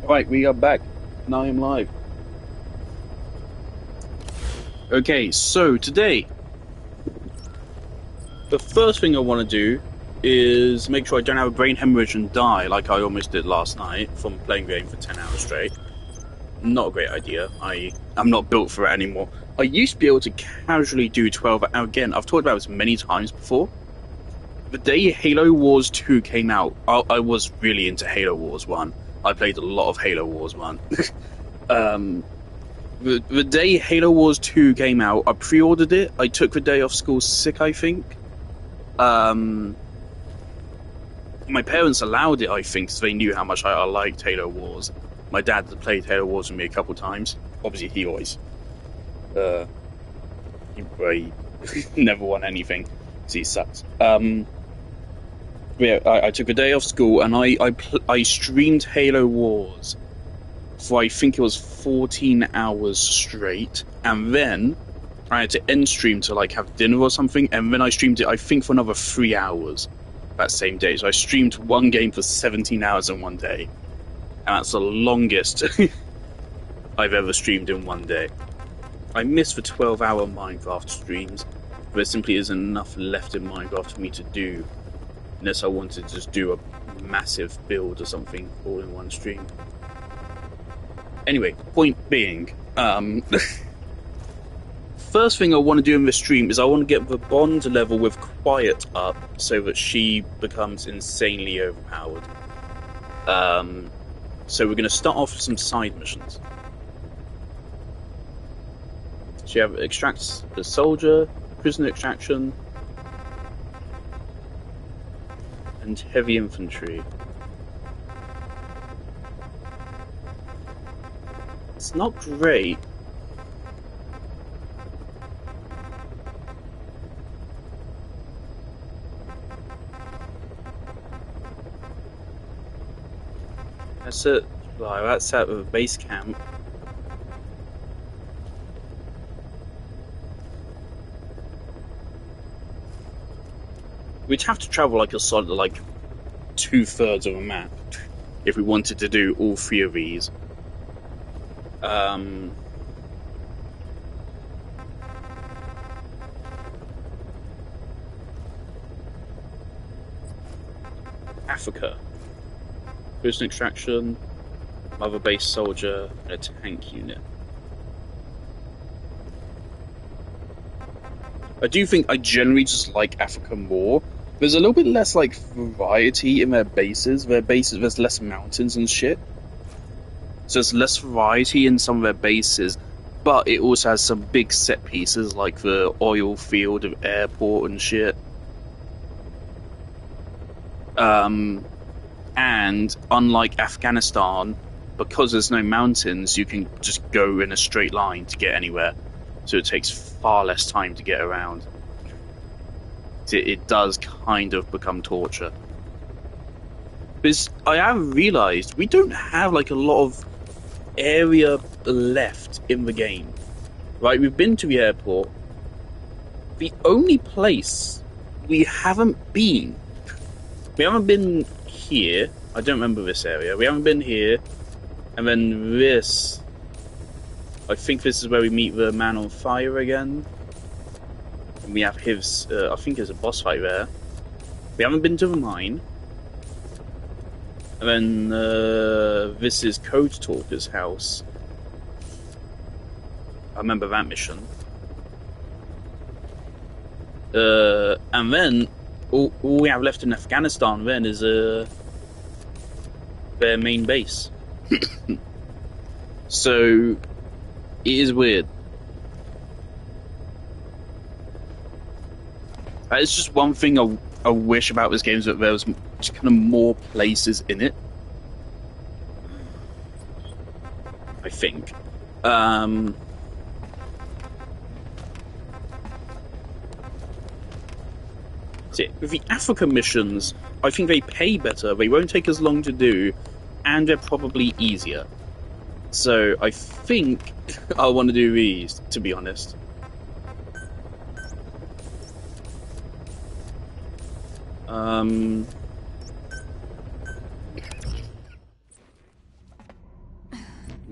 Right, we are back. Now I'm live. Okay, so today, the first thing I want to do is make sure I don't have a brain hemorrhage and die like I almost did last night from playing the game for 10 hours straight. Not a great idea. I'm not built for it anymore. I used to be able to casually do 12 hours. Again, I've talked about this many times before. The day Halo Wars 2 came out, I was really into Halo Wars 1. I played a lot of Halo Wars 1. The day Halo Wars 2 came out, I pre-ordered it. I took the day off school sick, I think. My parents allowed it, I think, because they knew how much I liked Halo Wars. My dad had played Halo Wars with me a couple times. Obviously, he always... he never won anything, because he sucks. Yeah, I took a day off school, and I streamed Halo Wars for I think it was 14 hours straight, and then I had to end stream to like have dinner or something, and then I streamed it I think for another 3 hours that same day. So I streamed one game for 17 hours in one day, and that's the longest I've ever streamed in one day. I miss the 12-hour Minecraft streams, but there simply isn't enough left in Minecraft for me to do, unless I wanted to just do a massive build or something all in one stream. Anyway, point being, first thing I want to do in this stream is I want to get the bond level with Quiet up so that she becomes insanely overpowered. So we're going to start off with some side missions. So you have extracts the soldier, prisoner extraction, and heavy infantry. It's not great. That's it. Well, that's at the base camp. We'd have to travel like a solid, like 2/3 of a map if we wanted to do all three of these. Africa. Prisoner extraction, mother base soldier, and a tank unit. I do think I generally just like Africa more. There's a little bit less like variety in their bases. There's less mountains and shit. So there's less variety in some of their bases, but it also has some big set pieces like the oil field of airport and shit. And unlike Afghanistan, because there's no mountains, you can just go in a straight line to get anywhere. So it takes far less time to get around. It does kind of become torture. Because I have realised we don't have like a lot of area left in the game. Right, we've been to the airport. The only place we haven't been here. I don't remember this area. We haven't been here. And then this. I think this is where we meet the man on fire again. And we have his. I think there's a boss fight there. We haven't been to the mine. And then this is Code Talker's house. I remember that mission. And then all we have left in Afghanistan then is their main base. So it is weird. It's just one thing I wish about this game is that there was just kind of more places in it. I think. With the Africa missions, I think they pay better, they won't take as long to do, and they're probably easier. So I think I want to do these, to be honest.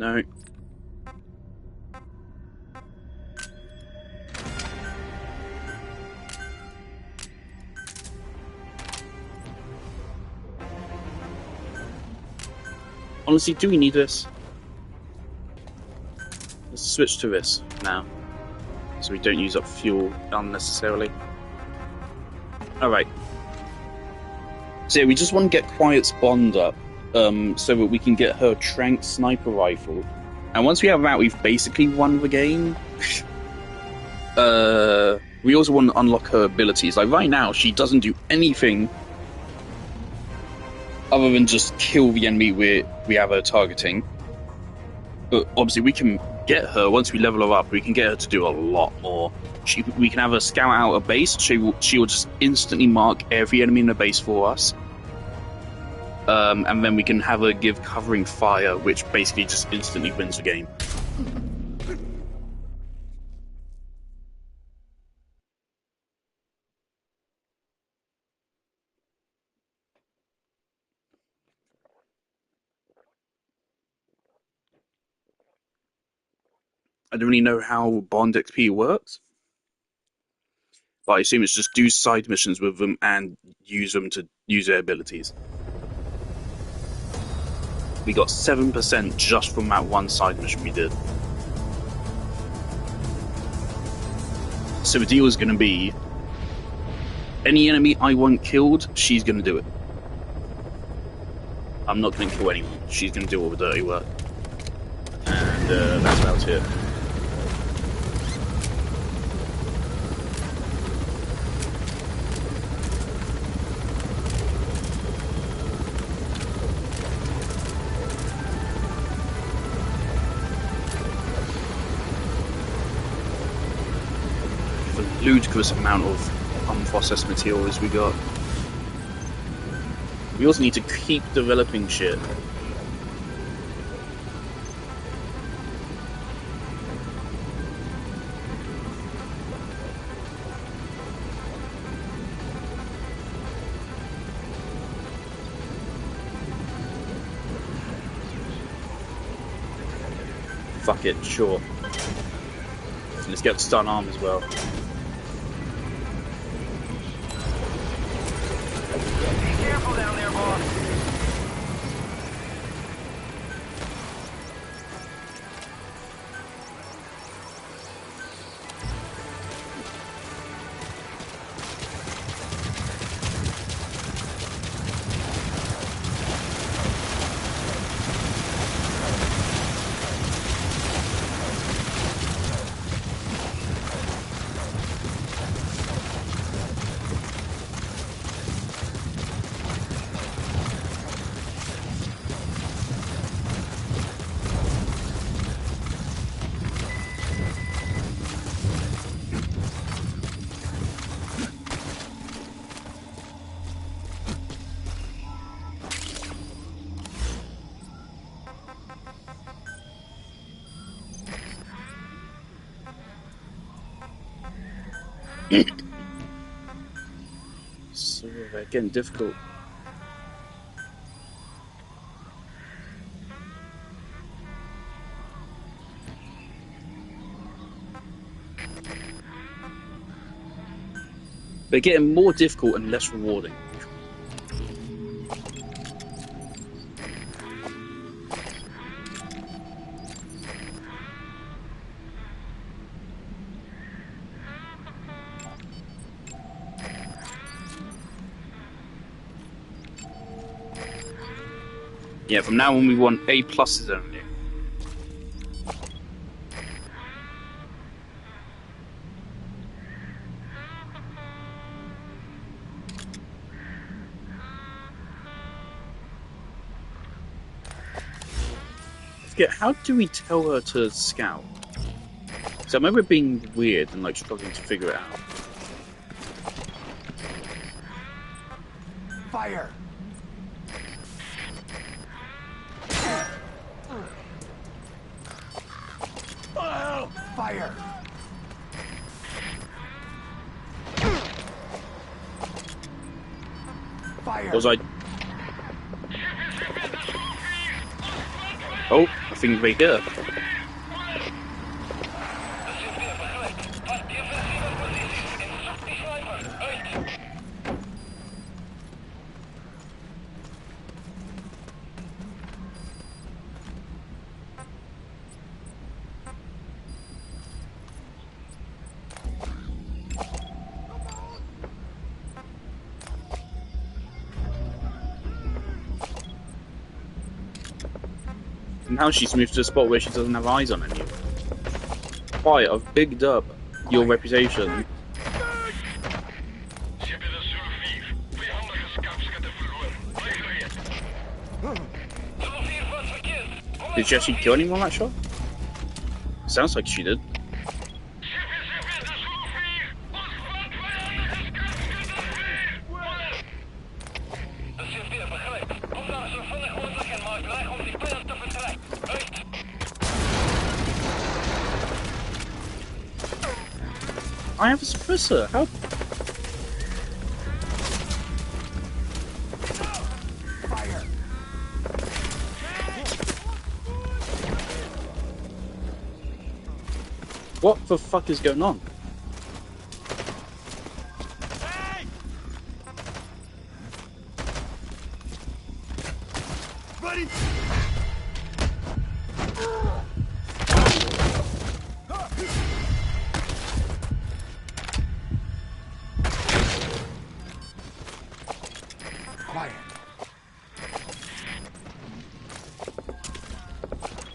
No. Honestly, do we need this? Let's switch to this now, so we don't use up fuel unnecessarily. Alright. So yeah, we just want to get Quiet's bond up, so that we can get her Trank sniper rifle. And once we have that, we've basically won the game. We also want to unlock her abilities. Like, right now, she doesn't do anything other than just kill the enemy we have her targeting. But obviously we can get her, once we level her up, we can get her to do a lot more. We can have her scout out a base. She will just instantly mark every enemy in the base for us. And then we can have her give covering fire, which basically just instantly wins the game. I don't really know how Bond XP works, but I assume it's just do side missions with them and use them to use their abilities. We got 7% just from that one side mission we did. So the deal is going to be, any enemy I want killed, she's going to do it. I'm not going to kill anyone. She's going to do all the dirty work. And that's about it. The ludicrous amount of unprocessed materials we got. We also need to keep developing shit. Fuck it, sure. Let's get the stun arm as well. Careful down there, boss. So they're getting difficult. They're getting more difficult and less rewarding. Yeah, from now on we want A pluses only. I forget, how do we tell her to scout? So I remember it being weird and like struggling to figure it out. Fire! Fire! Fire! Was I? Oh, I think we're good. Now she's moved to a spot where she doesn't have eyes on anyone. Why? I've bigged up your reputation. Did she actually kill anyone that shot? Sounds like she did. I have a suppressor. How? Fire! What the fuck is going on? Hey! Buddy! Quiet.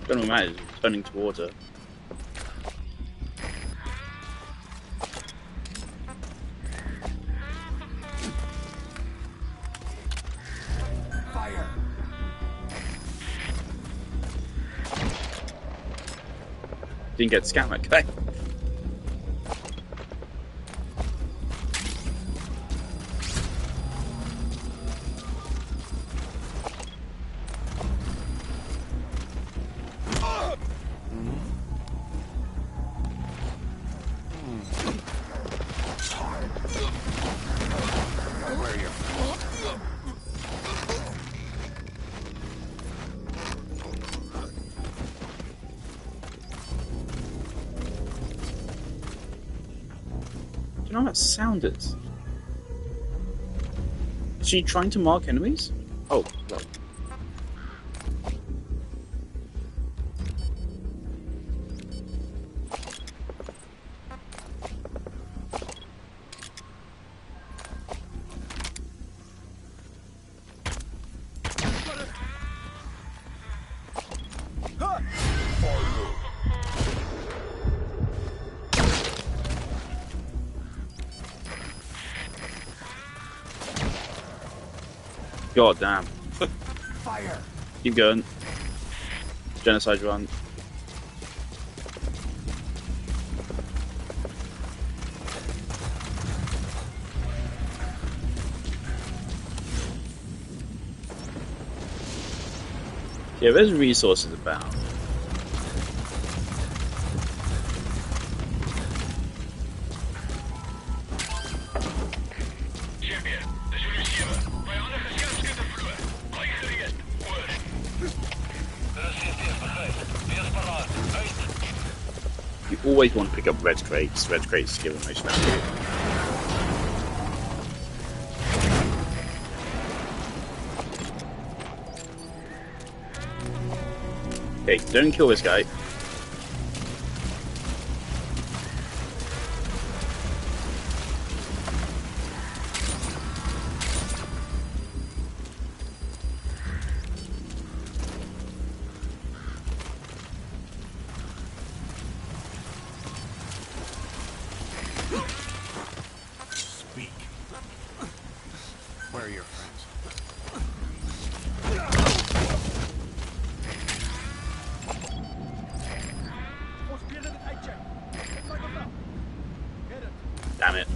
Don't know what matters. Turning towards her. Fire! Didn't get scammed, okay? Where are you? Do you know what that sound is? Is she trying to mark enemies? Oh, well. God damn. Fire! Keep going. Genocide run. Yeah, there's resources about. You always want to pick up red crates. Red crates give the most value. Okay, don't kill this guy. Speak. Where are your friends? Damn it.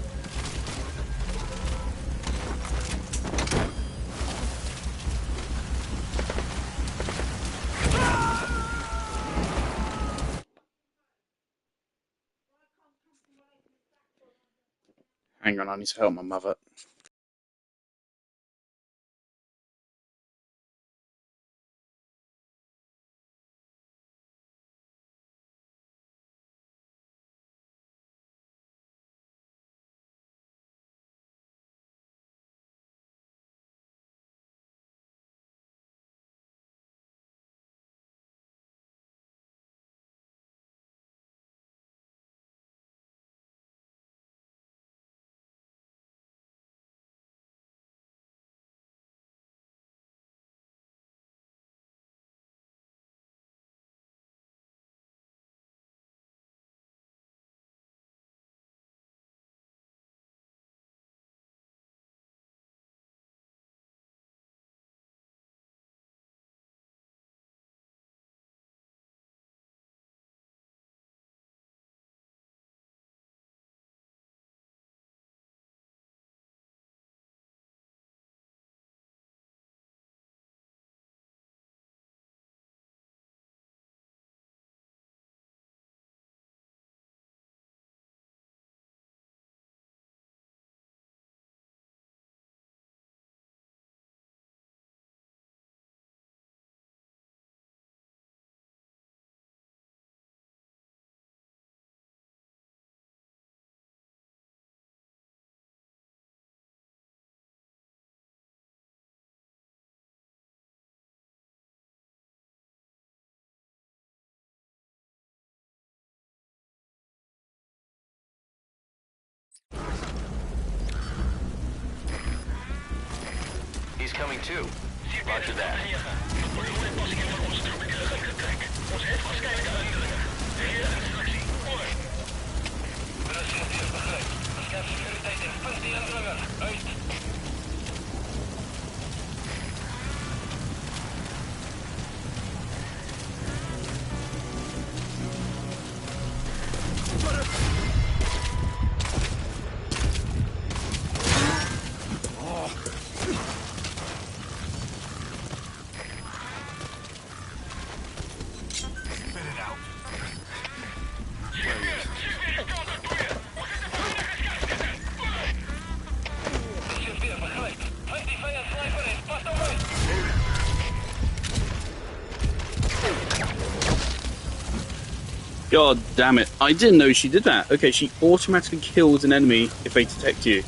Hang on, I need to help my mother. He's coming too. Roger that. Spit it out. God damn it. I didn't know she did that. Okay, she automatically kills an enemy if they detect you.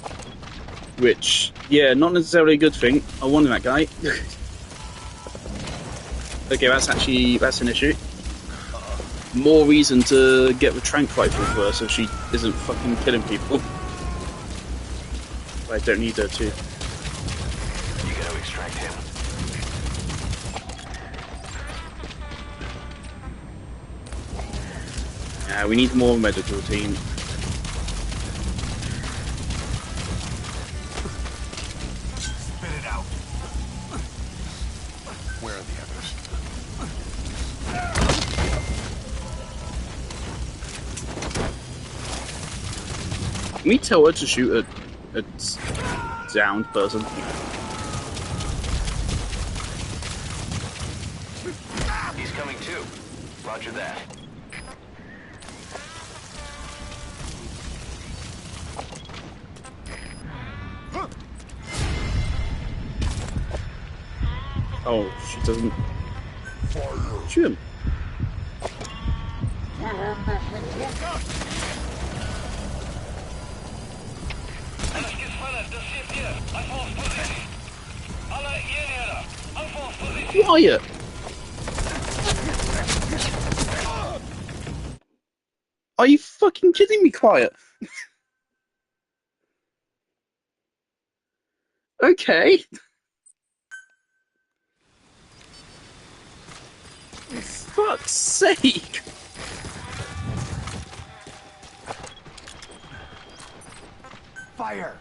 Which, yeah, not necessarily a good thing. I wanted that guy. Okay, that's an issue. More reason to get the trank rifle for her so she isn't fucking killing people. I don't need her to. You gotta extract him. Yeah, we need more medical team. Spit it out. Where are the others? Can we tell her to shoot a downed person? He's coming too. Roger that. Oh, she doesn't shoot him. Quiet! Are you fucking kidding me, Quiet? Okay. Fuck's sake! Fire!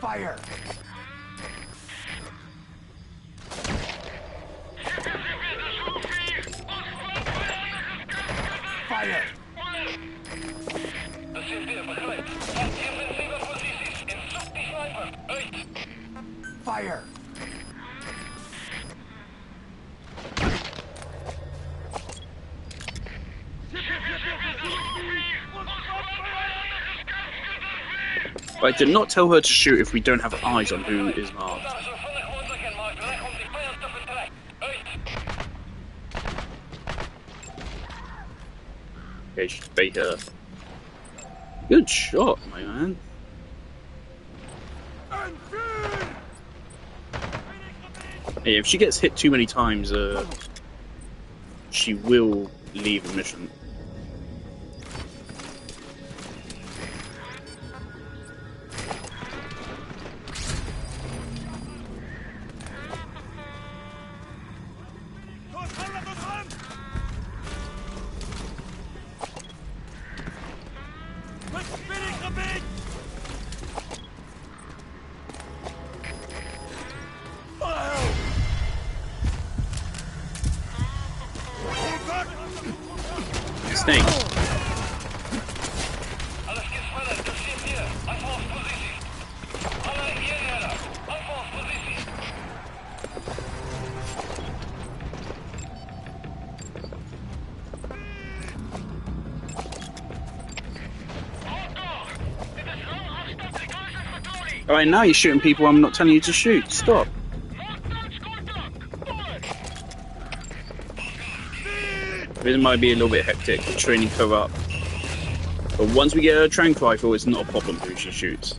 Fire! Fire! Fire! I did not tell her to shoot if we don't have eyes on who is marked. Okay, just bait her. Good shot, my man. Yeah, if she gets hit too many times, she will leave the mission. Snake. Alright, now you're shooting people I'm not telling you to shoot. Stop. It might be a little bit hectic, training her up. But once we get a trank rifle, it's not a problem who she shoots.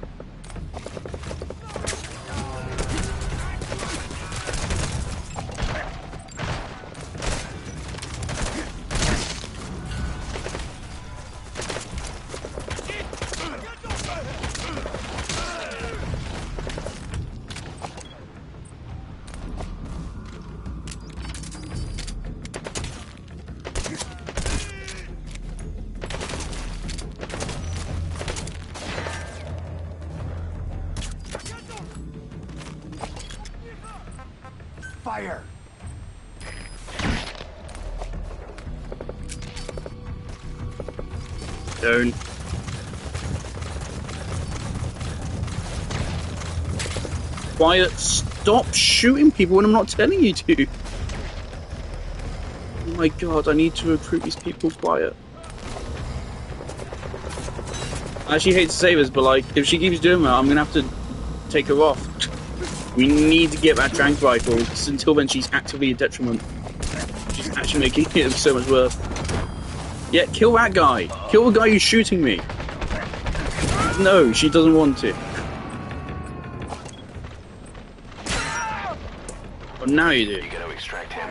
Fire! Don't. Quiet. Stop shooting people when I'm not telling you to. Oh my god, I need to recruit these people. Quiet. I actually hate to say this, but like, if she keeps doing that, I'm gonna have to take her off. We need to get that trank rifle, because until then she's actively a detriment. She's actually making it so much worse. Yeah, kill that guy. Kill the guy who's shooting me. No, she doesn't want to. Oh, now you do. You gotta extract him.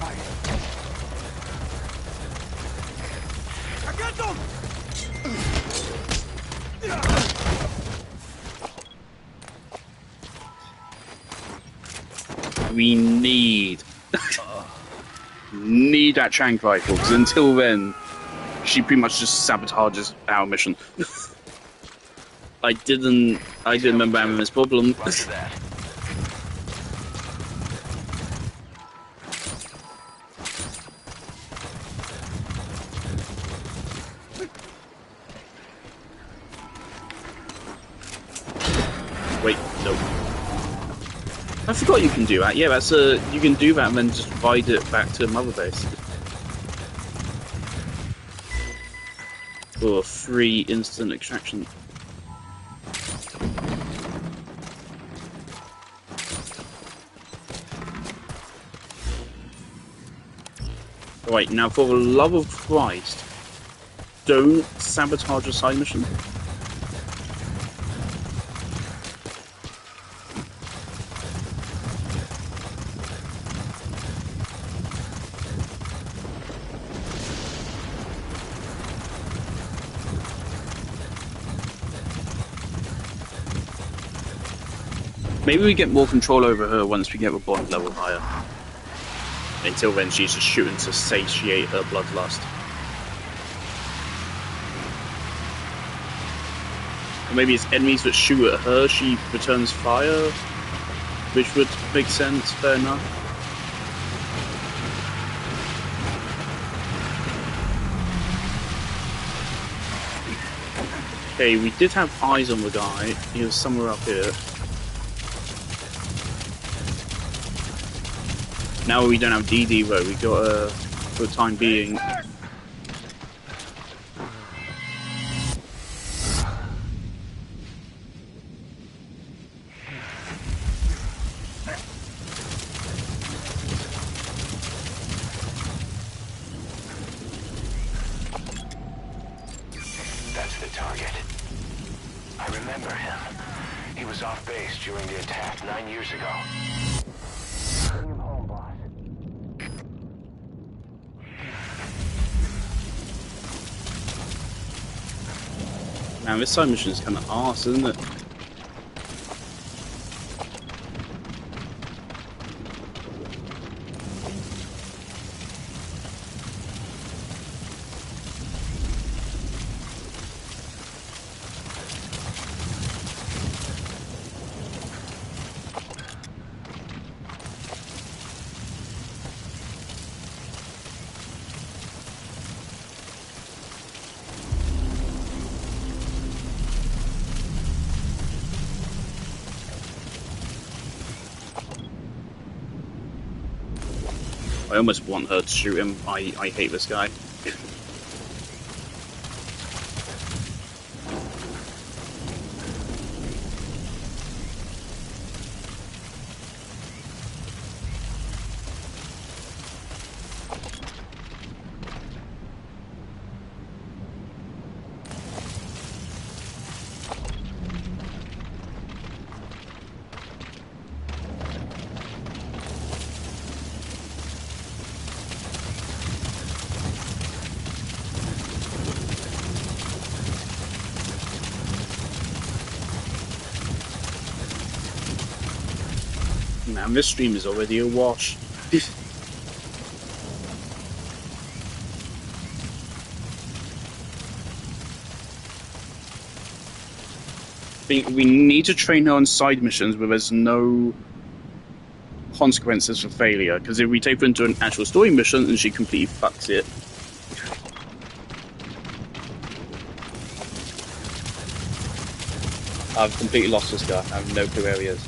Fire! I got them! We need that trank rifle, because until then, she pretty much just sabotages our mission. I didn't remember having this problem. Roger that. Wait, no. I forgot you can do that. Yeah, you can do that and then just ride it back to Mother Base. Or free instant extraction. Right, now for the love of Christ, don't sabotage a side mission. Maybe we get more control over her once we get the bond level higher. Until then, she's just shooting to satiate her bloodlust. Or maybe it's enemies that shoot at her, she returns fire, which would make sense, fair enough. Okay, we did have eyes on the guy. He was somewhere up here. Now we don't have DD though, we got for the time being. That's the target. I remember him. He was off base during the attack 9 years ago. Bring him home, boss. Man, this side mission is kind of arse, isn't it? I almost want her to shoot him. I hate this guy. Man, this stream is already a wash. We need to train her on side missions where there's no consequences for failure. Because if we take her into an actual story mission and she completely fucks it. I've completely lost this guy. I have no clue where he is.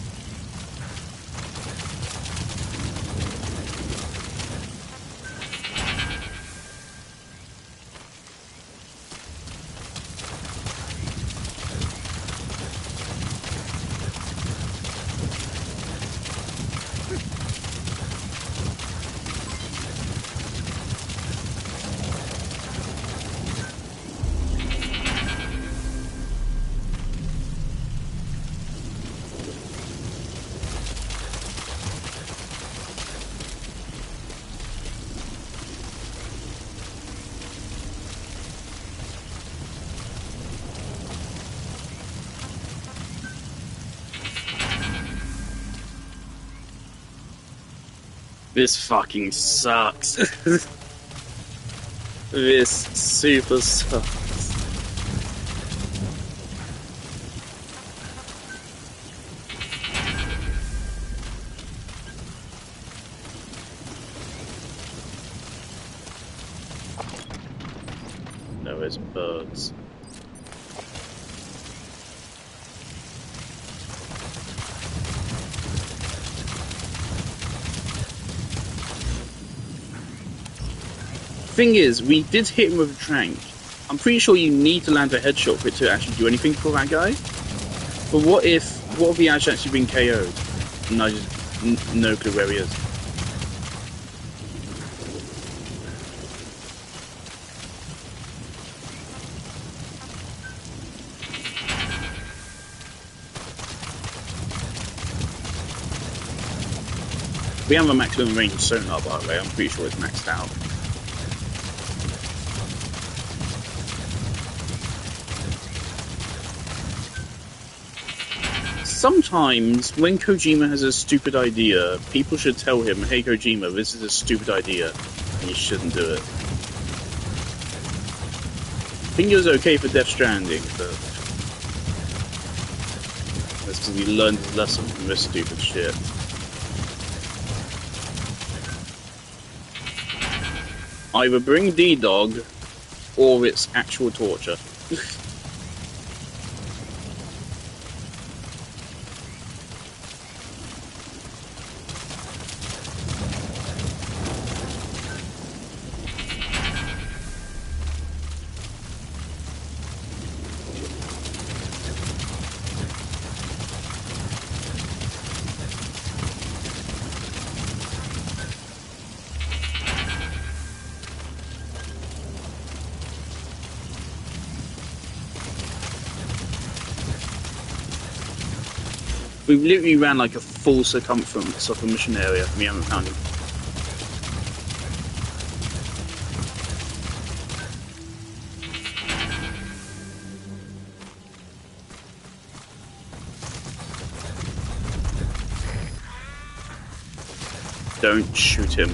This fucking sucks. This super sucks. No, it's birds. Thing is, we did hit him with a trank. I'm pretty sure you need to land a headshot for it to actually do anything for that guy. But what if he has actually been KO'd? And I just no clue where he is. We have a maximum range sonar, by the way. I'm pretty sure it's maxed out. Sometimes, when Kojima has a stupid idea, people should tell him, hey Kojima, this is a stupid idea, and you shouldn't do it. I think it was okay for Death Stranding, but that's because he learned his lesson from this stupid shit. Either bring D-Dog, or it's actual torture. We literally ran like a full circumference of the mission area and we haven't found him. Don't shoot him.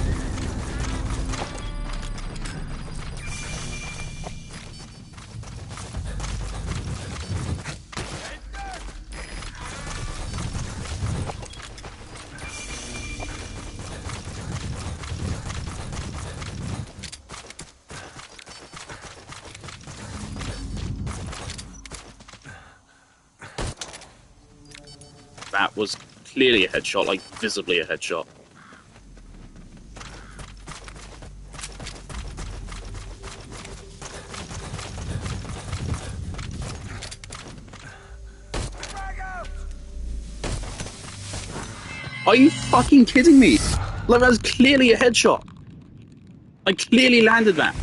That was clearly a headshot, like visibly a headshot. Are you fucking kidding me? Like, that was clearly a headshot. I clearly landed that.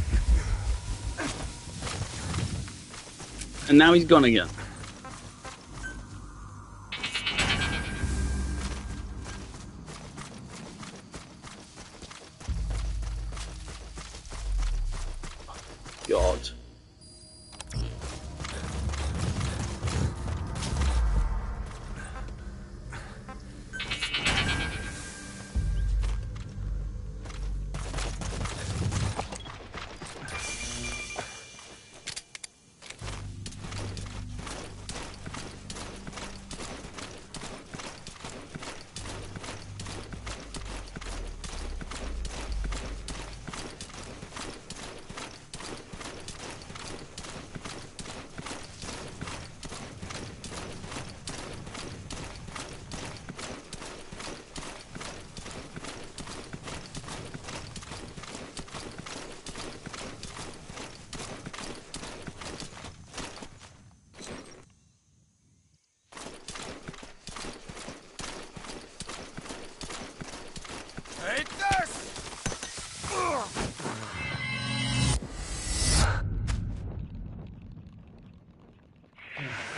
And now he's gone again. God.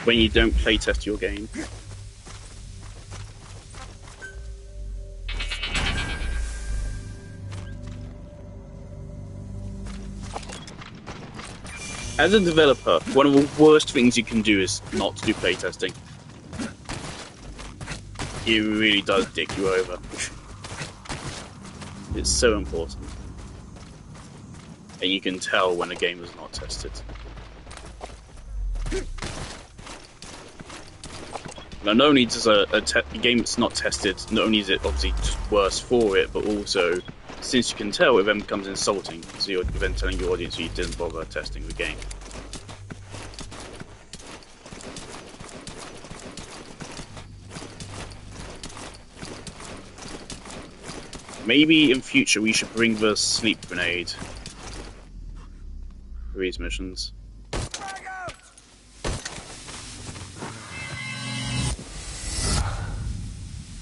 when you don't playtest your game. As a developer, one of the worst things you can do is not to do playtesting. It really does dick you over. It's so important. And you can tell when a game is not tested. Now, not only does a game that's not tested, not only is it obviously just worse for it, but also, since you can tell, it then becomes insulting. So you're then telling your audience you didn't bother testing the game. Maybe in future we should bring the sleep grenade for these missions.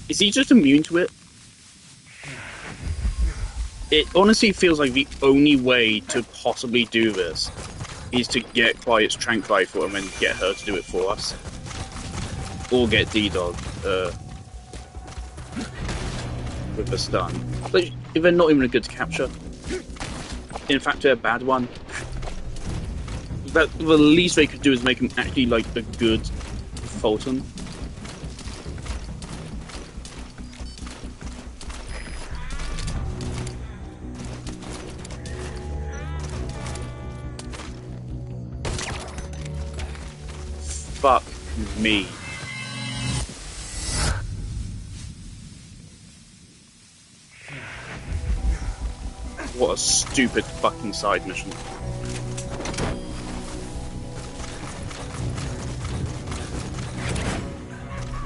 Is he just immune to it? It honestly feels like the only way to possibly do this is to get Quiet's trank rifle and then get her to do it for us. Or get D-Dog with the stun. But they're not even a good capture. In fact, they're a bad one. But the least they could do is make him actually like a good Fulton. Fuck me. What a stupid fucking side mission.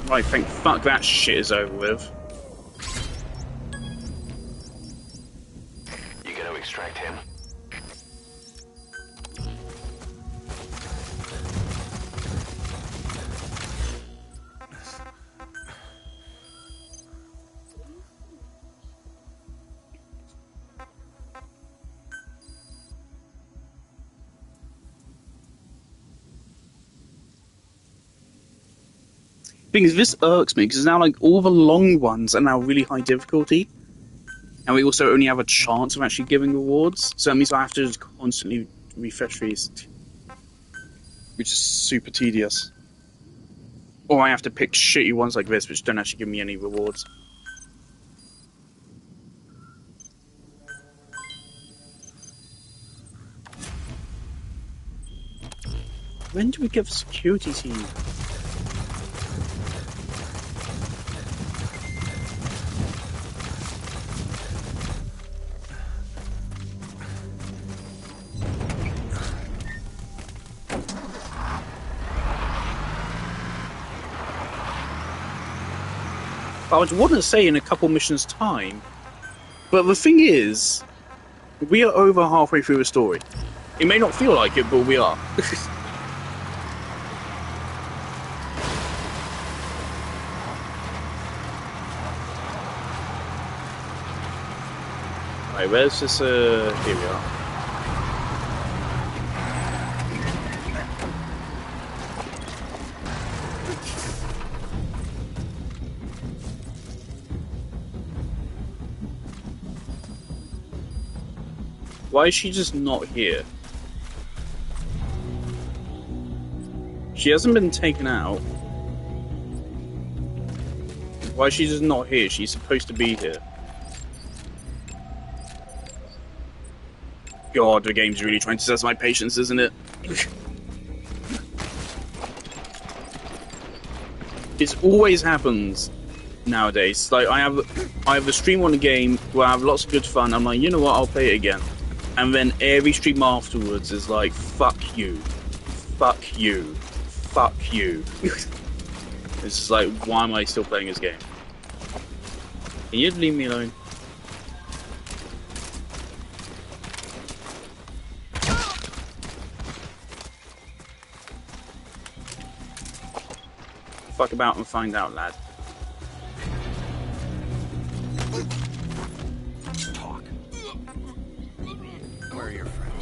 Right, thank fuck that shit is over with. You gonna extract him? Because this irks me, because now like all the long ones are now really high difficulty, and we also only have a chance of actually giving rewards, so that means I have to just constantly refresh these, which is super tedious. Or I have to pick shitty ones like this, which don't actually give me any rewards. When do we get the security team? I would want to say in a couple missions' time, but the thing is, we are over halfway through the story. It may not feel like it, but we are. Right, where's this, here we are. Why is she just not here? She hasn't been taken out. Why is she just not here? She's supposed to be here. God, the game's really trying to test my patience, isn't it? It always happens nowadays. Like I have a stream on a game where I have lots of good fun. I'm like, you know what? I'll play it again. And then every stream afterwards is like, fuck you, fuck you, fuck you. It's just like, why am I still playing this game? Can you leave me alone? Fuck about and find out, lad. Talk. Where are your friends?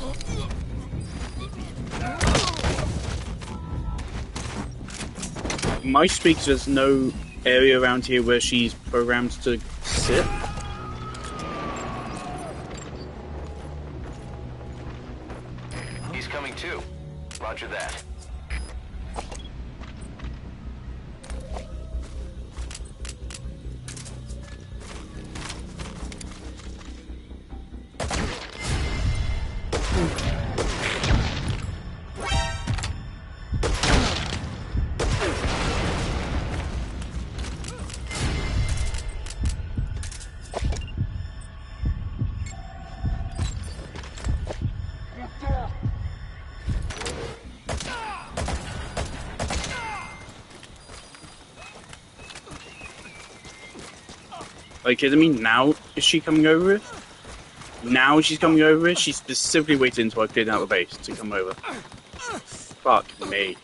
My speaks, there's no area around here where she's programmed to sit. He's coming too. Roger that. Are you kidding me? Now is she coming over it? Now she's coming over it? She specifically waited until I cleared out the base to come over. Fuck me.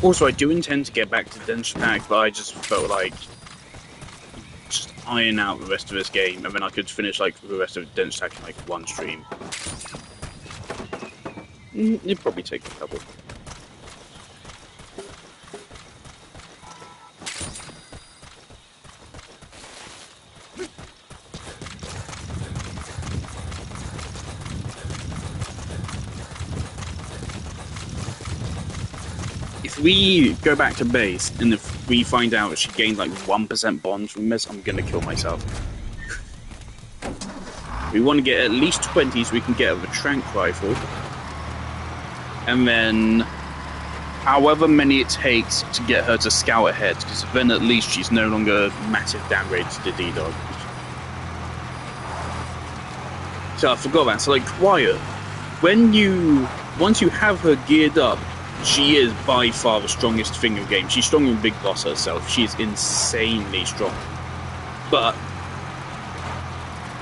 Also, I do intend to get back to Dench Attack, but I just felt like just iron out the rest of this game, and then I could finish like the rest of Dench Attack in like one stream. It'd probably take a couple. If we go back to base, and if we find out that she gained like 1% bonds from this, I'm gonna kill myself. We want to get at least 20 so we can get a trank rifle. And then however many it takes to get her to scout ahead, because then at least she's no longer massive downgrade to the D-Dog. So I forgot that. So like Quiet, once you have her geared up, she is by far the strongest thing in the game. She's stronger than Big Boss herself. She is insanely strong. But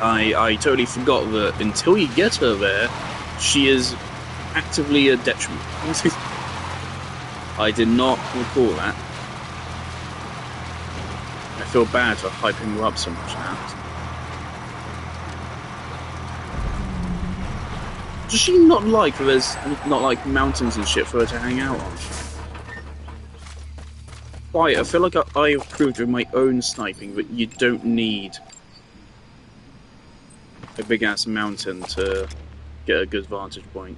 I totally forgot that until you get her there, she is actively a detriment. I did not recall that. I feel bad for hyping her up so much now. Does she not like that there's not like mountains and shit for her to hang out on? Why? I feel like I have proved with my own sniping that you don't need a big ass mountain to get a good vantage point.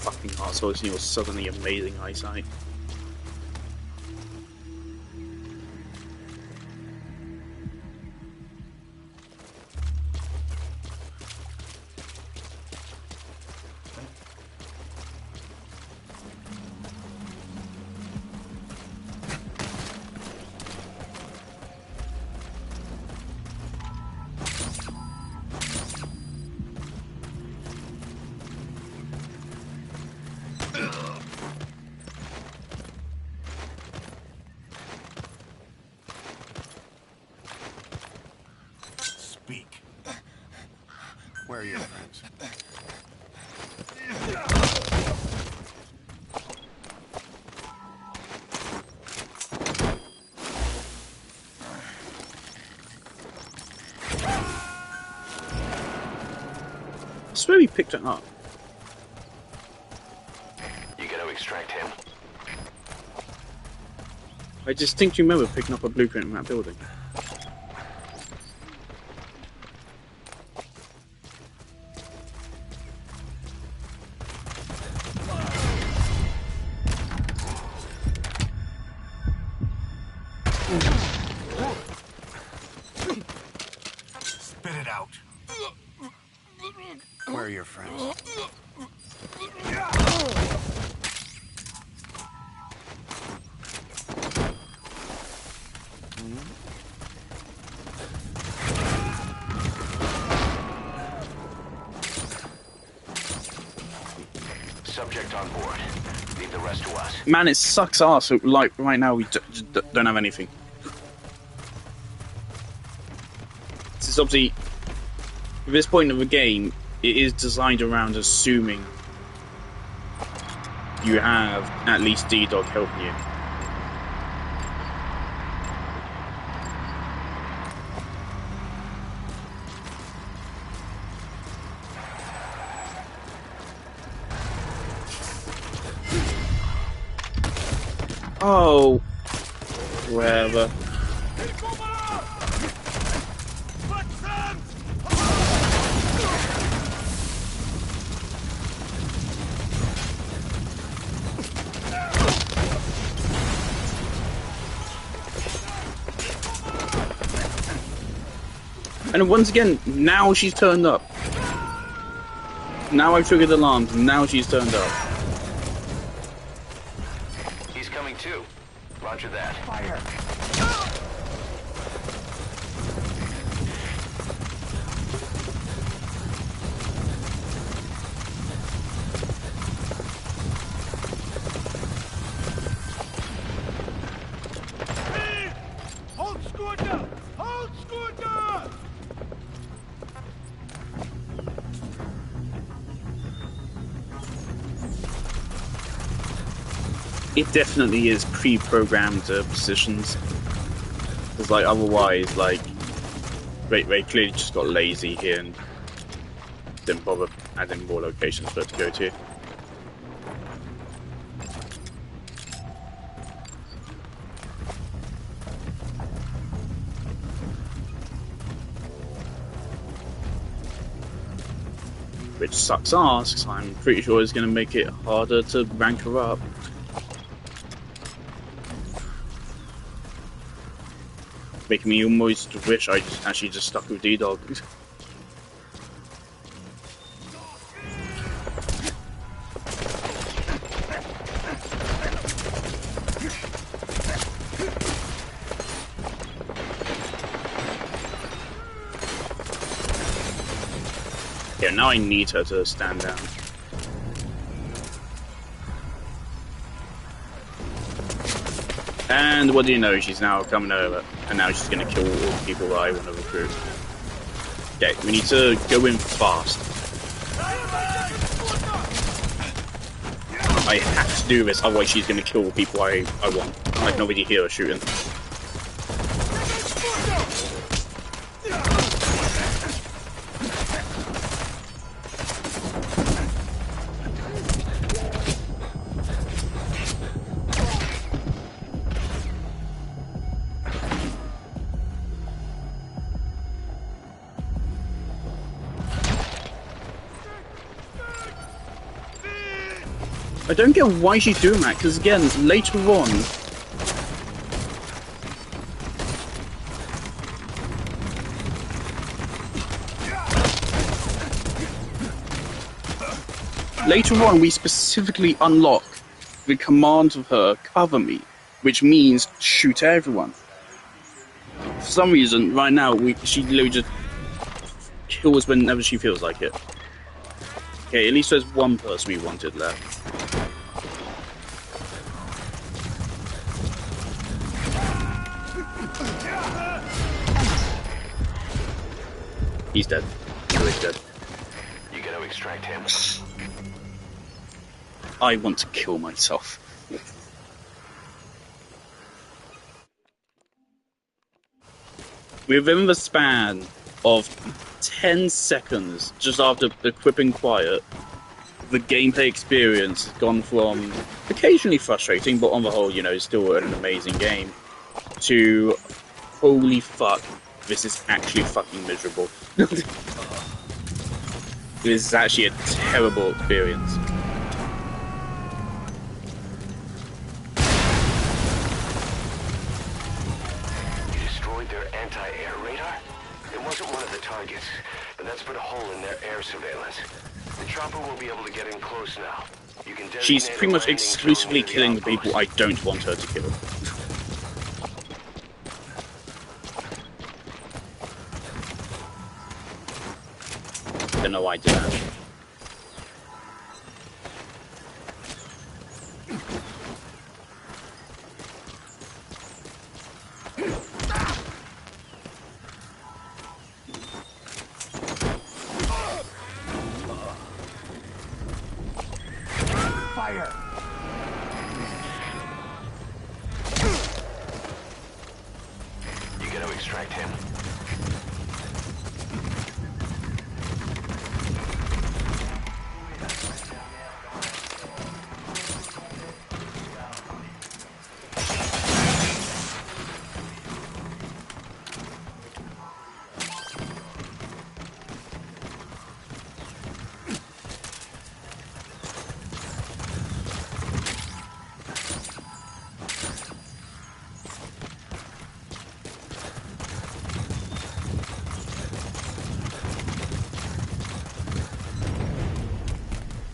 Fucking arseholes in your suddenly amazing eyesight. Speak. Where are your friends? I swear we picked it up. You gonna extract him? I distinctly remember picking up a blueprint in that building. Spit it out. Where are your friends? Subject on board. The Leave the rest to us. Man, it sucks ass. Like, right now, we don't have anything. This is obviously... At this point of the game, it is designed around assuming you have at least D-Dog helping you. Oh, wherever. And once again, now she's turned up. Now I've triggered the alarms, now she's turned up. He's coming too. Roger that. Fire. Hold Scorda! Hold Scorda! It definitely is pre-programmed positions. Because, like, otherwise, like, they clearly just got lazy here and didn't bother adding more locations for it to go to. Which sucks ass, because I'm pretty sure it's going to make it harder to rank her up. Making me almost wish I actually just stuck with D-Dog. Yeah, now I need her to stand down. And what do you know, she's now coming over, and now she's going to kill all the people that I want to recruit. Okay, we need to go in fast. I have to do this, otherwise she's going to kill the people I want. Like, nobody here are shooting. I don't get why she's doing that, because again, later on... Later on, we specifically unlock the command of her, cover me, which means shoot everyone. For some reason, right now, she literally just kills whenever she feels like it. Okay, at least there's one person we wanted left. He's dead. He's dead. You gotta extract him. I want to kill myself. Within the span of 10 seconds, just after equipping Quiet, the gameplay experience has gone from occasionally frustrating, but on the whole, you know, still an amazing game, to holy fuck, this is actually fucking miserable. This is actually a terrible experience. You destroyed their anti-air radar? It wasn't one of the targets, but that's put a hole in their air surveillance. The chopper will be able to get in close now. You can She's pretty much exclusively killing the people I don't want her to kill. Don't know why I did that. fire! You gotta extract him.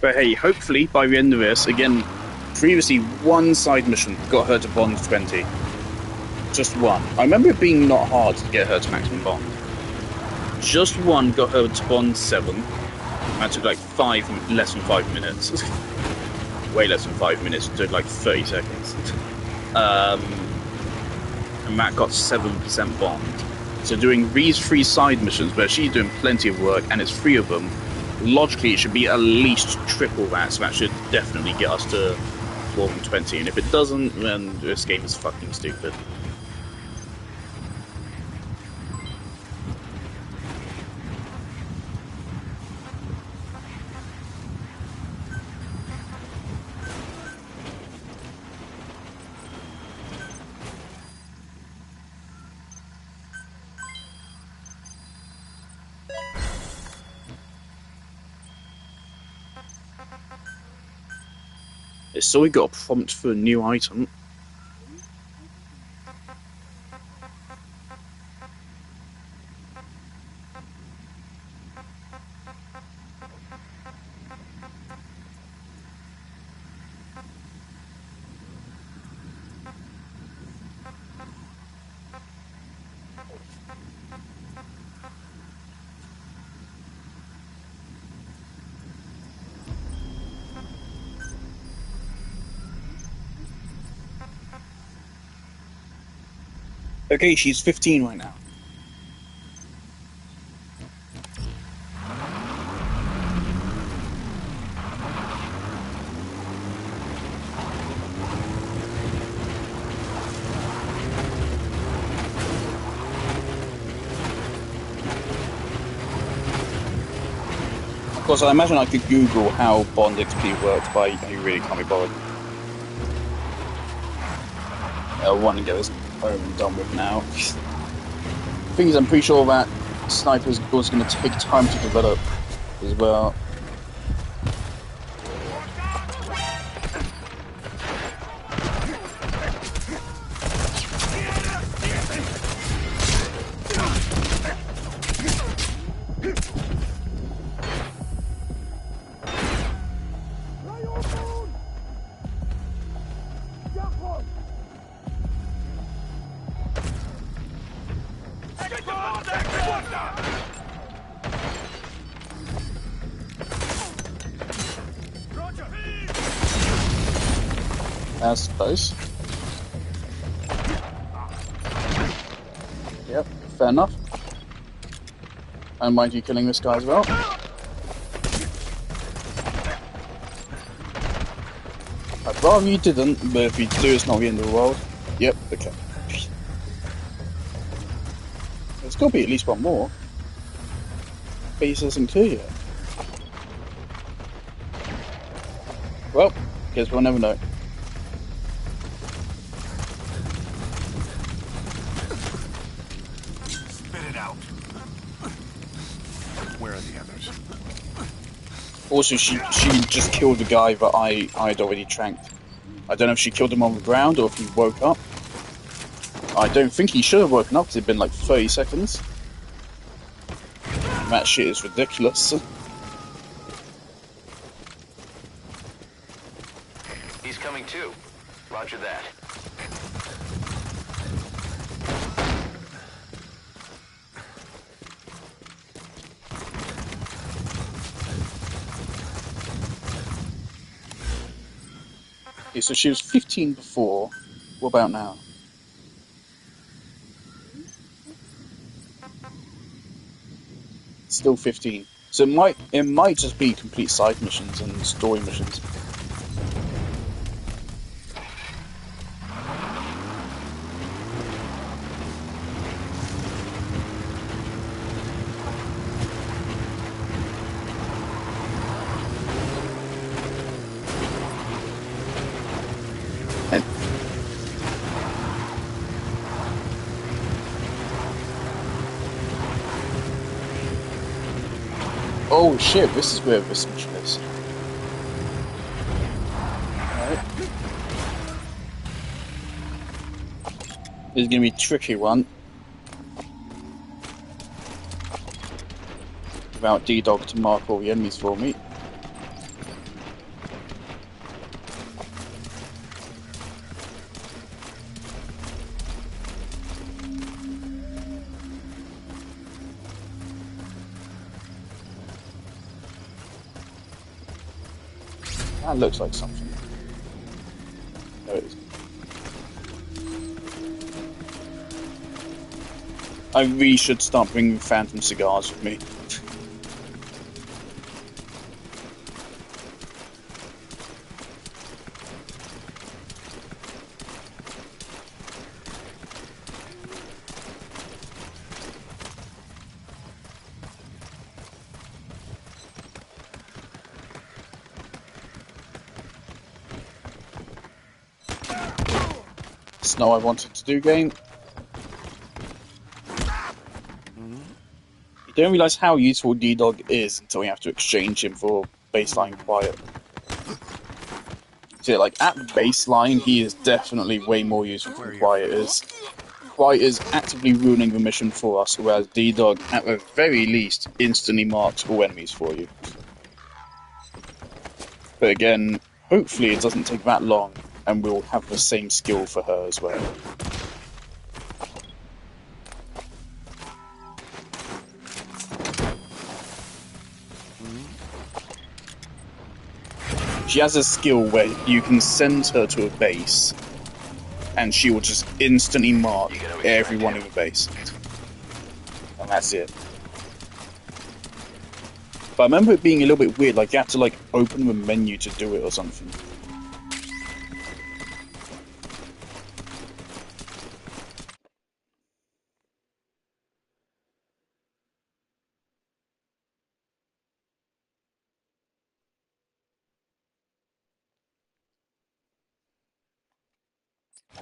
But hey, hopefully by the end of this, again, previously one side mission got her to Bond 20. Just one. I remember it being not hard to get her to maximum Bond. Just one got her to Bond 7. That took like less than 5 minutes. Way less than 5 minutes, it took like 30 seconds. And Matt got 7% Bond. So doing these 3 side missions, where she's doing plenty of work, and it's 3 of them, logically it should be at least triple that, so that should definitely get us to more than 20, and if it doesn't, then this game is fucking stupid. So we got a prompt for a new item. Okay, she's 15 right now. Of course, I imagine I could Google how Bond XP works, but I really can't be bothered. I want to get this over and done with now. The thing is, I'm pretty sure that Sniper's also going to take time to develop as well. I suppose. Yep, fair enough. And mind you killing this guy as well. I'd rather you didn't, but if you do, it's not the end of the world. Yep, okay. There's got to be at least one more. Base isn't clear yet. Well, guess we'll never know. Also, she just killed the guy that I'd already tranked. I don't know if she killed him on the ground or if he woke up. I don't think he should have woken up because it'd been like 30 seconds. And that shit is ridiculous. He's coming too. Roger that. Okay, so she was 15 before. What about now? Still 15. So it might just be complete side missions and story missions. Oh shit, this is where this mission is. Alright. This is gonna be a tricky one. Without D-Dog to mark all the enemies for me. That looks like something. There it is. I really should start bringing Phantom cigars with me. It's not what I wanted to do, game. You don't realise how useful D-Dog is until you have to exchange him for baseline Quiet. So, like, at baseline, he is definitely way more useful than Quiet is. Quiet is actively ruining the mission for us, whereas D-Dog, at the very least, instantly marks all enemies for you. But again, hopefully it doesn't take that long, and we'll have the same skill for her as well. She has a skill where you can send her to a base, and she will just instantly mark everyone in the base. And that's it. But I remember it being a little bit weird, like you have to like open the menu to do it or something.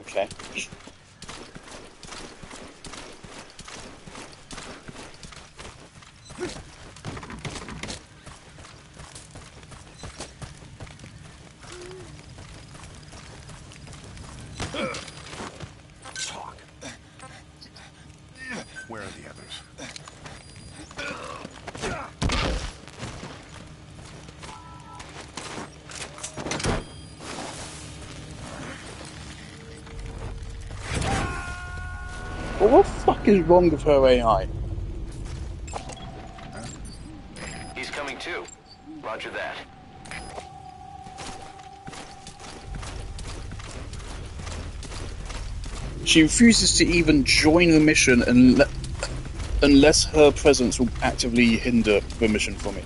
Okay. Talk. Where are the others? Well, what the fuck is wrong with her AI? He's coming too. Roger that. She refuses to even join the mission unless her presence will actively hinder the mission for me.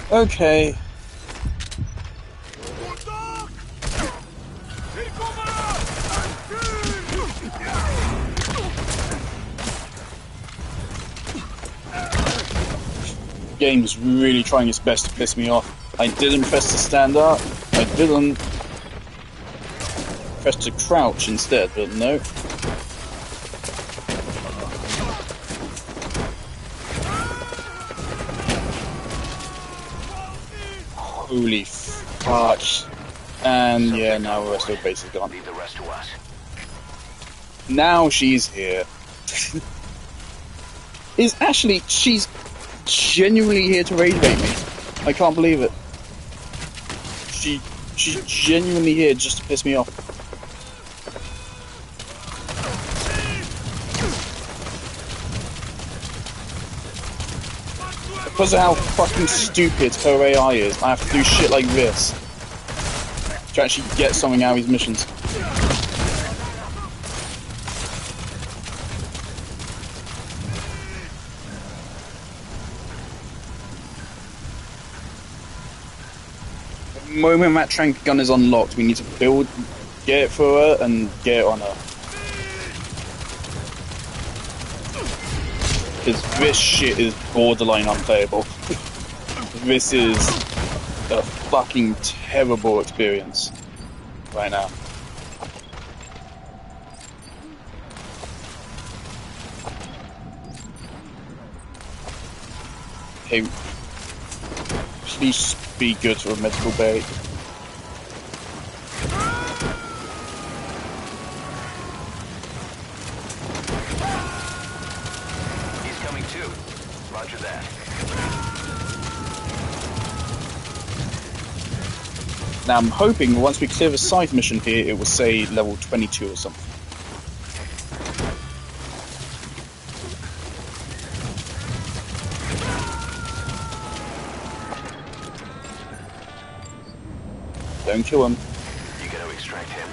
Okay. Game's really trying its best to piss me off. I didn't press to stand up. I didn't press to crouch instead, but no. Holy fuck. And yeah, now the rest of the base is gone. Leave the rest to us. Now she's here. She's genuinely here to rage bait me. I can't believe it. She's genuinely here just to piss me off. Because of how fucking stupid her AI is, I have to do shit like this to actually get something out of these missions. moment that trank gun is unlocked, we need to get it for her, and get it on her. Because this shit is borderline unplayable. This is a fucking terrible experience right now. Hey, please be good for a medical bay. He's coming too. Roger that. Now I'm hoping once we clear the side mission here, it will say level 22 or something. Don't kill him. You gotta extract him.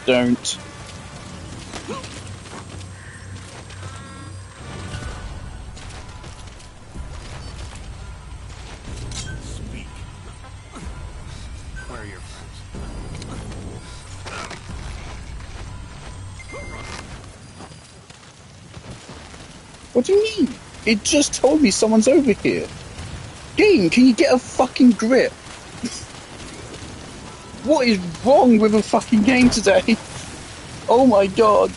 Don't. Speak. Where are your friends? What do you mean? It just told me someone's over here. Game, can you get a fucking grip? What is wrong with the fucking game today? Oh my god.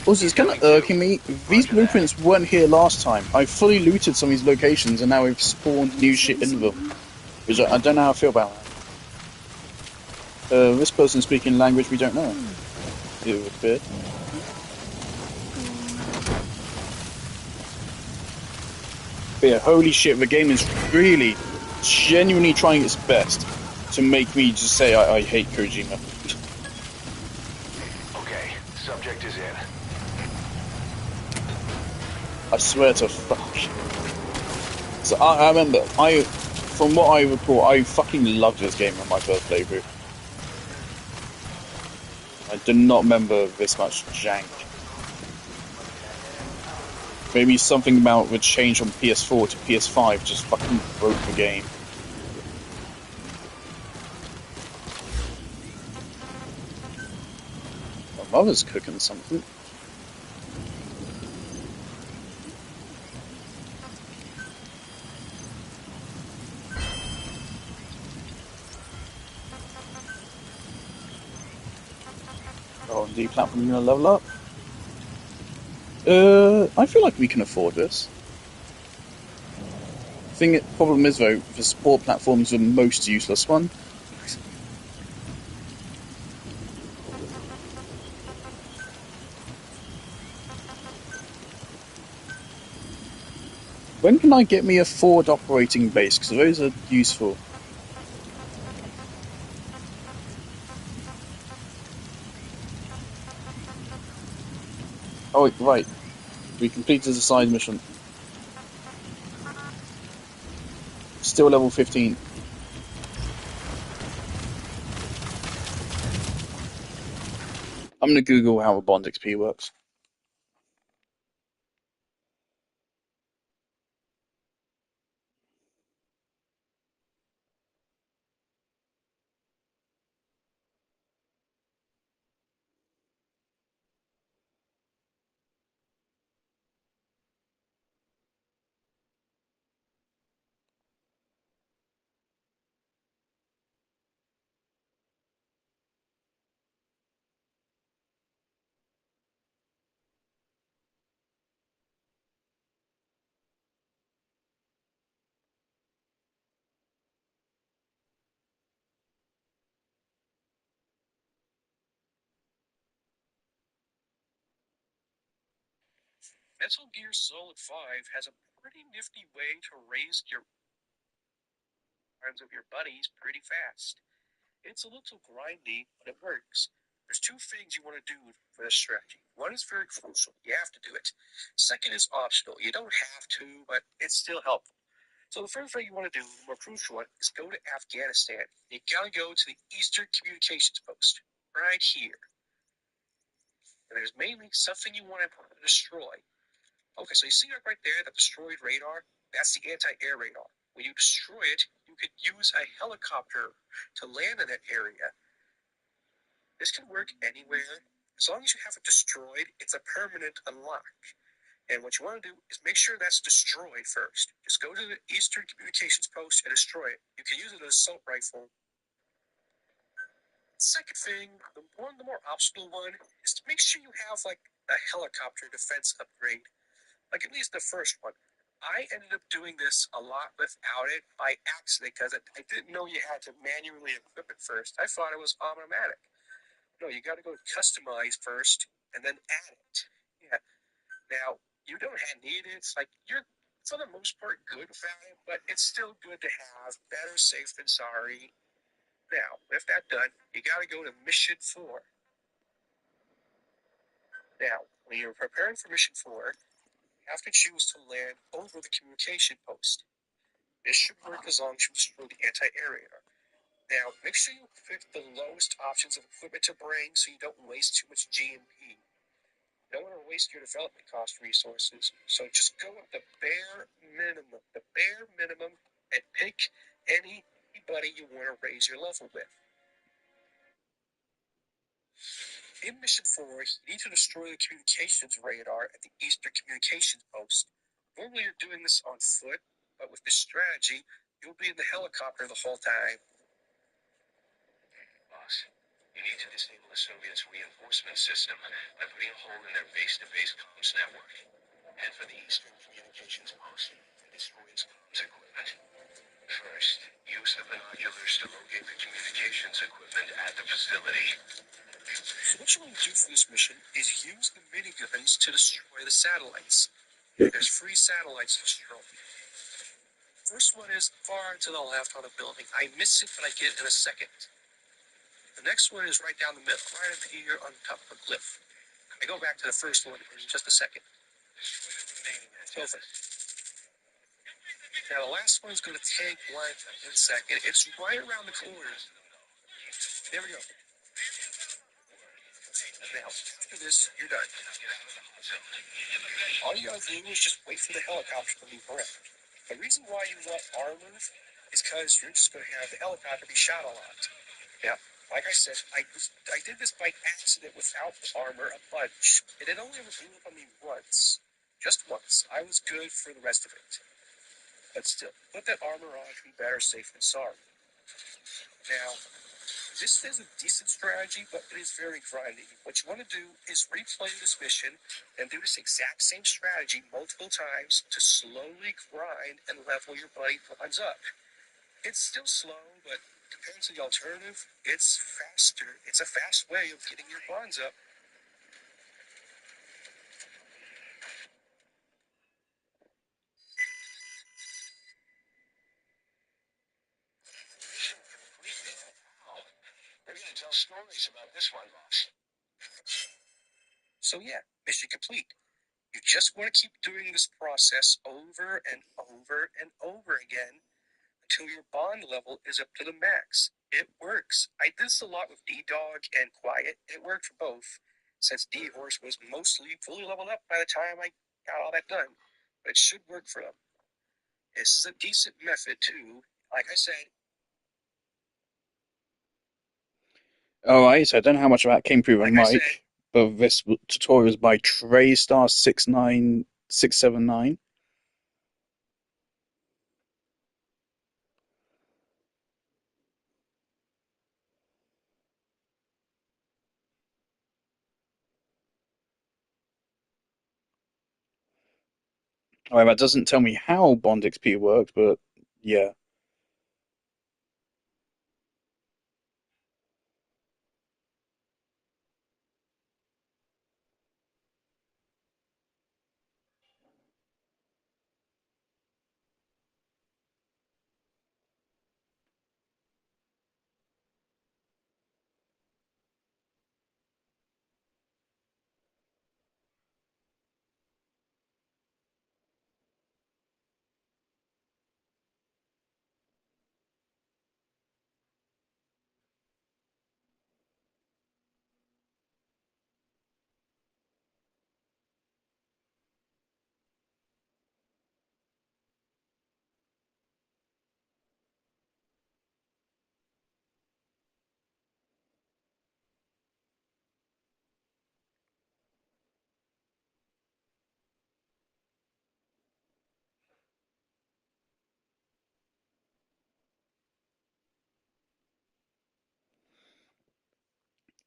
Also, it's kind of irking me. These blueprints weren't here last time. I fully looted some of these locations and now we've spawned new shit into them. Which I don't know how I feel about that. This person speaking language we don't know. It would appear. But yeah, holy shit, the game is really, genuinely trying its best to make me just say I hate Kojima. Okay, subject is in. I swear to fuck. So I remember, from what I recall, I fucking loved this game on my first playthrough. I do not remember this much jank. Maybe something about the change from PS4 to PS5 just fucking broke the game. My mother's cooking something. Oh, D platform gonna level up? I feel like we can afford this. Problem is though, the support platform's the most useless one. When can I get me a forward operating base? Because those are useful. Oh, right. We completed the side mission. Still level 15. I'm gonna Google how a Bond XP works. Metal Gear Solid 5 has a pretty nifty way to raise your arms of your buddies pretty fast. It's a little grindy, but it works. There's two things you want to do for this strategy. One is very crucial. You have to do it. Second is optional. You don't have to, but it's still helpful. So the first thing you want to do, the more crucial one, is go to Afghanistan. You gotta go to the Eastern Communications Post, right here. And there's mainly something you want to destroy. Okay, so you see right there, that destroyed radar? That's the anti-air radar. When you destroy it, you could use a helicopter to land in that area. This can work anywhere. As long as you have it destroyed, it's a permanent unlock. And what you want to do is make sure that's destroyed first. Just go to the Eastern Communications Post and destroy it. You can use it as an assault rifle. Second thing, the more optional one, is to make sure you have like a helicopter defense upgrade. Like at least the first one. I ended up doing this a lot without it by accident because I didn't know you had to manually equip it first. I thought it was automatic. No, you got to go to customize first and then add it. Yeah. Now, you don't need it. It's like you're, for the most part, good without it, but it's still good to have. Better safe than sorry. Now, with that done, you got to go to Mission 4. Now, when you're preparing for Mission 4, you have to choose to land over the communication post. This should work as long as you destroy the anti-air radar. Now, make sure you pick the lowest options of equipment to bring so you don't waste too much GMP. You don't want to waste your development cost resources, so just go with the bare minimum, and pick anybody you want to raise your level with. In Mission 4, you need to destroy the communications radar at the Eastern Communications Post. Normally you're doing this on foot, but with this strategy, you'll be in the helicopter the whole time. Boss, you need to disable the Soviets' reinforcement system by putting a hole in their base-to-base comms network. Head for the Eastern Communications Post and destroy its comms equipment. First, use the binoculars to locate the communications equipment at the facility. So what you want to do for this mission is use the miniguns to destroy the satellites. There's 3 satellites to destroy. First one is far to the left on the building. I miss it, but I get it in a second. The next one is right down the middle, right up here on top of the cliff. I go back to the first one in just a second. Over. Now the last one is going to take 1 second. It's right around the corner. There we go. Now, after this, you're done. All you gotta do is just wait for the helicopter to move around. The reason why you want armor is because you're just going to have the helicopter be shot a lot. Now, like I said, I did this by accident without armor a bunch. It had only ever blew up on me once. Just once. I was good for the rest of it. But still, put that armor on to be better safe than sorry. Now, this is a decent strategy, but it is very grindy. What you want to do is replay this mission and do this exact same strategy multiple times to slowly grind and level your buddy bonds up. It's still slow, but compared to the alternative, it's faster. It's a fast way of getting your bonds up. We're going to tell stories about this one, boss. So yeah, mission complete. You just want to keep doing this process over and over and over again until your bond level is up to the max. It works. I did this a lot with D-Dog and Quiet. It worked for both, since D-Horse was mostly fully leveled up by the time I got all that done. But it should work for them. This is a decent method, too. Like I said, Alright, so I don't know how much of that came through the Like I said- mic, but this tutorial is by TreyStar69679. Alright, that doesn't tell me how Bond XP works, but yeah.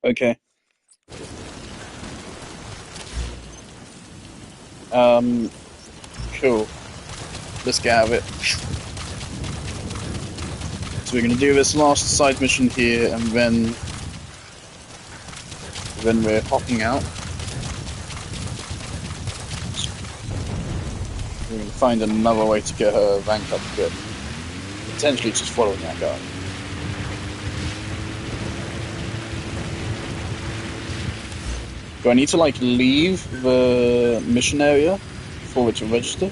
Okay. Cool. Let's get out of it. So we're gonna do this last side mission here, and then we're hopping out. We're gonna find another way to get her rank up a bit. Potentially just following that guy. Do I need to, like, leave the mission area for it to register?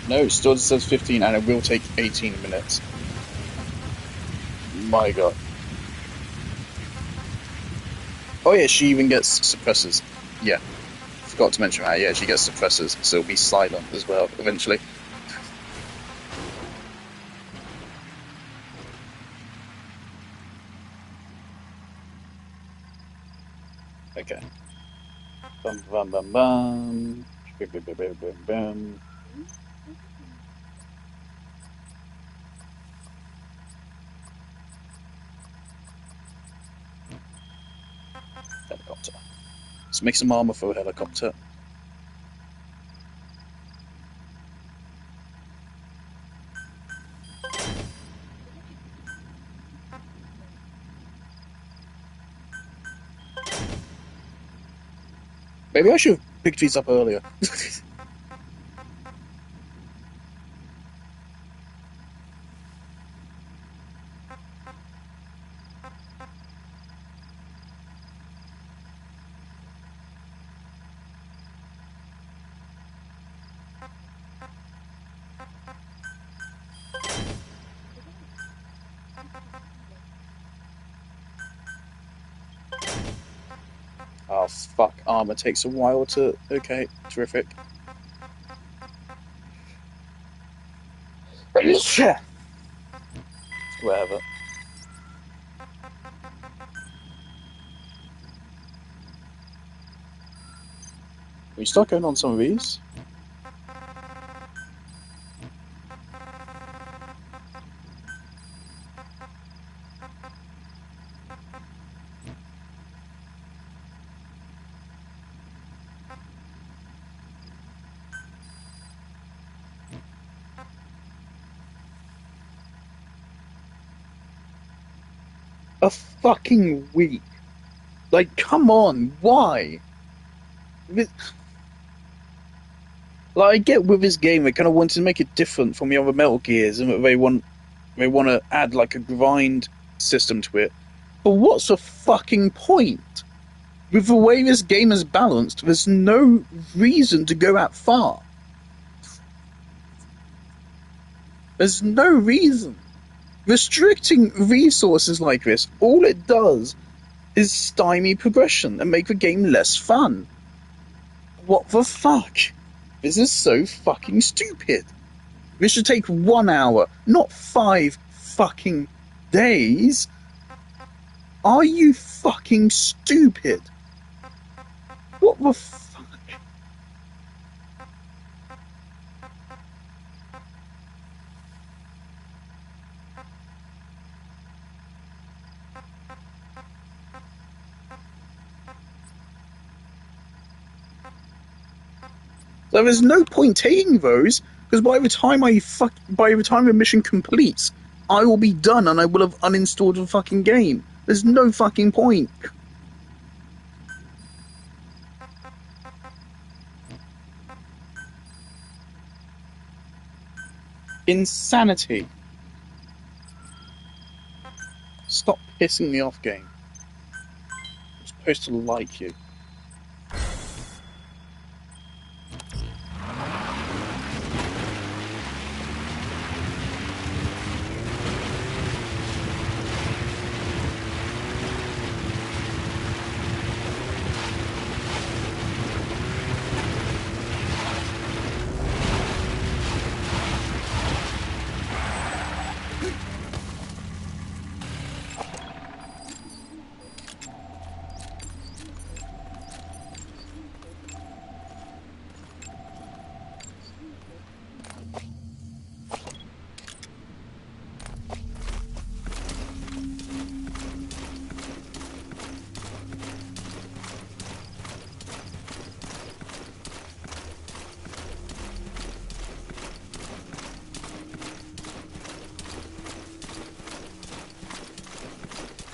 No, it still says 15, and it will take 18 minutes. My god. Oh yeah, she even gets suppressors. Yeah. Forgot to mention that. Yeah, she gets suppressors, so it'll be silent as well, eventually. Okay. Bum bum bum bum. Bum bum bum bum bum. Helicopter. Let's make some armor for a helicopter. Maybe I should have picked these up earlier. Oh fuck, armor takes a while to... Okay, terrific. Whatever. We start going on some of these? A fucking week. Like, come on, why? Like, I get with this game, they kind of wanted to make it different from the other Metal Gears, and they want to add like a grind system to it. But what's the fucking point? With the way this game is balanced, there's no reason to go that far. There's no reason. Restricting resources like this, all it does is stymie progression and make the game less fun. What the fuck? This is so fucking stupid. This should take 1 hour, not 5 fucking days. Are you fucking stupid? What the fuck? So there's no point taking those, because by the time the mission completes, I will be done and I will have uninstalled the fucking game. There's no fucking point. Insanity. Stop pissing me off, game. I'm supposed to like you.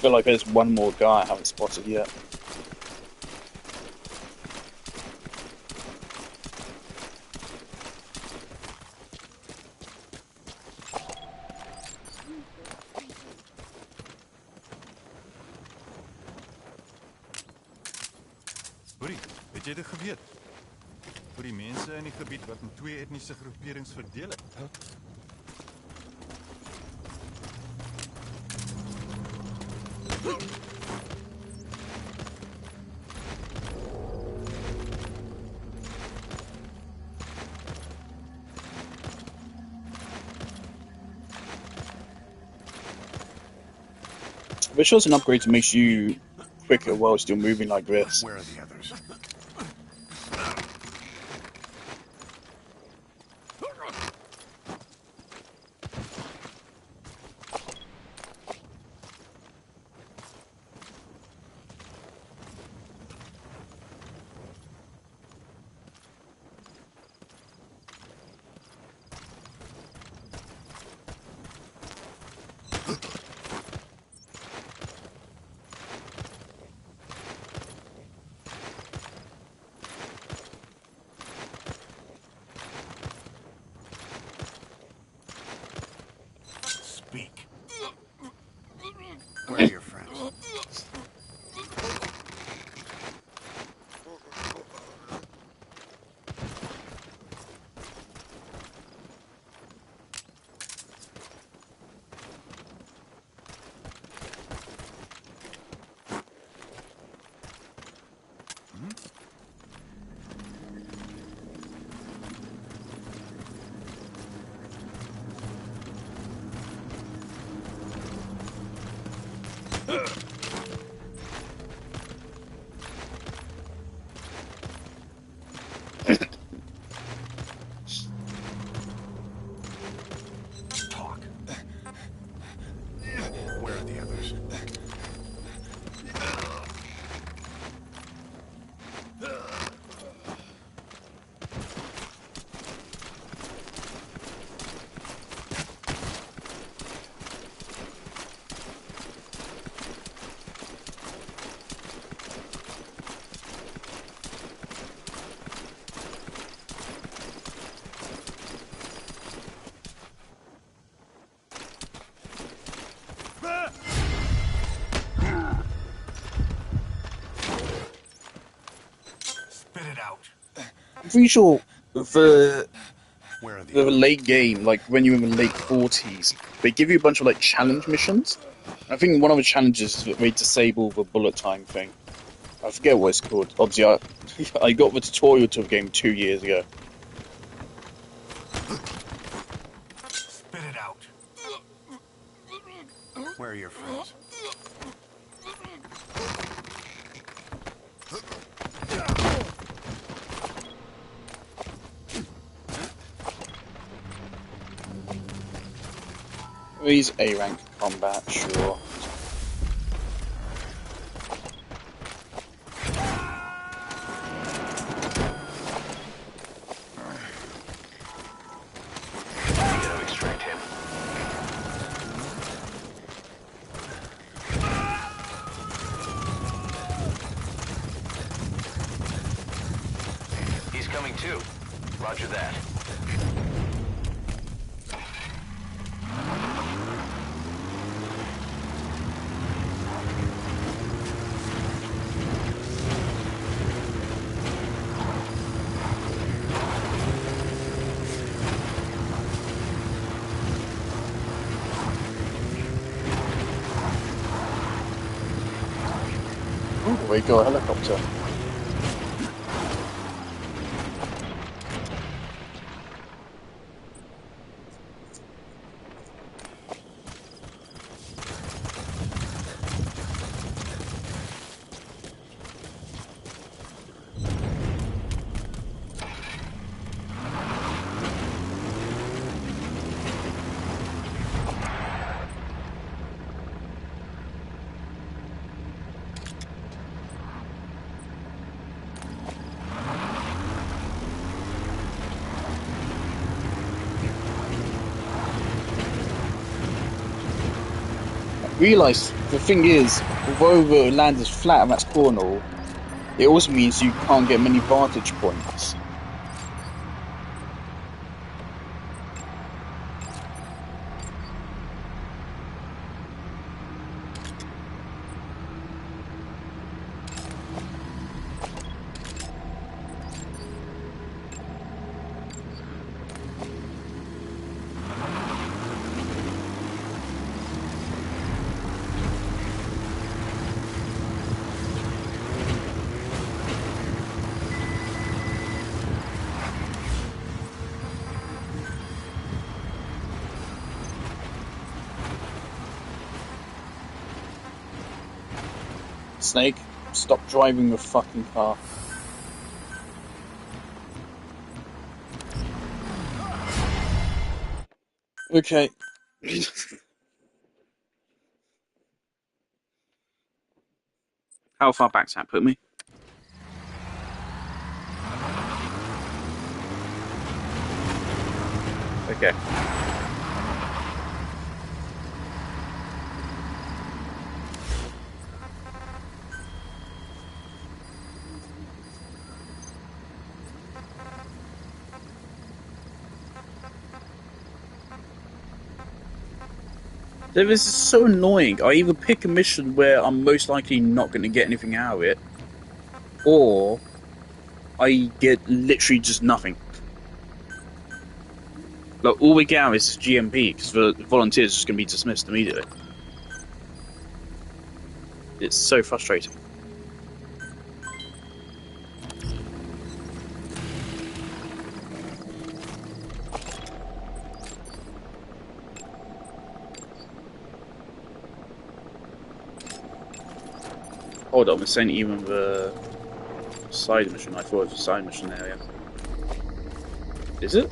feel like there's one more guy I haven't spotted yet. Hoorie, het jy dit geweet? Vir die mense in die gebied wat in twee etniese groeperings verdeel het. I wish there was an upgrade that makes you quicker whilst you're moving like this. Where are the others? Speak. Where are your friends? Talk. Where are the others? Spit it out. I'm pretty sure the Where are the the others? late game, like when you're in the late 40s, they give you a bunch of like challenge missions. I think one of the challenges is that they disable the bullet time thing. I forget what it's called. Obviously, I got the tutorial to the game 2 years ago. Spit it out. Where are your friends? These A rank combat, sure. We gotta extract him. He's coming too. Roger that. Oh, we got a helicopter. realise the thing is, although the land is flat and that's cool and all, it also means you can't get many vantage points. Snake, stop driving the fucking car. Okay. How far back's that put me? Okay. This is so annoying. I either pick a mission where I'm most likely not going to get anything out of it, or I get literally just nothing. Like, all we get out is GMP, because the volunteers are just going to be dismissed immediately. It's so frustrating. Hold on, this ain't even the side mission. I thought it was a side mission area. Is it?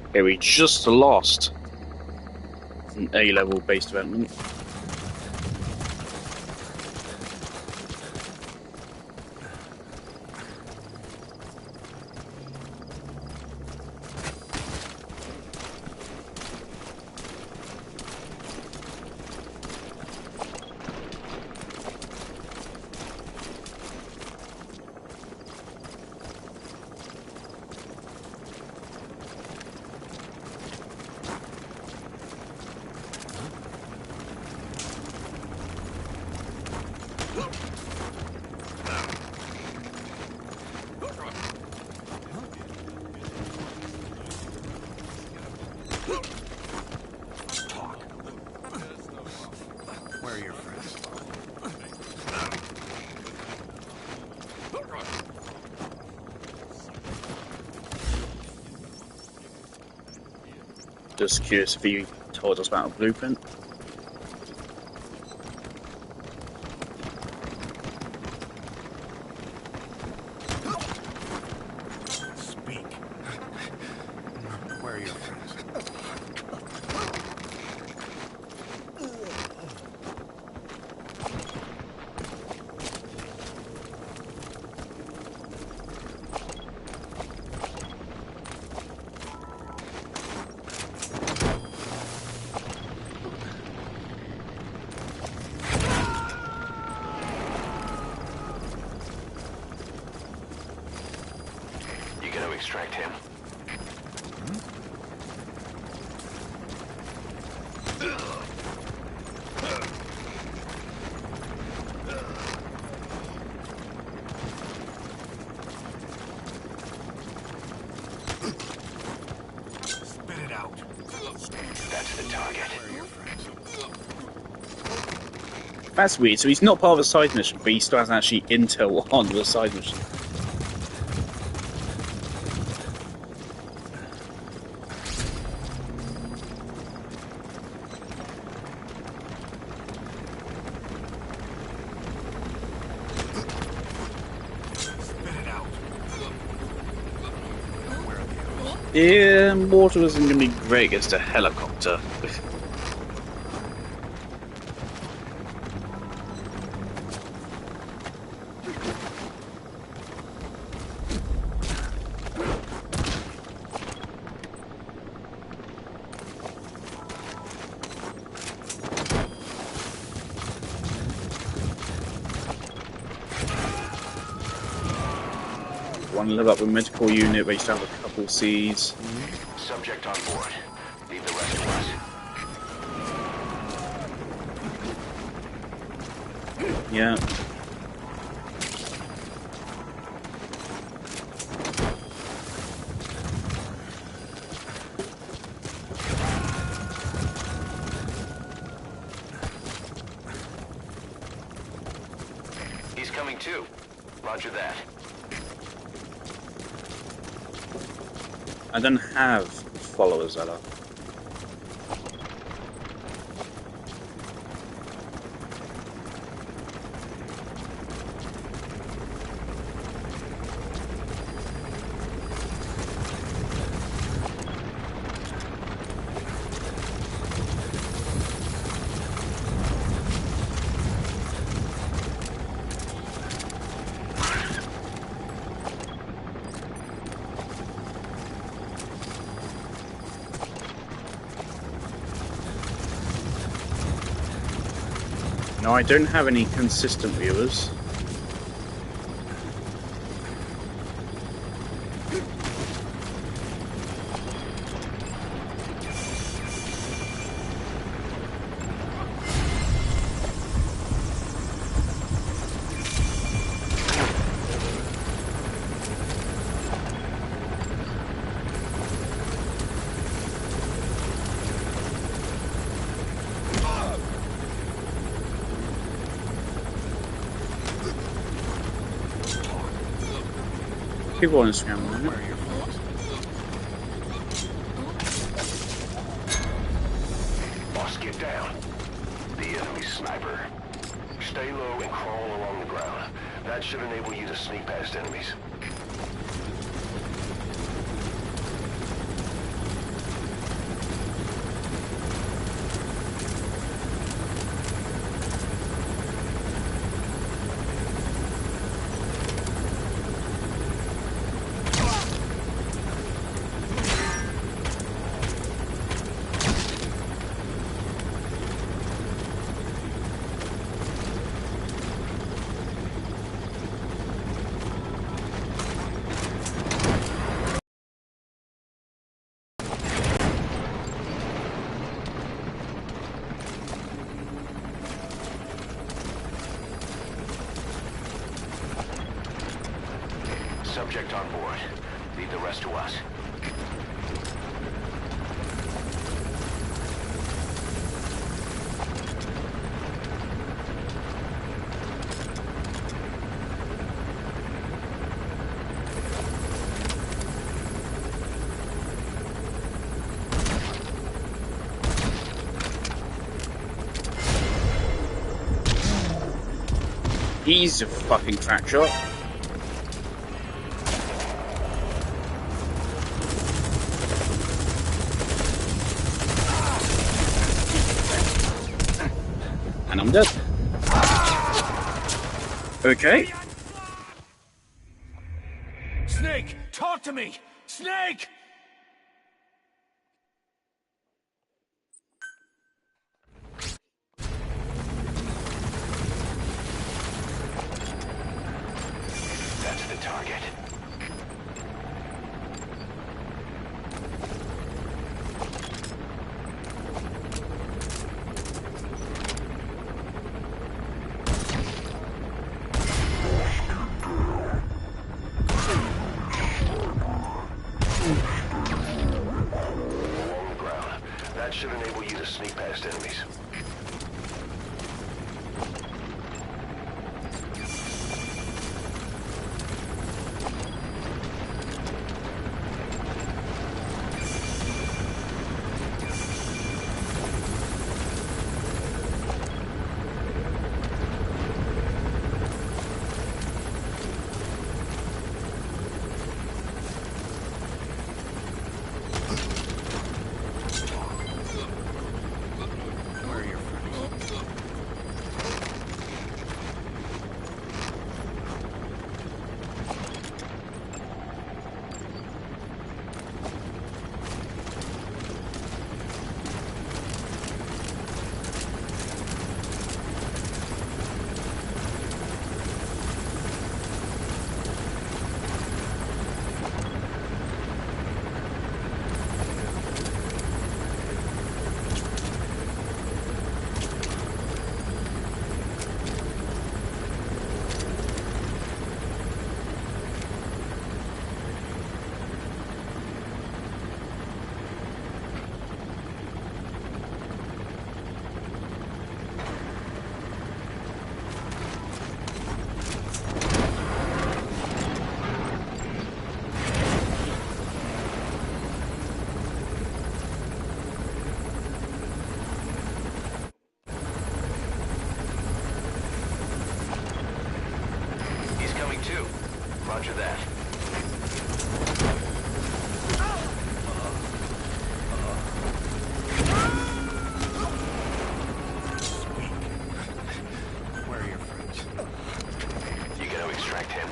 Okay, we just lost an A-level base development. Where are your friends? Just curious if you told us about a blueprint. Speak. Where are your friends? You gonna extract him? Spit it out. That's the target. Where are your friends? That's weird. So he's not part of a side mission, but he still has actually intel on the side mission. Spit it out. Where are the others? Yeah, water isn't going to be great against a helicopter. want to level up a medical unit, but you still have a couple Cs. Subject on board. Leave the rest to us. Yeah. He's coming too. Roger that. I don't have followers, Ella. No, I don't have any consistent viewers. People on Instagram, right? Boss, get down. The enemy sniper. Stay low and crawl along the ground. That should enable you to sneak past enemies. Subject on board. Leave the rest to us. He's a fucking crack shot. And I'm dead. Okay. Snake, talk to me! Snake! That's the target. Roger that. Where are your friends? You gotta extract him.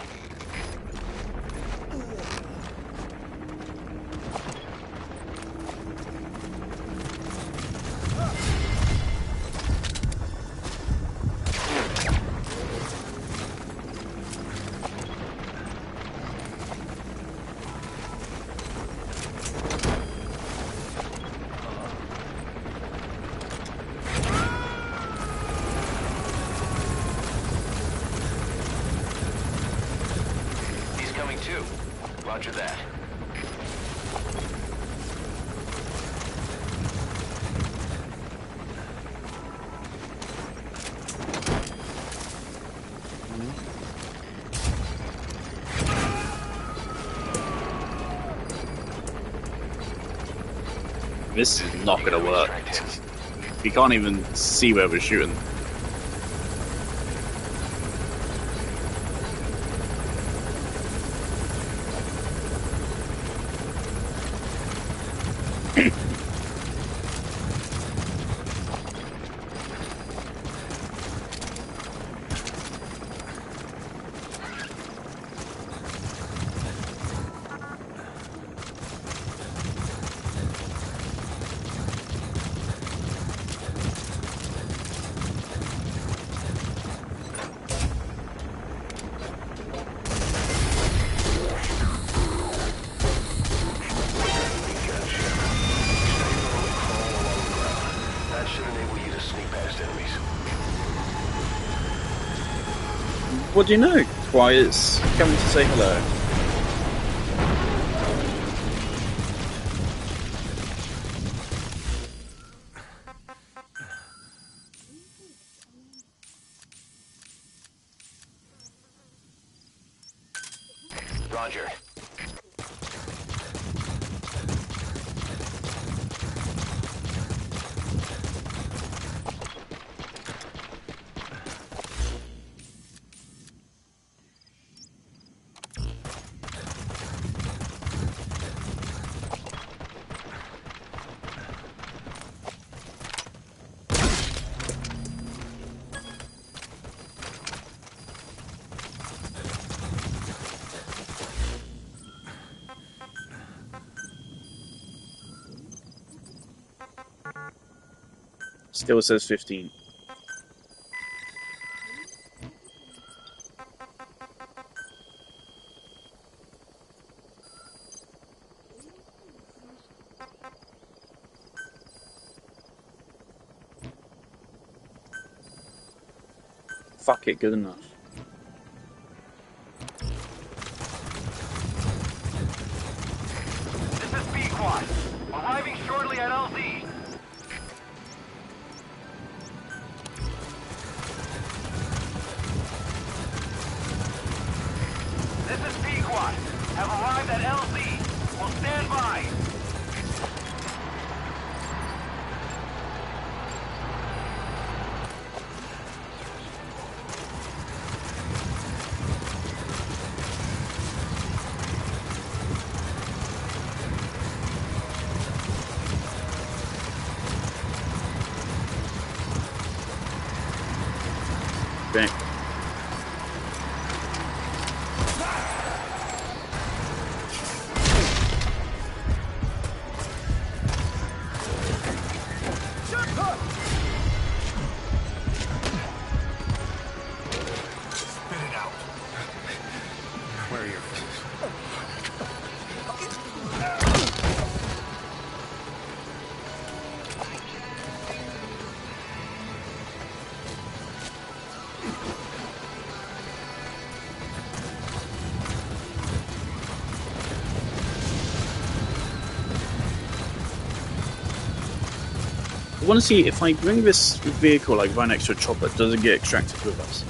He's coming too. Roger that. This is not gonna work. We can't even see where we're shooting. That should enable you to sneak past enemies. What do you know? Why it's coming to say hello. Roger. Still says 15. Fuck it, good enough. This is B-Quad. Arriving shortly at LZ. This is B-Quad. Have arrived at LZ. Will stand by. Okay. Spit it out. Where are your friends? I want to see if I bring this vehicle like right next to a chopper, does it get extracted with us?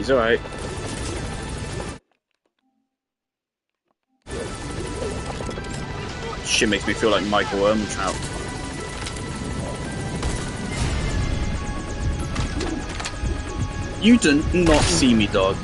She's alright. Shit makes me feel like Michael Ehrmantraut. You do not see me, dog.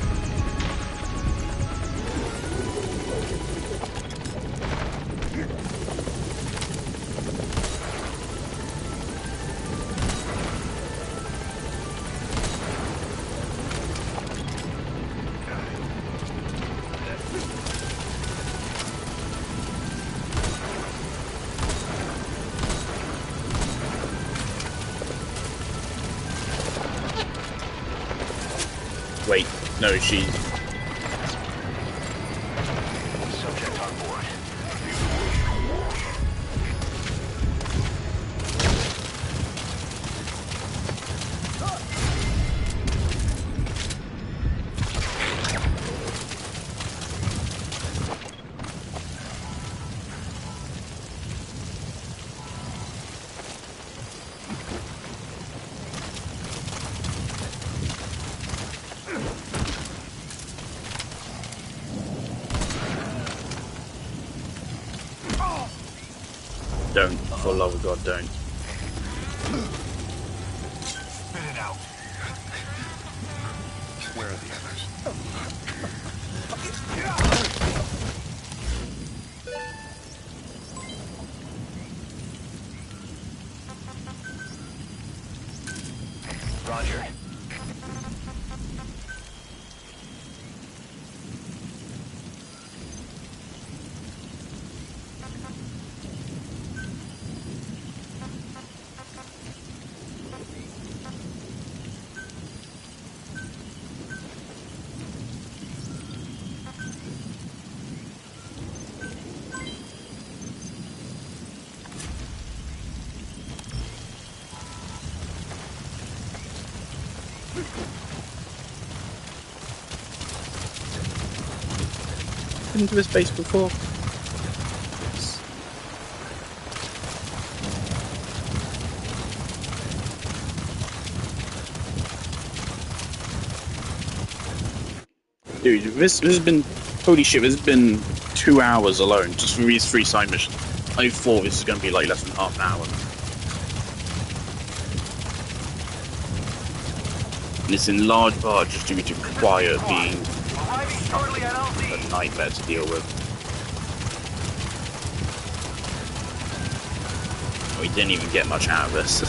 Wait, no, she's... Subject on board. Don't, for the love of God, don't. Spit it out. Where are the others? Roger. Been to this base before. Dude, this has been... Holy shit, this has been 2 hours alone, just for these 3 side missions. I thought this was going to be like less than half an hour. And it's in large part just due to Quiet being a nightmare to deal with. We didn't even get much out of this.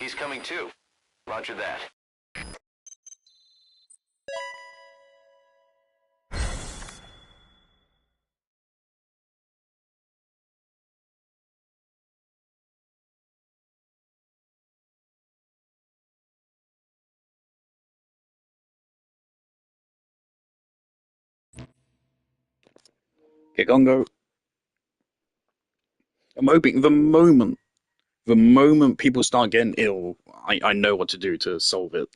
He's coming too. Roger that. Okay, Gongo. I'm hoping the moment people start getting ill, I know what to do to solve it.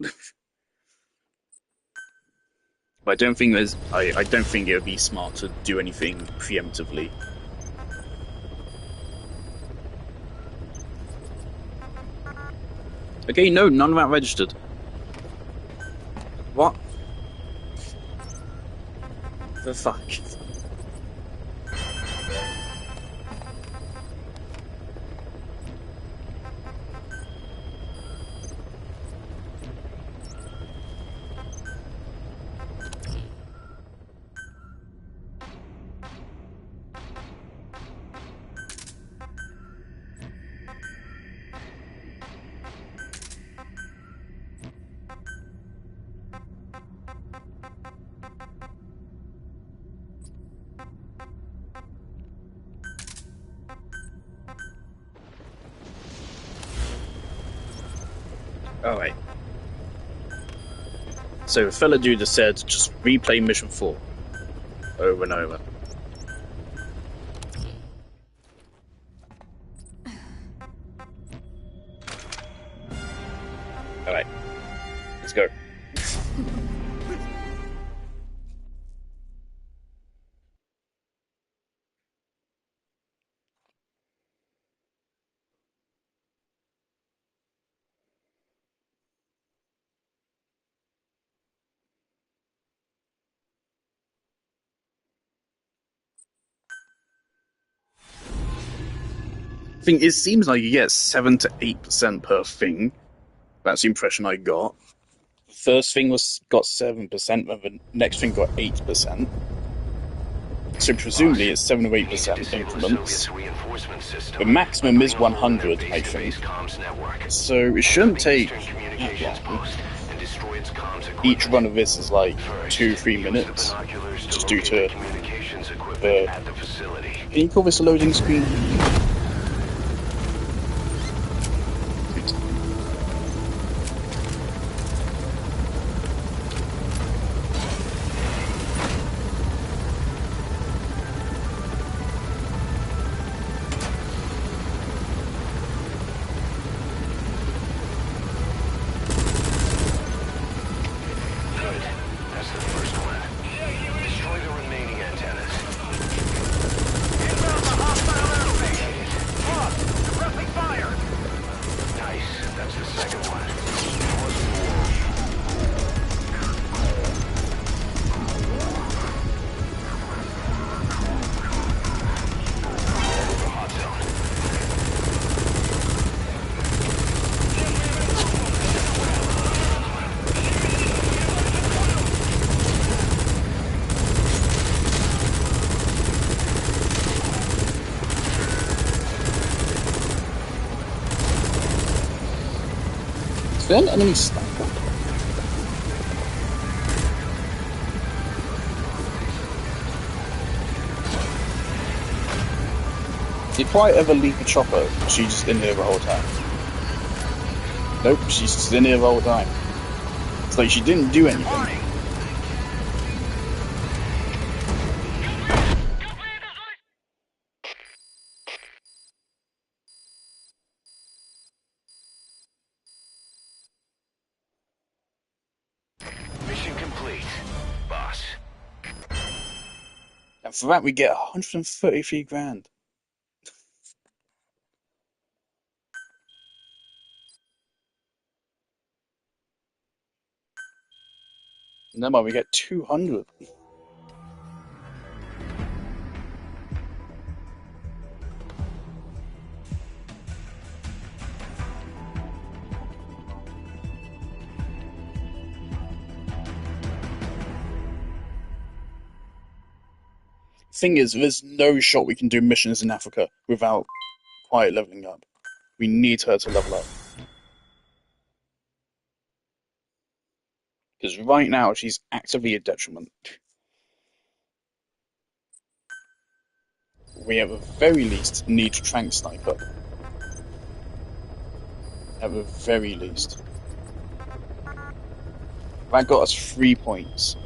But I don't think I don't think it would be smart to do anything preemptively. Okay, no, none of that registered. What? The fuck? Alright. So, a fella dude has said just replay mission 4 over and over. Alright. Let's go. Thing it seems like you get 7 to 8% per thing. That's the impression I got. The first thing got 7%, and the next thing got 8%. So presumably it's 7 to 8% increments. The maximum is 100, I think. So it shouldn't take that long. Each run of this is like 2-3 minutes, just due to the... Can you call this a loading screen? Is there an enemy sniper? Did Quiet ever leave the chopper? Or she's just in here the whole time? Nope, she's just in here the whole time. It's like she didn't do anything. And for that we get 133 grand. And then we get 200. Thing is, there's no shot we can do missions in Africa without Quiet leveling up. We need her to level up. Because right now, she's actively a detriment. We at the very least need to Trank Sniper. At the very least. That got us 3 points.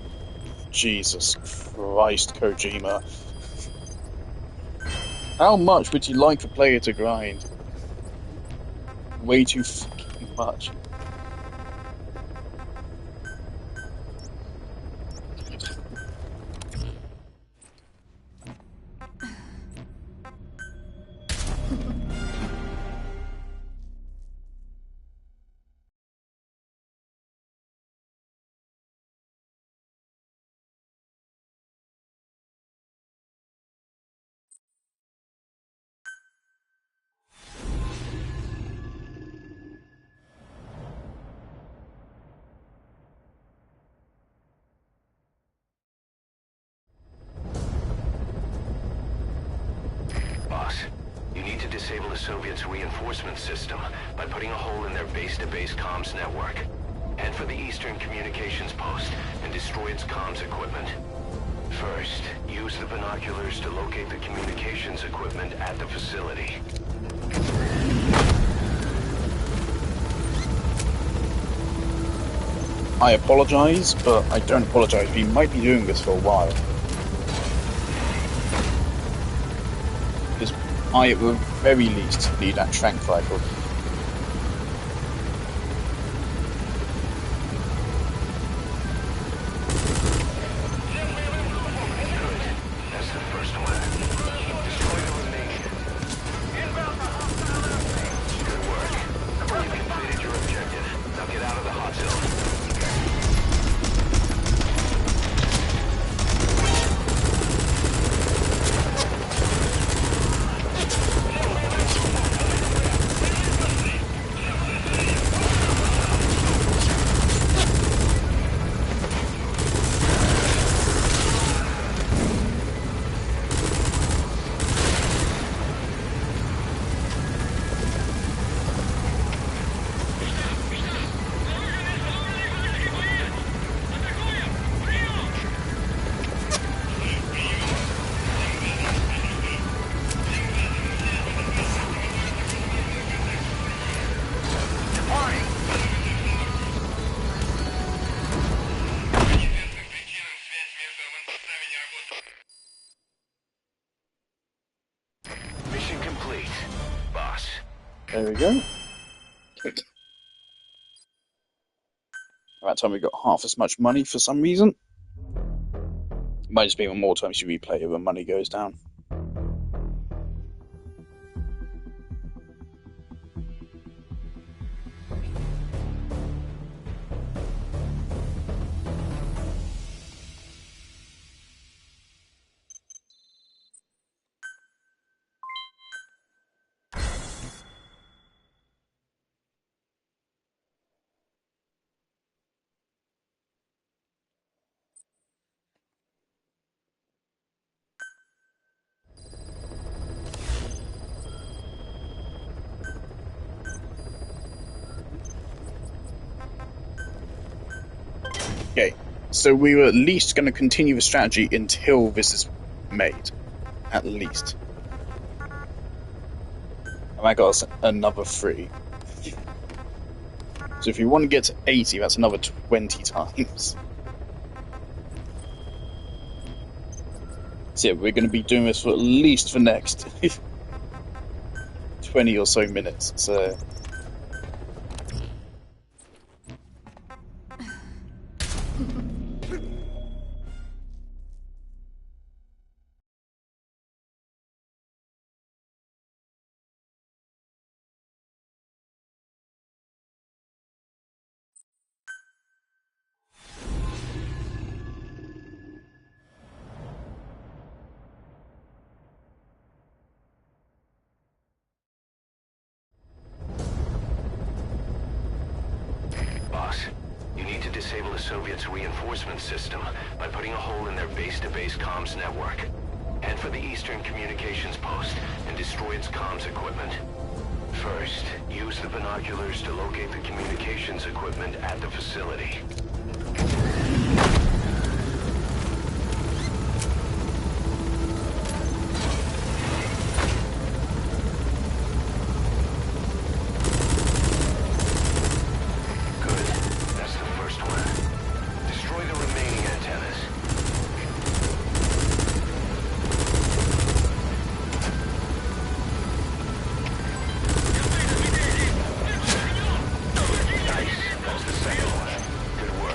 Jesus Christ, Kojima. How much would you like a player to grind? Way too fucking much. Disable the Soviets' reinforcement system by putting a hole in their base-to-base comms network. Head for the Eastern Communications Post and destroy its comms equipment. First, use the binoculars to locate the communications equipment at the facility. I apologise, but I don't apologise. We might be doing this for a while. Because I, at the very least, need that trank rifle. There we go. Good. That time we got half as much money for some reason. Might just be when more times you replay it when money goes down. Okay, so we were at least going to continue the strategy until this is made. At least. And that got us another 3. So if you want to get to 80, that's another 20 times. So yeah, we're going to be doing this for at least the next 20 or so minutes, so... Disable the Soviets' reinforcement system by putting a hole in their base-to-base comms network. Head for the Eastern Communications Post and destroy its comms equipment. First, use the binoculars to locate the communications equipment at the facility. Good work.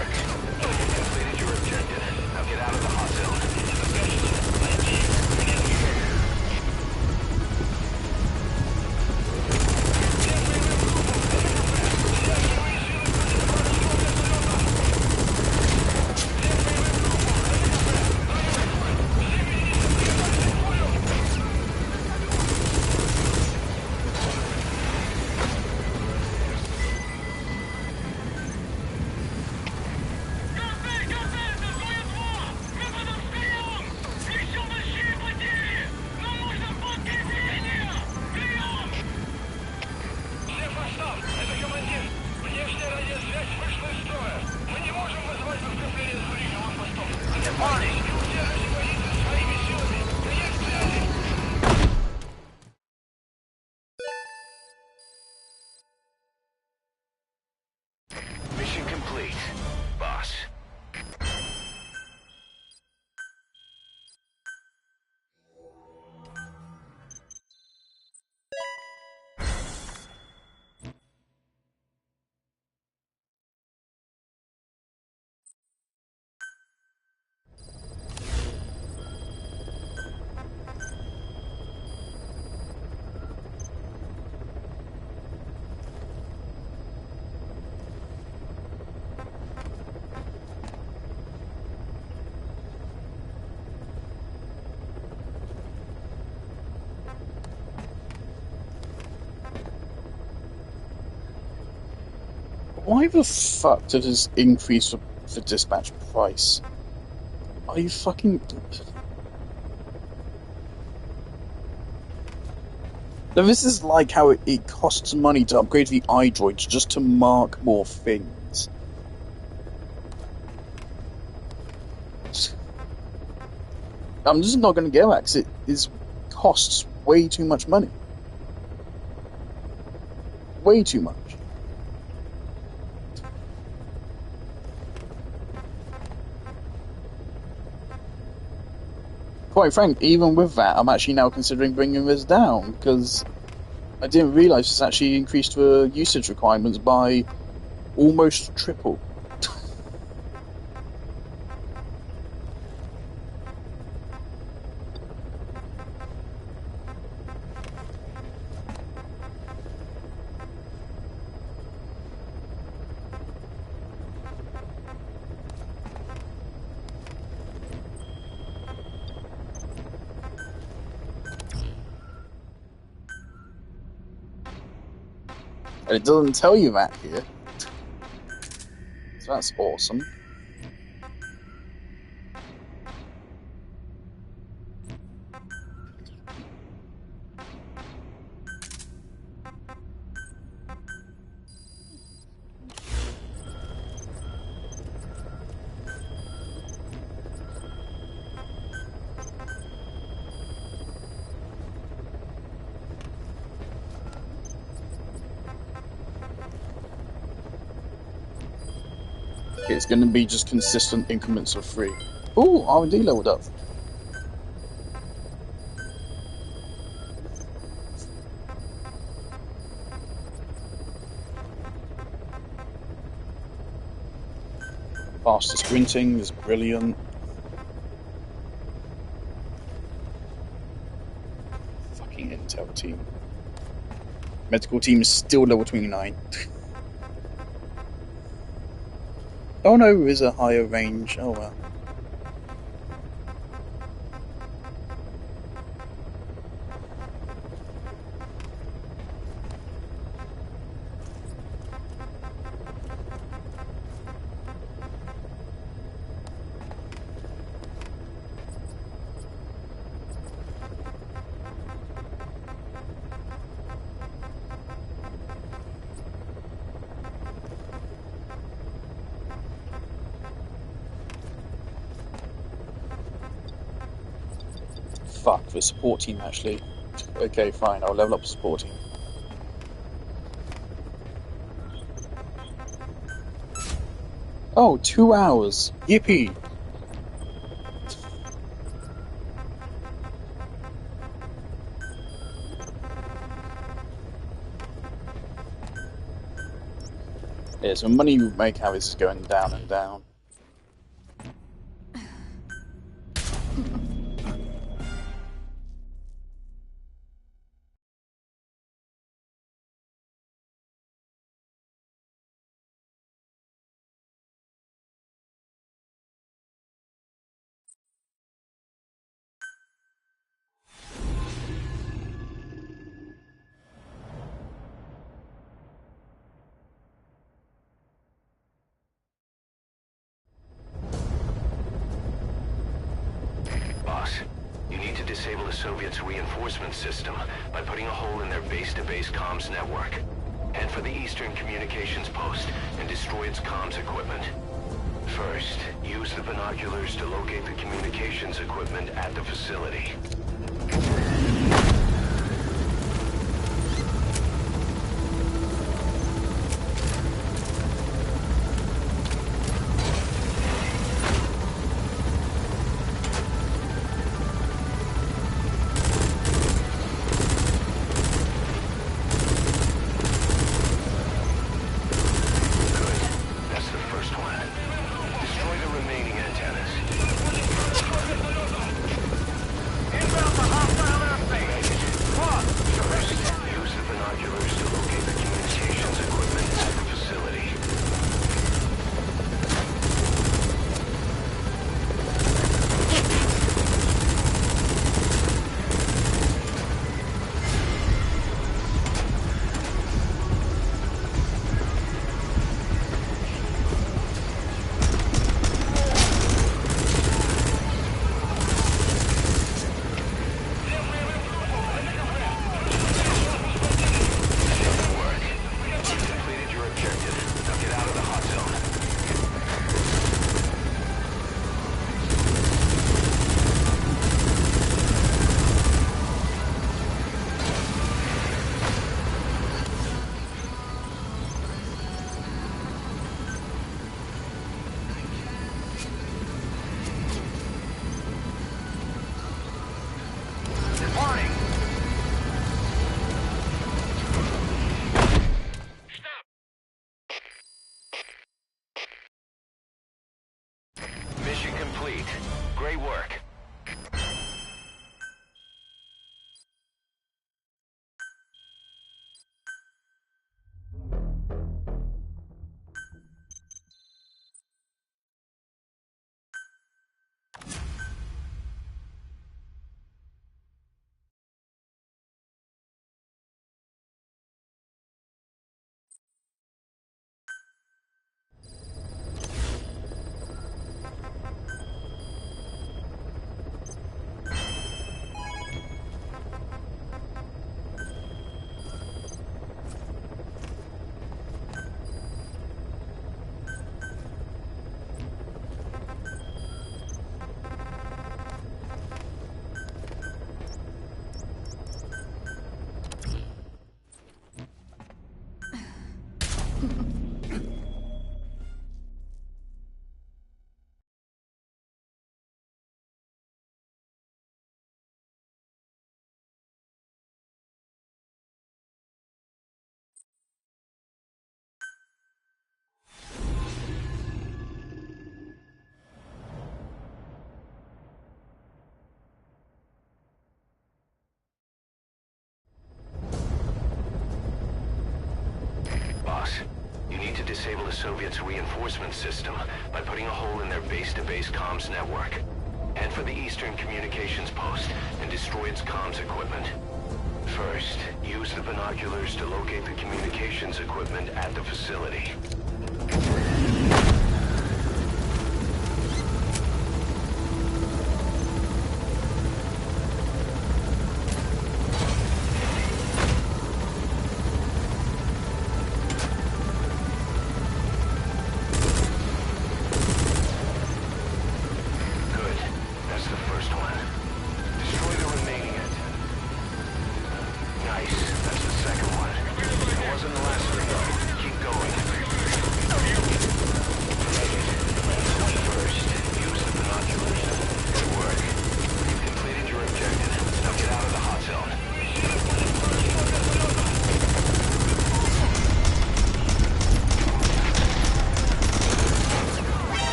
Why the fuck did this increase for dispatch price? Are you fucking... Now this is like how it costs money to upgrade the iDroids just to mark more things. I'm just not going to get that because it costs way too much money. Way too much. Quite frank, even with that, I'm actually now considering bringing this down, because I didn't realise it's actually increased the usage requirements by almost triple. And it doesn't tell you that here. So that's awesome. It's going to be just consistent increments of 3. Ooh, R&D leveled up. Faster sprinting is brilliant. Fucking Intel team. Medical team is still level 29. Oh no, there is a higher range. Oh well. Fuck, the support team actually. Okay, fine, I'll level up the support team. Oh, 2 hours. Yippee! Yeah, so money you make how this is going down and down. You need to disable the Soviets' reinforcement system by putting a hole in their base-to-base comms network. Head for the Eastern Communications Post and destroy its comms equipment. First, use the binoculars to locate the communications equipment at the facility. disable the Soviets' reinforcement system by putting a hole in their base-to-base comms network. Head for the Eastern Communications Post and destroy its comms equipment. First, use the binoculars to locate the communications equipment at the facility.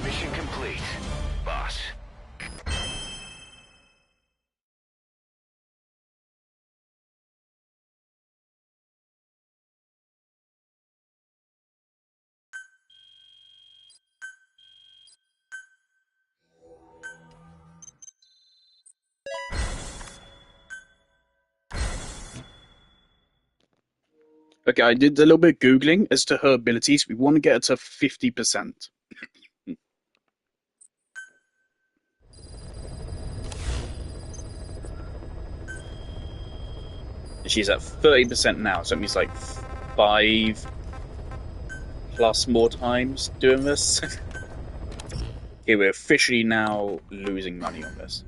Mission complete, boss. Okay, I did a little bit of Googling as to her abilities. We want to get her to 50%. She's at 30% now, so it means like 5 plus more times doing this. Okay, we're officially now losing money on this.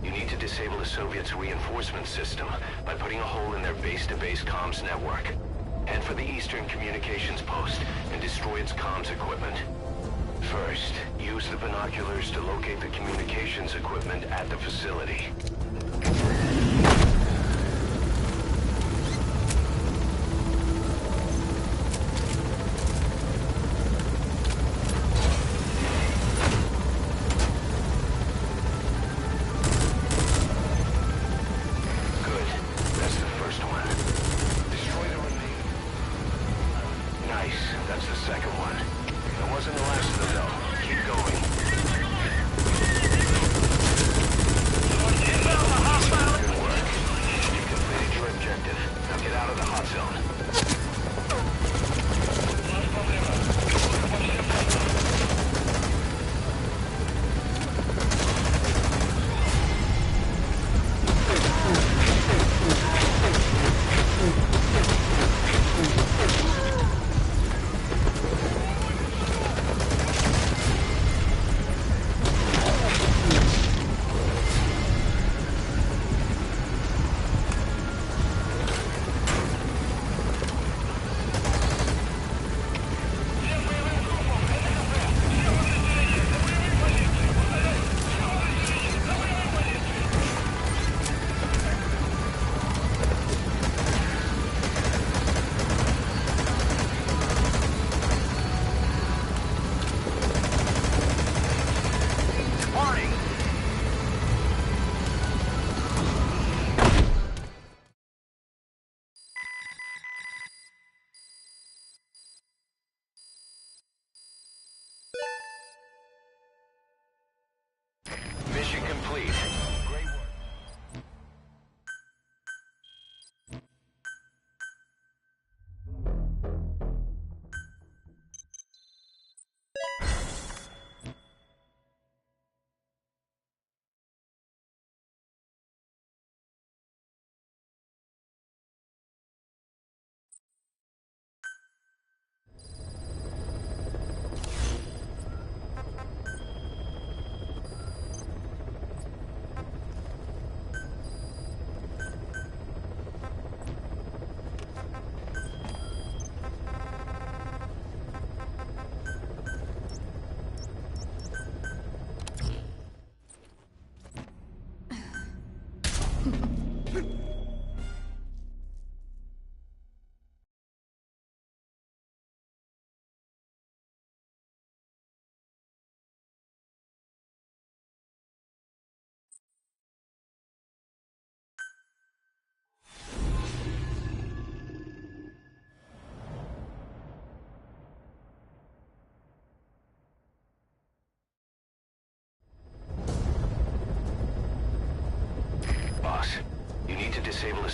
You need to disable the Soviets' reinforcement system by putting a hole in their base-to-base comms network. Head for the Eastern Communications Post and destroy its comms equipment. First, use the binoculars to locate the communications equipment at the facility.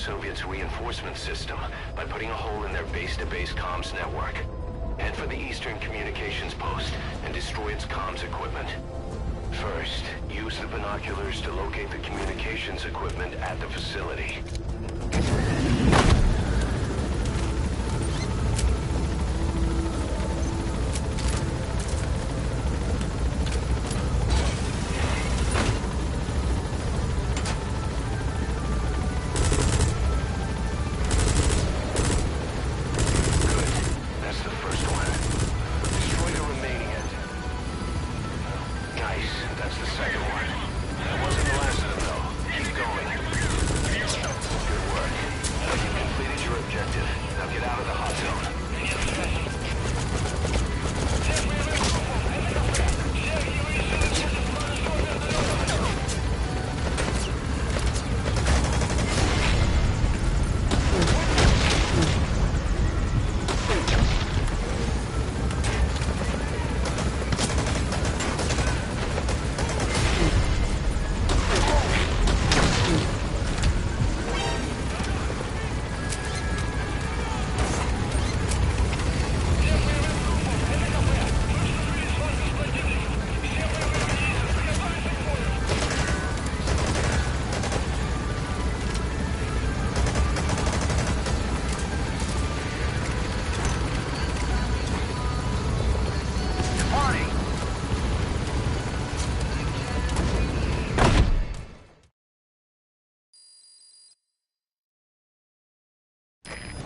Soviets' reinforcement system by putting a hole in their base-to-base comms network. Head for the Eastern Communications Post and destroy its comms equipment. First, use the binoculars to locate the communications equipment at the facility.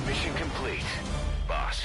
Mission complete, boss.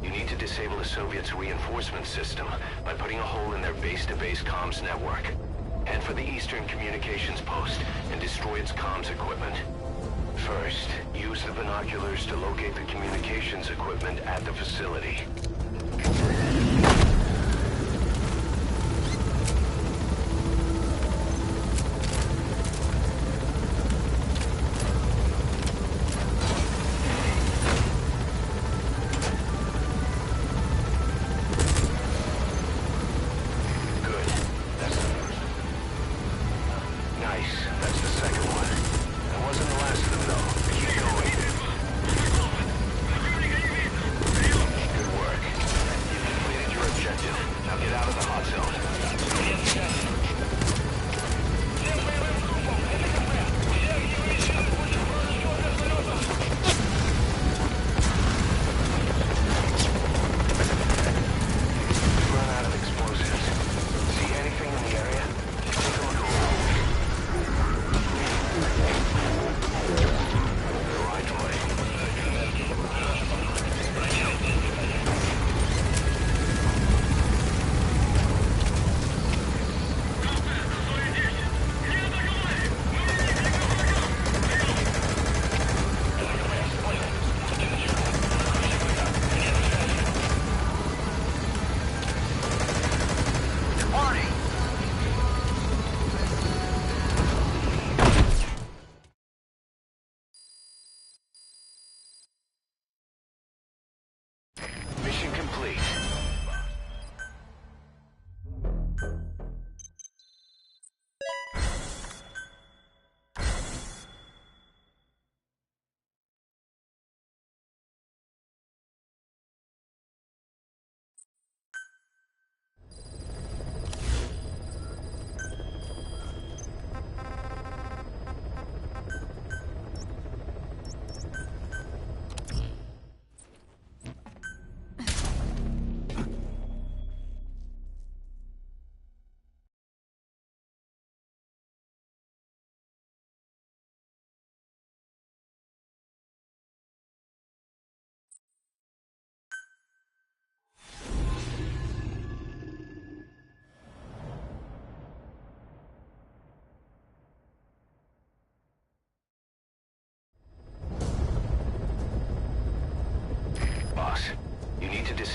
You need to disable the Soviets' reinforcement system by putting a hole in their base-to-base comms network. Head for the Eastern Communications Post and destroy its comms equipment. First, use the binoculars to locate the communications equipment at the facility.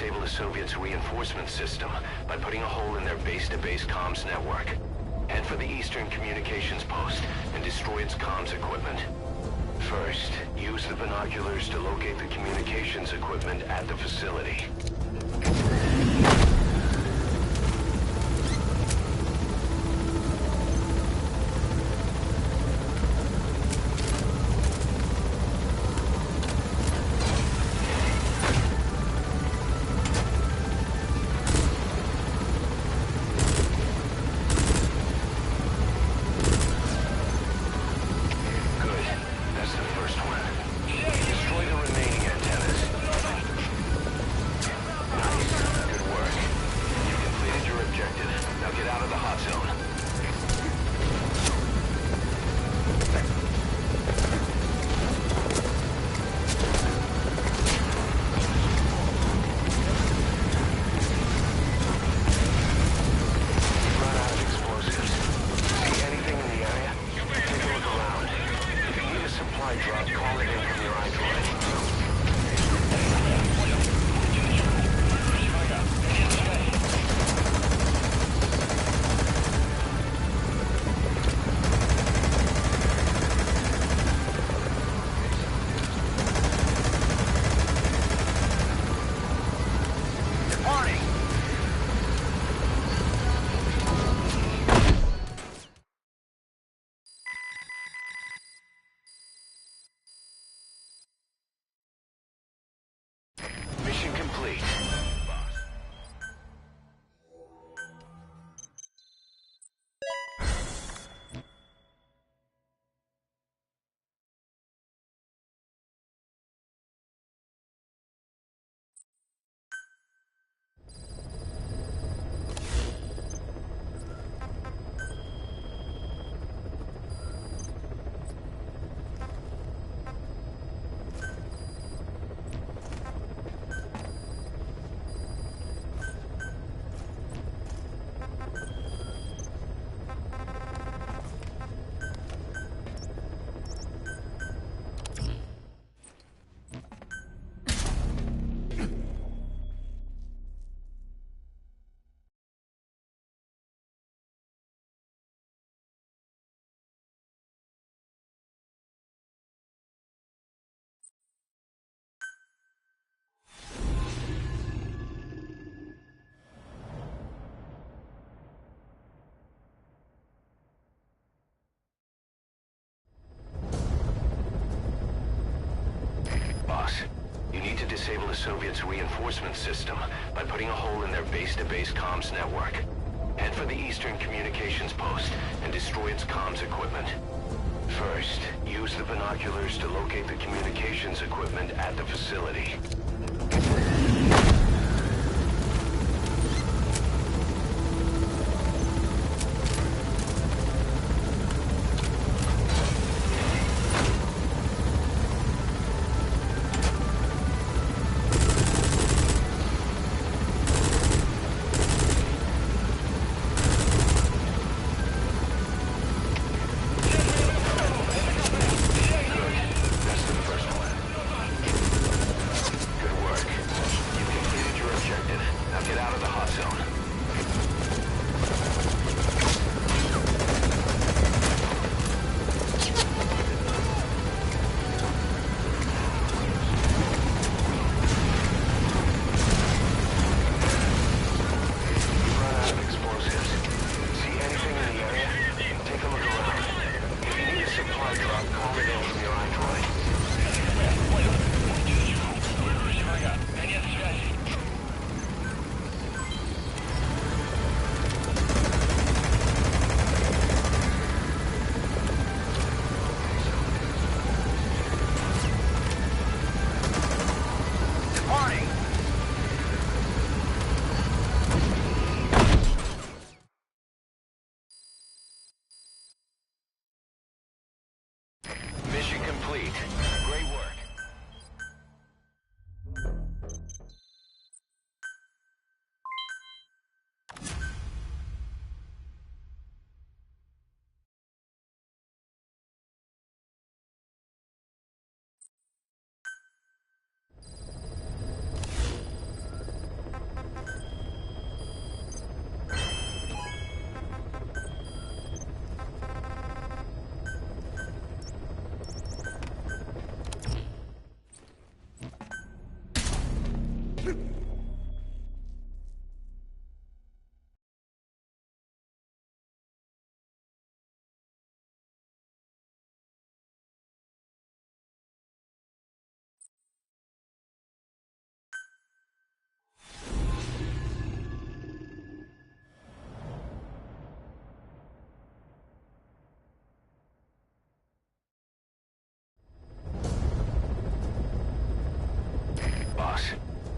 disable the Soviets' reinforcement system by putting a hole in their base-to-base comms network. Head for the Eastern Communications Post and destroy its comms equipment. First, use the binoculars to locate the communications equipment at the facility. Mission complete. You need to disable the Soviets' reinforcement system by putting a hole in their base-to-base comms network. Head for the Eastern Communications Post and destroy its comms equipment. First, use the binoculars to locate the communications equipment at the facility. Good work.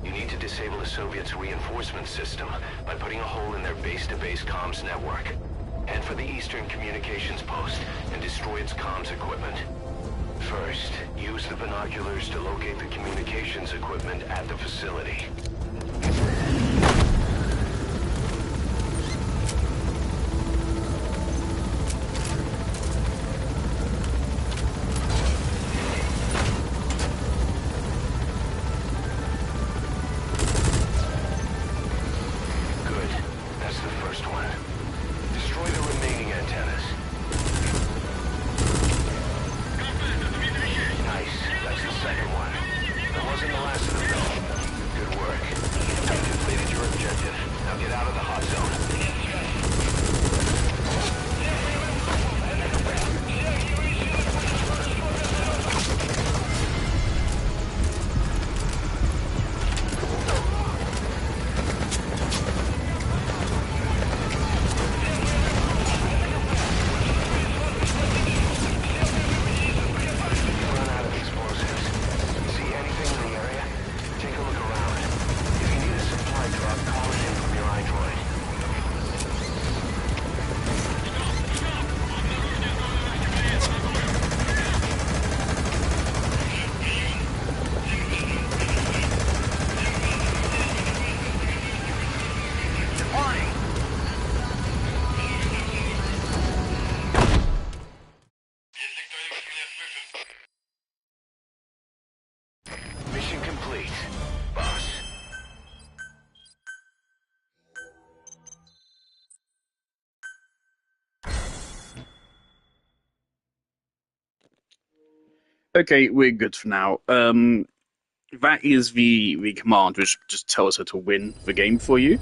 You need to disable the Soviets' reinforcement system by putting a hole in their base-to-base comms network. Head for the Eastern Communications Post and destroy its comms equipment. First, use the binoculars to locate the communications equipment at the facility. Mission complete, boss. Okay, we're good for now. That is the command which just tells her to win the game for you.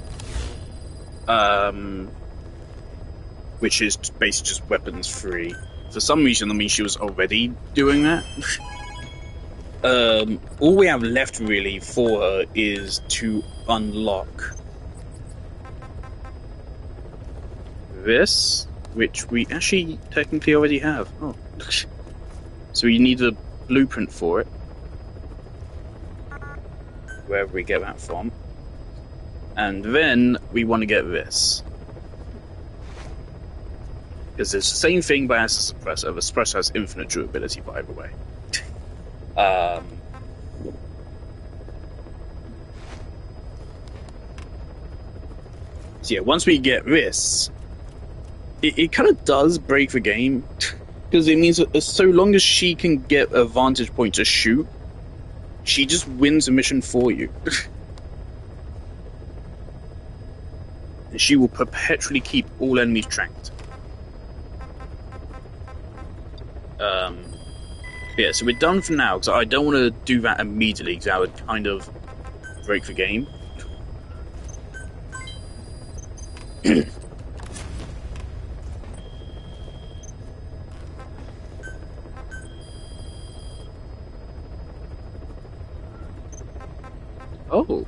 Which is basically just weapons free. For some reason, I mean, she was already doing that. All we have left really for her is to unlock this, which we actually technically already have. Oh. So you need a blueprint for it, wherever we get that from. And then we want to get this. Because it's the same thing but as a suppressor. The suppressor has infinite durability, by the way. So yeah, once we get this, it kind of does break the game. Because it means that so long as she can get a vantage point to shoot, she just wins the mission for you. And she will perpetually keep all enemies tracked. Yeah, so we're done for now, because I don't want to do that immediately, because that would kind of break the game. Oh.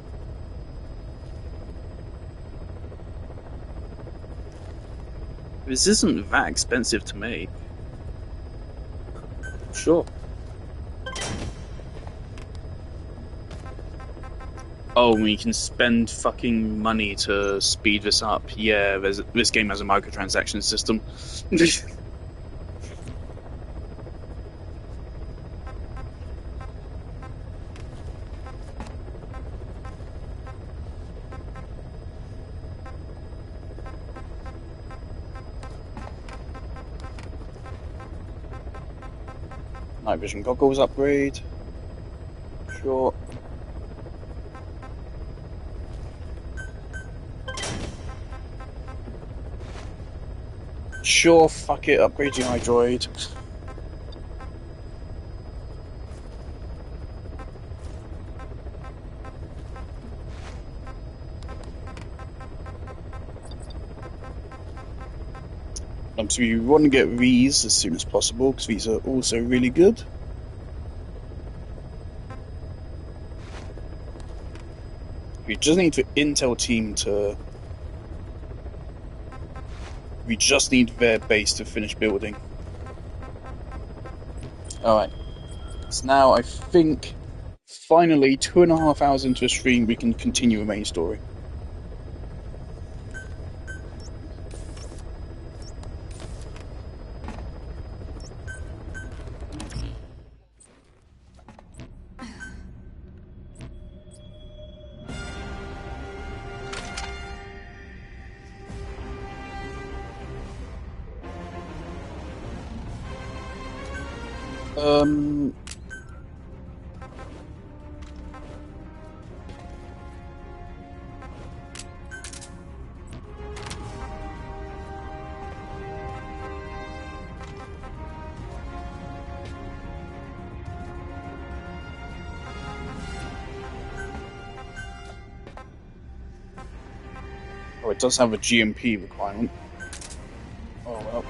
This isn't that expensive to make. Sure. Oh, we can spend fucking money to speed this up. Yeah, this game has a microtransaction system. Night vision goggles upgrade. Sure. Sure, fuck it, upgrade your iDroid. So we want to get these as soon as possible, because these are also really good. We just need the intel team to... We just need their base to finish building. Alright. So now I think, finally, 2.5 hours into a stream, we can continue the main story. Oh, it does have a GMP requirement. Oh well.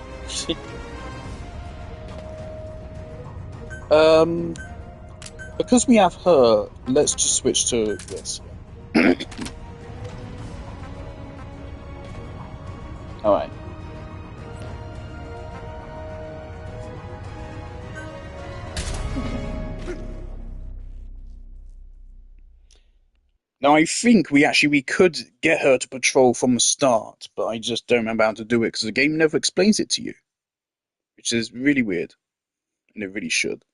Because we have her, let's just switch to this. Alright. Now I think we could get her to patrol from the start, but I just don't remember how to do it because the game never explains it to you. Which is really weird. And it really should.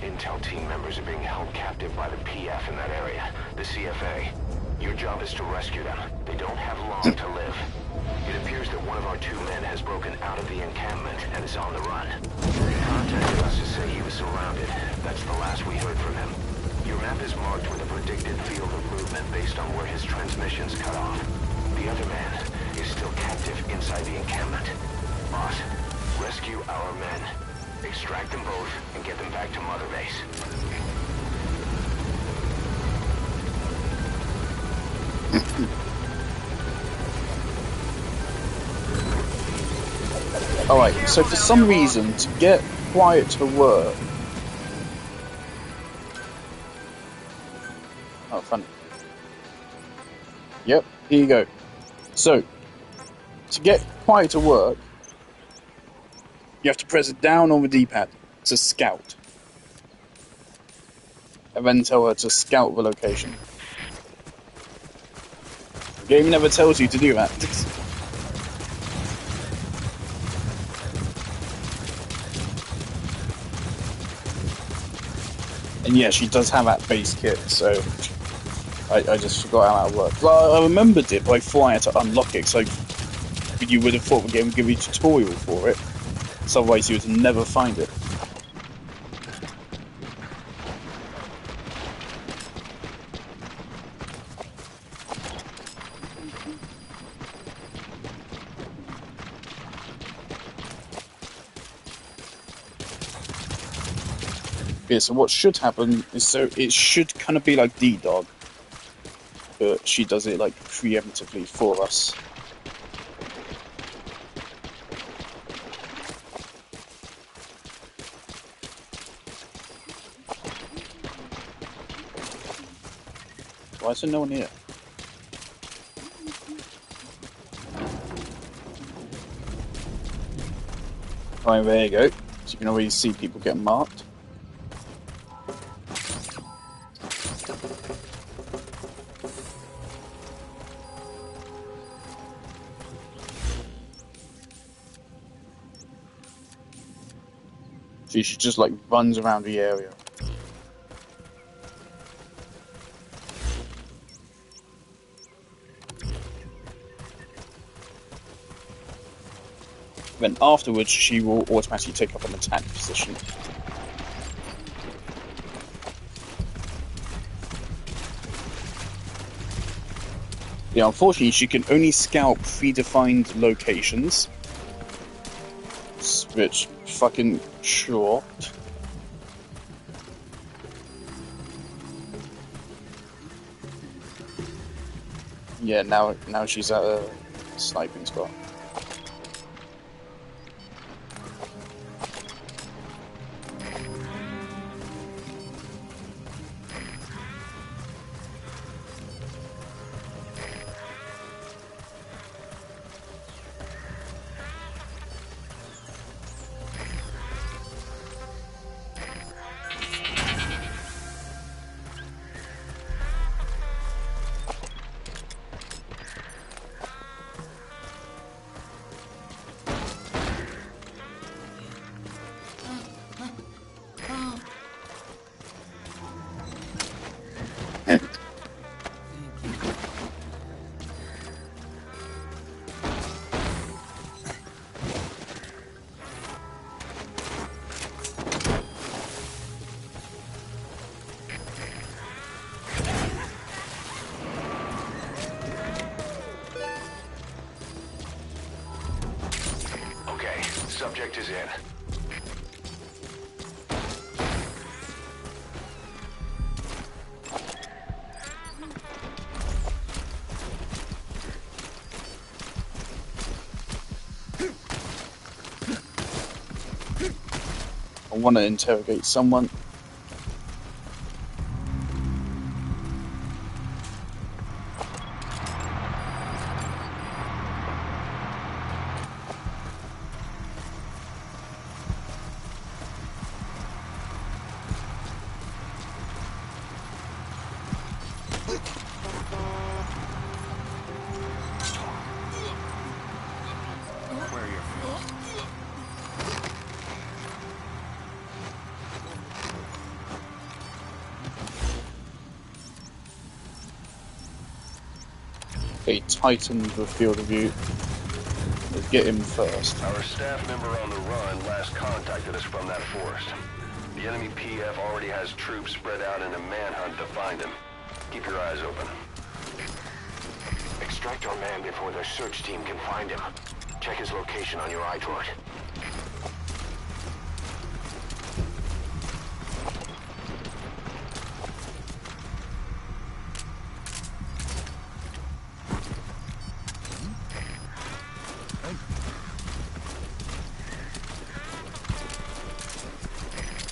Intel team members are being held captive by the PF in that area, the CFA. Your job is to rescue them. They don't have long to live. It appears that one of our 2 men has broken out of the encampment and is on the run. He contacted us to say he was surrounded. That's the last we heard from him. Your map is marked with a predicted field of movement based on where his transmissions cut off. The other man is still captive inside the encampment. Boss, rescue our men. Extract them both and get them back to Mother Base. Alright, so for some reason, to get Quiet to work... Oh, funny. Yep, here you go. So, to get Quiet to work, you have to press it down on the D-pad to scout. And then tell her to scout the location. The game never tells you to do that. And yeah, she does have that base kit, so I just forgot how that worked. Well, I remembered it, but I thought I had to unlock it, so you would have thought the game would give you a tutorial for it. So otherwise you would never find it. Yeah, so what should happen is, so it should kind of be like D-Dog, but she does it like preemptively for us. Why is there no one here? Right, there you go. So you can already see people get marked. So she just like runs around the area. Then afterwards, she will automatically take up an attack position. Yeah, unfortunately, she can only scout predefined locations. Which, fucking sure. Yeah, now she's at a sniping spot. Okay, subject is in. I want to interrogate someone. Where are your friends? A Titan with a field of view. Let's get him first. Our staff member on the run last contacted us from that forest. The enemy PF already has troops spread out in a manhunt to find him. Keep your eyes open. Extract our man before their search team can find him. Check his location on your iDroid.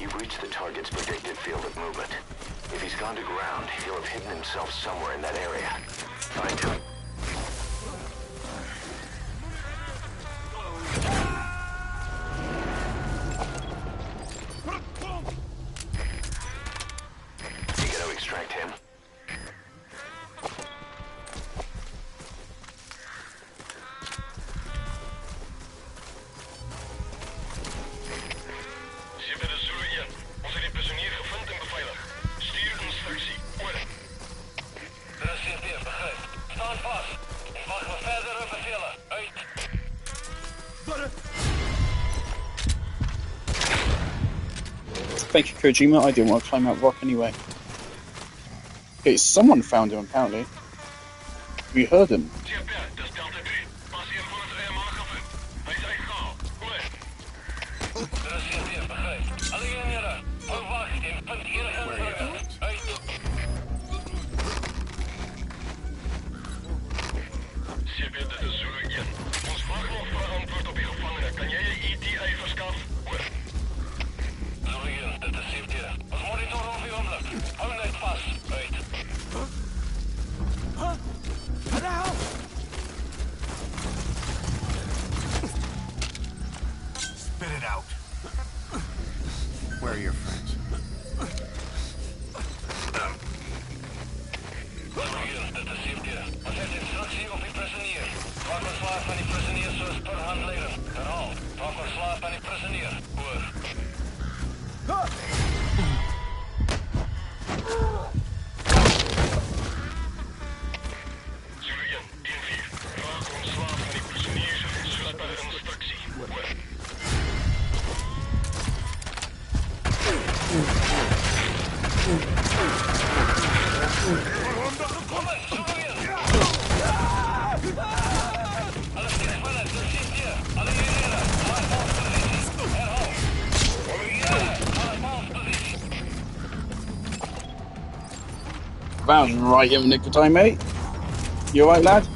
You've reached the target's predicted field of movement. If he's gone to ground, he'll have hidden himself somewhere in that area. Find him. You gotta extract him. Thank you, Kojima. I didn't want to climb that rock anyway. Okay, someone found him apparently. We heard him. Spit it out. Where are your friends? That was right in the nick of time, mate. You alright, lad?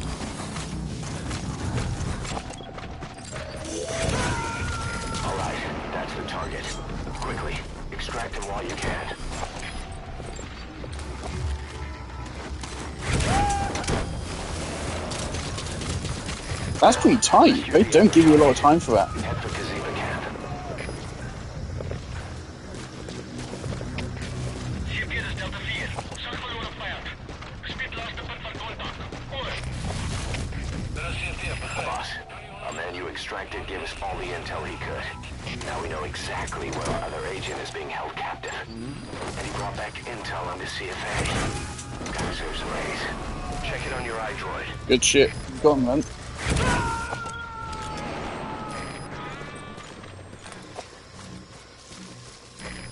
Alright, that's the target. Quickly, extract him while you can. That's pretty tight. They don't give you a lot of time for that. Head for Kaziba camp. Boss, a man you extracted gave us all the intel he could. Now we know exactly where our other agent is being held captive. And he brought back intel on the CFA. Gotta save some A's. Check it on your iDroid. Good shit. Go on, man.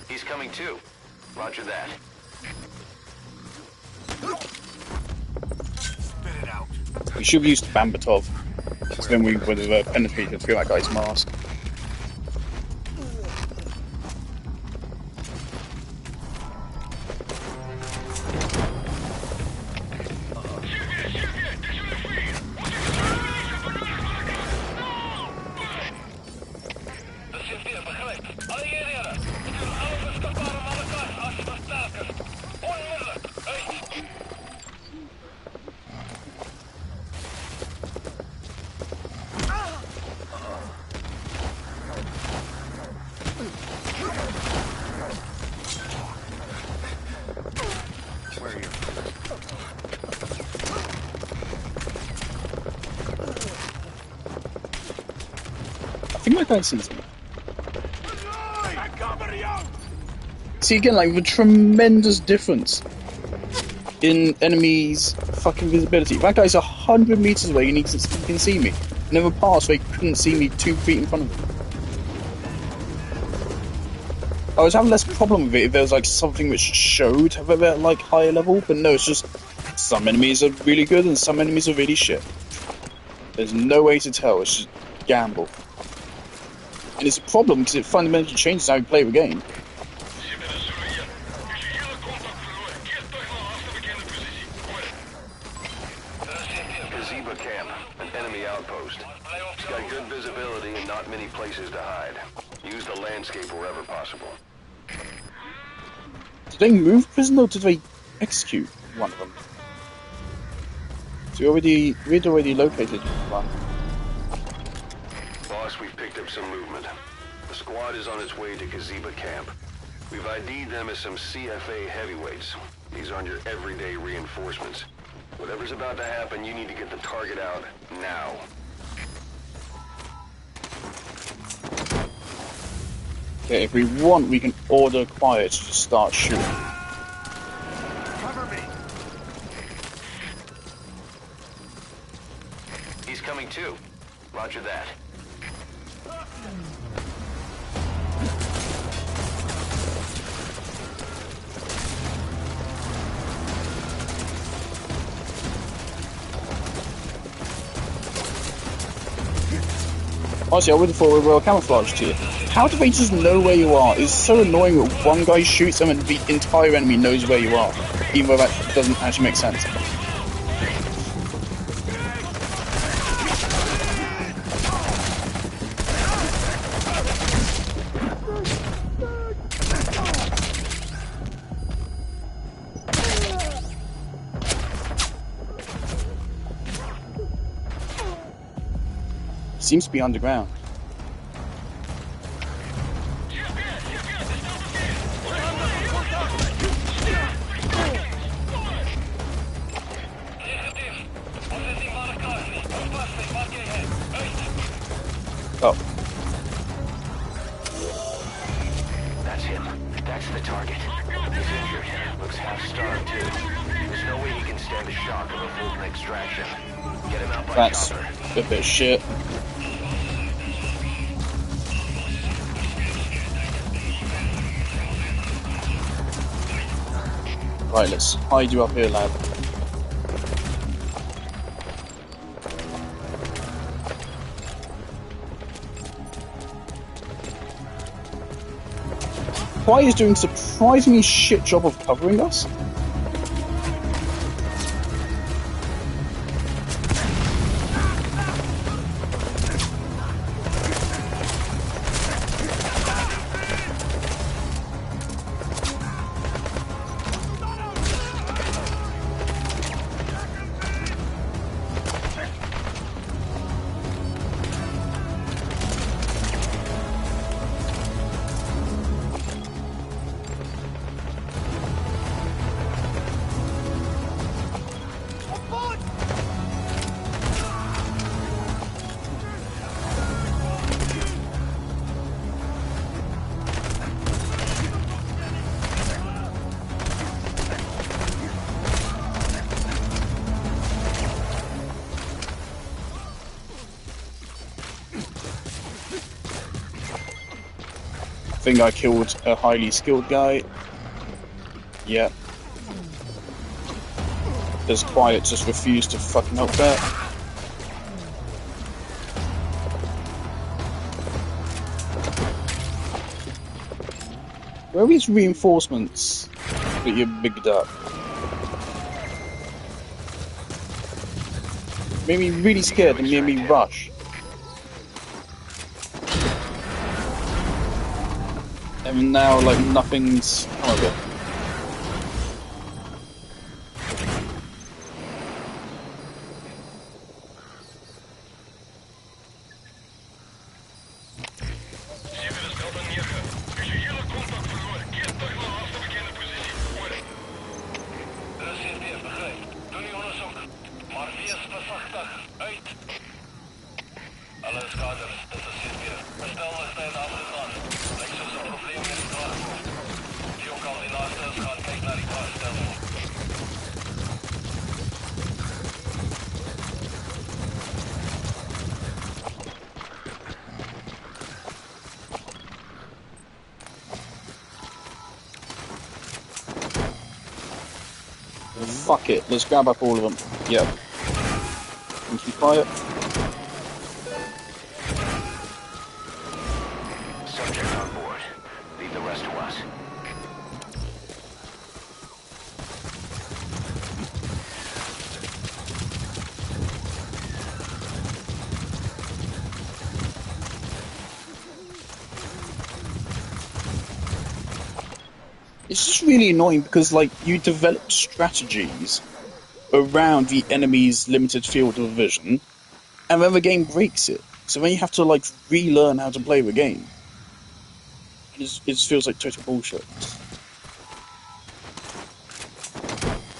He's coming too. Roger that. Spit it out. We should have used Bambatov. Because then we would have penetrated through that guy's mask. I think my guy sees me. See again, like the tremendous difference in enemies' fucking visibility. That guy's 100 meters away and he can see me. Never passed where he couldn't see me 2 feet in front of him. I was having less problem with it if there was like something which showed that they're at like higher level, but no, it's just some enemies are really good and some enemies are really shit. There's no way to tell, it's just gamble. And it's a problem because it fundamentally changes how you play the game. Kaziba camp, an enemy outpost. It's got good visibility and not many places to hide. Use the landscape wherever possible. Did they move prison or did they execute one of them? So we'd already located one. Boss, we've picked up some movement. The squad is on its way to Kaziba camp. We've ID'd them as some CFA heavyweights. These aren't your everyday reinforcements. Whatever's about to happen, you need to get the target out now. Okay, if we want, we can order Quiet to just start shooting. Cover me. He's coming too. Roger that. Honestly, I would have thought we were well camouflaged here. How do they just know where you are? It's so annoying that one guy shoots them and the entire enemy knows where you are. Even though that doesn't actually make sense. Seems to be underground. Oh. That's him. That's the target. He's injured. Looks half-starved, too. There's no way he can stand the shock of a full extraction. Get him out by That's chopper. a bit of shit. Right, let's hide you up here, lad. Quiet is doing a surprisingly shit job of covering us. think I killed a highly skilled guy. Yeah. Because Quiet just refused to fucking help that. Where are these reinforcements that you bigged up? Made me really scared and made me rush. And now, like, nothing's come of it. Fuck it, let's grab up all of them. Yep. And keep quiet. Subject on board. Leave the rest to us. It's just really annoying because, like, you develop strategies around the enemy's limited field of vision, and then the game breaks it. So then you have to, like, relearn how to play the game. It just feels like total bullshit.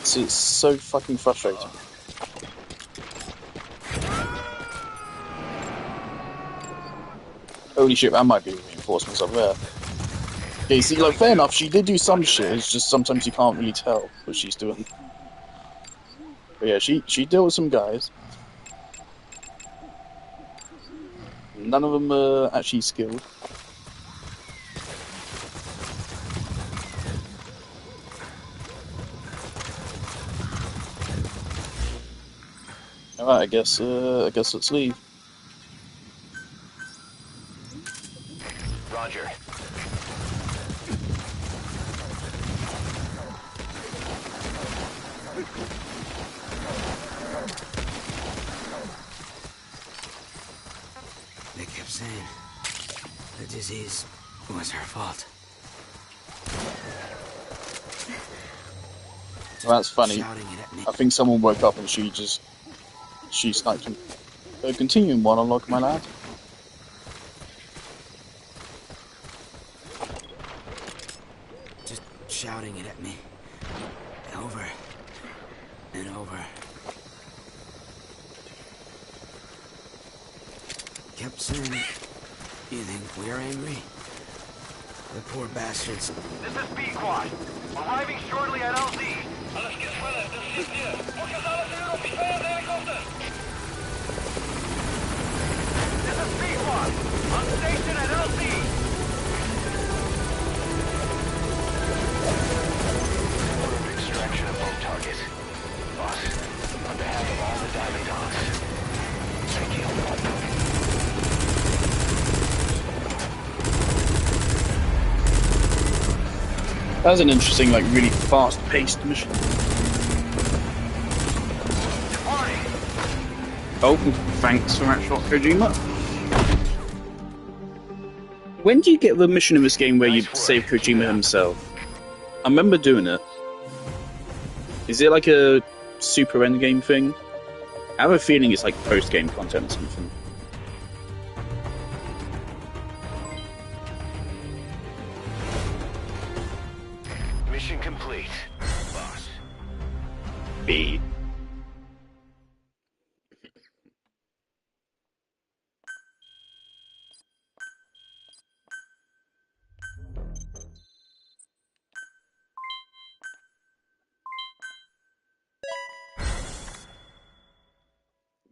So it's so fucking frustrating. Holy shit, that might be reinforcements up there. Okay, see, like, fair enough, she did do some shit, it's just sometimes you can't really tell what she's doing. But yeah, she dealt with some guys. None of them are actually skilled. Alright, I guess let's leave. Roger. They kept saying the disease was her fault. Well, that's funny. Shouting it at me. I think someone woke up and she sniped him. Continuing monologue, my lad. Just shouting it at me. Over and over. Kept saying, you think we're angry? The poor bastards. This is B-Quad. Arriving shortly at LZ. Alles geht schneller, das steht hier. Fokus alles in auf die Feuer Helikopter. This is B-Quad. On station at LZ. Order of extraction of both targets. Boss, on behalf of all the Diamond Dogs, thank you. That was an interesting, like, really fast-paced mission. Oh, thanks for that shot, Kojima. When do you get the mission in this game where you save Kojima himself? I remember doing it. Is it like a super endgame thing? I have a feeling it's like post-game content or something. Mission complete, boss. B.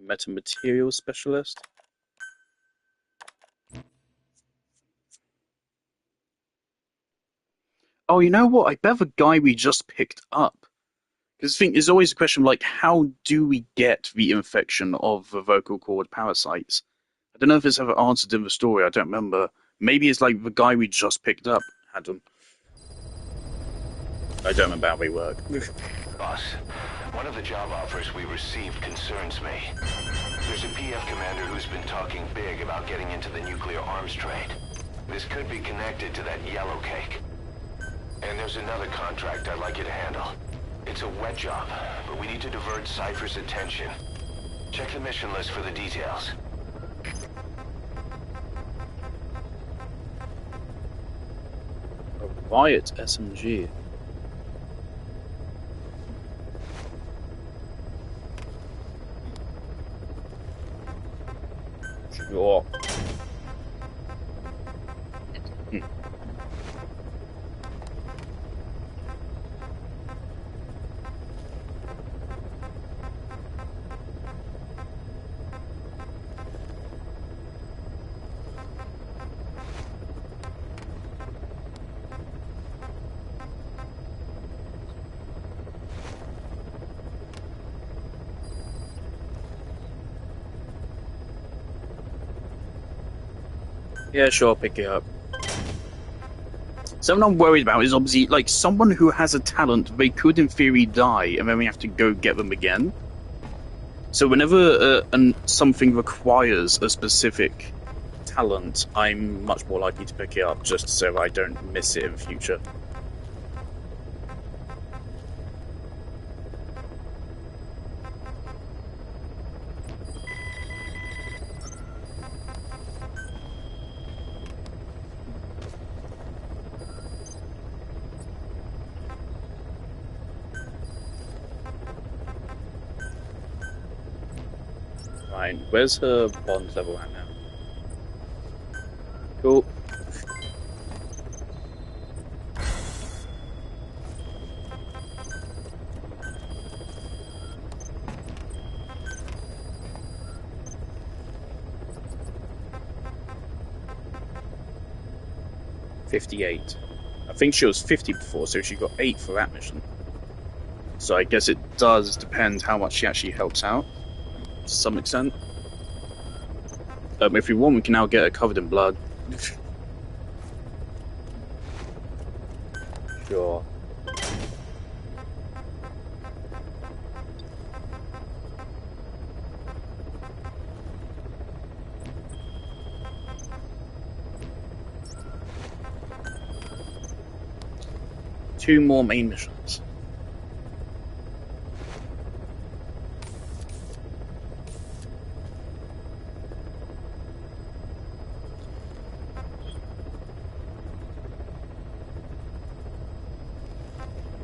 Metamaterial specialist. Oh, you know what? I bet the guy we just picked up. Because the thing is always a question of, like, how do we get the infection of the vocal cord parasites? I don't know if it's ever answered in the story. I don't remember. Maybe it's like the guy we just picked up had them. I don't remember how they work. Boss, one of the job offers we received concerns me. There's a PF commander who's been talking big about getting into the nuclear arms trade. This could be connected to that yellow cake. And there's another contract I'd like you to handle. It's a wet job, but we need to divert Cypher's attention. Check the mission list for the details. A Riot SMG. Sure. Yeah, sure, I'll pick it up. Something I'm worried about is obviously, like, someone who has a talent, they could in theory die, and then we have to go get them again. So whenever something requires a specific talent, I'm much more likely to pick it up just so I don't miss it in the future. Fine. Where's her bond level at now? Cool. $58. I think she was 50 before, so she got 8 for that mission. So I guess it does depend how much she actually helps out, to some extent. If we want, we can now get her covered in blood. Sure. Two more main missions.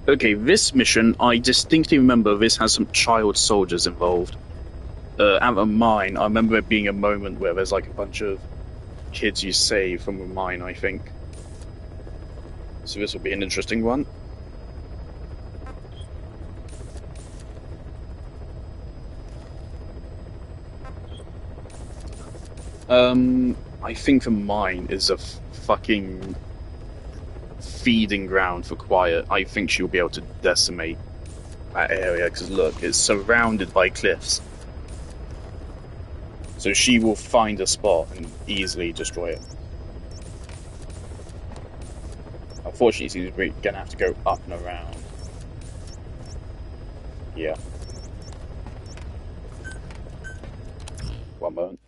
Okay, this mission, I distinctly remember this has some child soldiers involved. At the mine, I remember it being a moment where there's like a bunch of kids you save from a mine, I think. So this will be an interesting one. I think the mine is a fucking feeding ground for Quiet. I think she'll be able to decimate that area, because look, it's surrounded by cliffs. So she will find a spot and easily destroy it. Unfortunately, she's gonna have to go up and around. Yeah. One moment.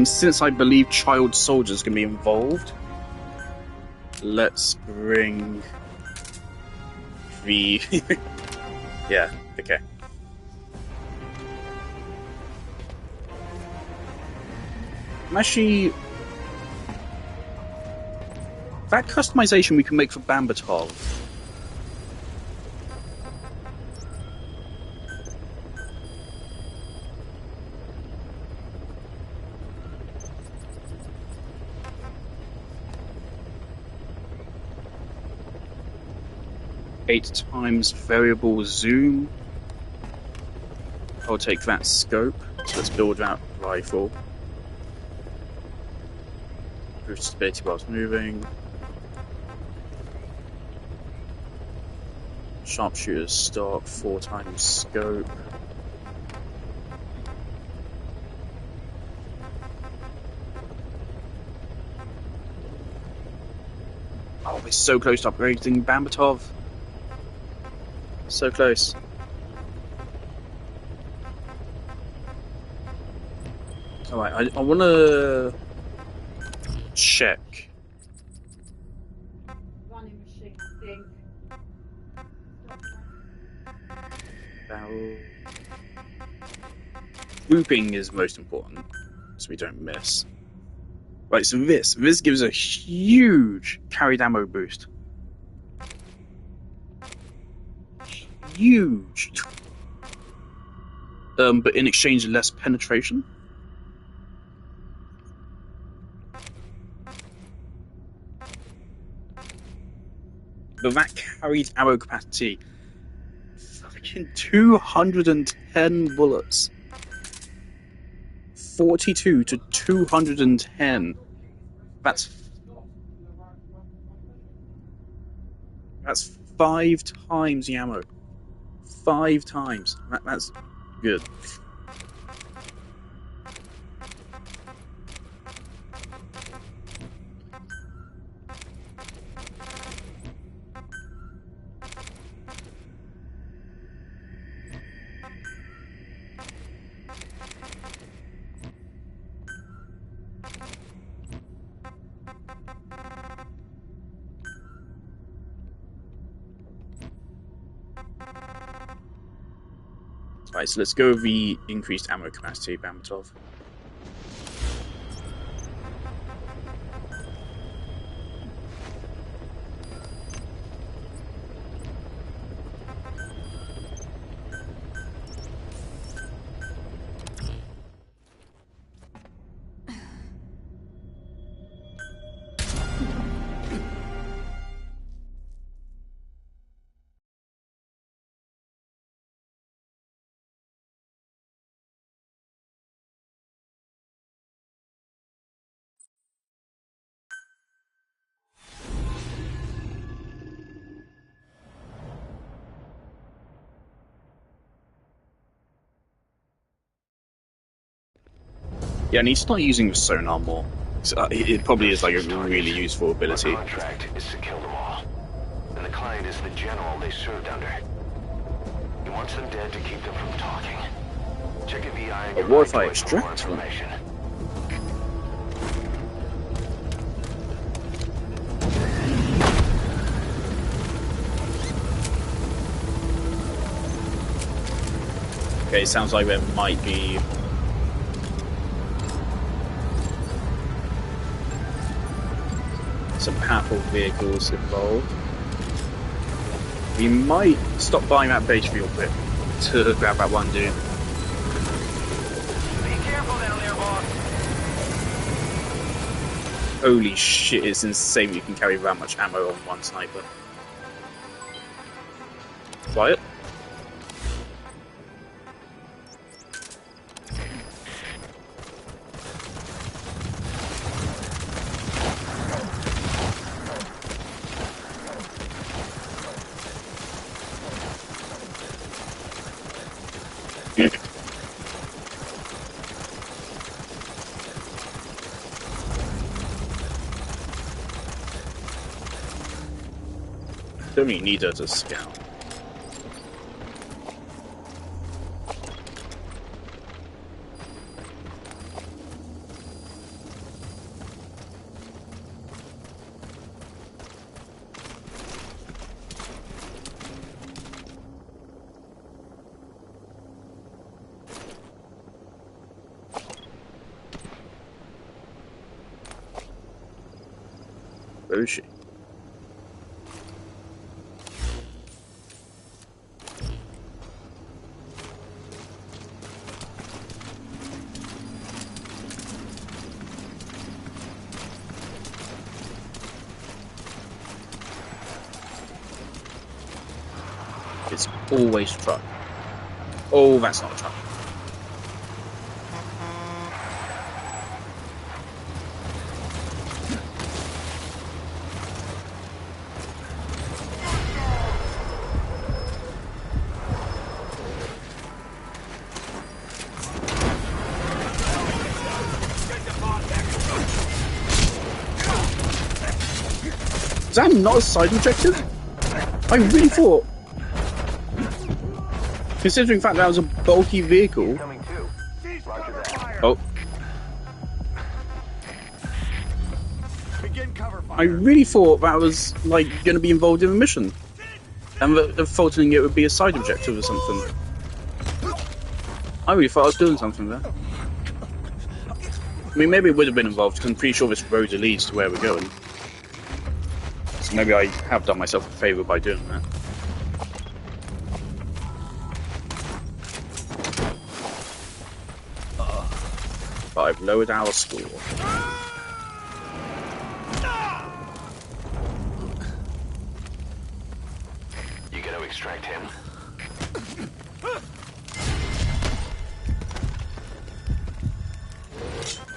Since I believe child soldiers can be involved, let's bring the... yeah, okay. I'm actually... That customization we can make for Bambatov. Eight times variable zoom. I'll take that scope. So let's build that rifle. Boost stability whilst moving. Sharpshooter stock, 4 times scope. Oh, we're so close to upgrading Bambatov. So close. Alright, I want to check. Running machine, I think. Barrel. Grouping is most important, so we don't miss. Right, so this gives a huge carried ammo boost. Huge. But in exchange, less penetration. But that carried ammo capacity, fucking 210 bullets. 42 to 210. That's 5 times the ammo. 5 times. That's good. Right, so let's go with the increased ammo capacity, Bambatov. Yeah, I need to start using the sonar more. It probably is like a really useful ability. Our contract is to kill them all. And the client is the general they served under. He wants them dead to keep them from talking. Check a VI and But what if I extract them? Okay, it sounds like there might be some powerful vehicles involved. We might stop buying that base real quick to grab that one dude. Be careful down there, boss. Holy shit, it's insane you can carry that much ammo on one sniper. Quiet. Don't really need her to scout. Where is she? It's always a truck. Oh, that's not a truck. Is that not a side objective? I really thought, considering the fact that was a bulky vehicle. Coming too. Roger that. Oh, Begin cover fire. I really thought that was like going to be involved in a mission, and the faulting it would be a side objective or something. I really thought I was doing something there. I mean, maybe it would have been involved because I'm pretty sure this road leads to where we're going. So maybe I have done myself a favour by doing that. But I've lowered our score. You gonna extract him?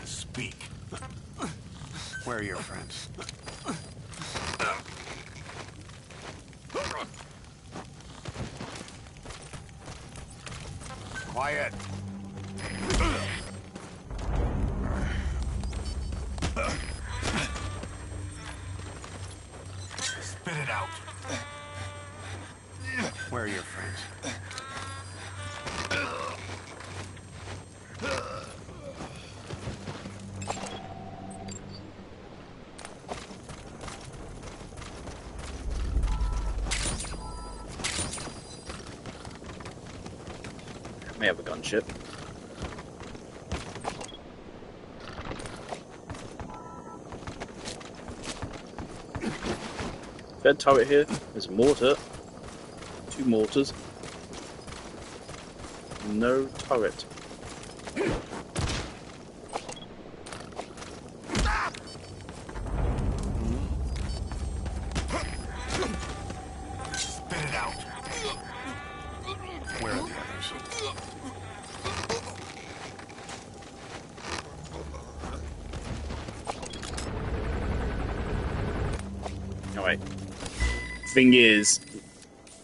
Speak. Where are your friends? Quiet. Spit it out. Where are your friends? May have a gunship. Third turret here. There's a mortar. 2 mortars. No turret. Spit it out. Where are the others? Alright. Thing is,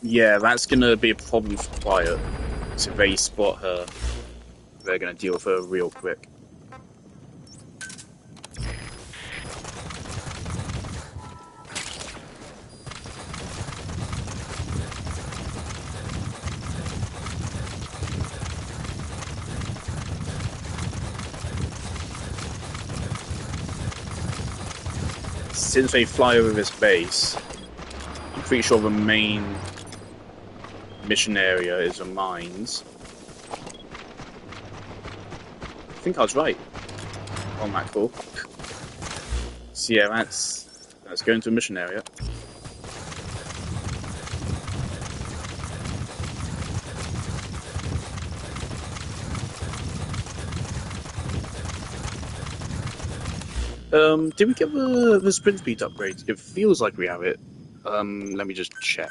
yeah, that's gonna be a problem for Quiet. So if they spot her, they're gonna deal with her real quick. Since they fly over this base, I'm pretty sure the main mission area is the mines. I think I was right on that call. So yeah, that's going to a mission area. Did we get the sprint speed upgrade? It feels like we have it. Let me just check.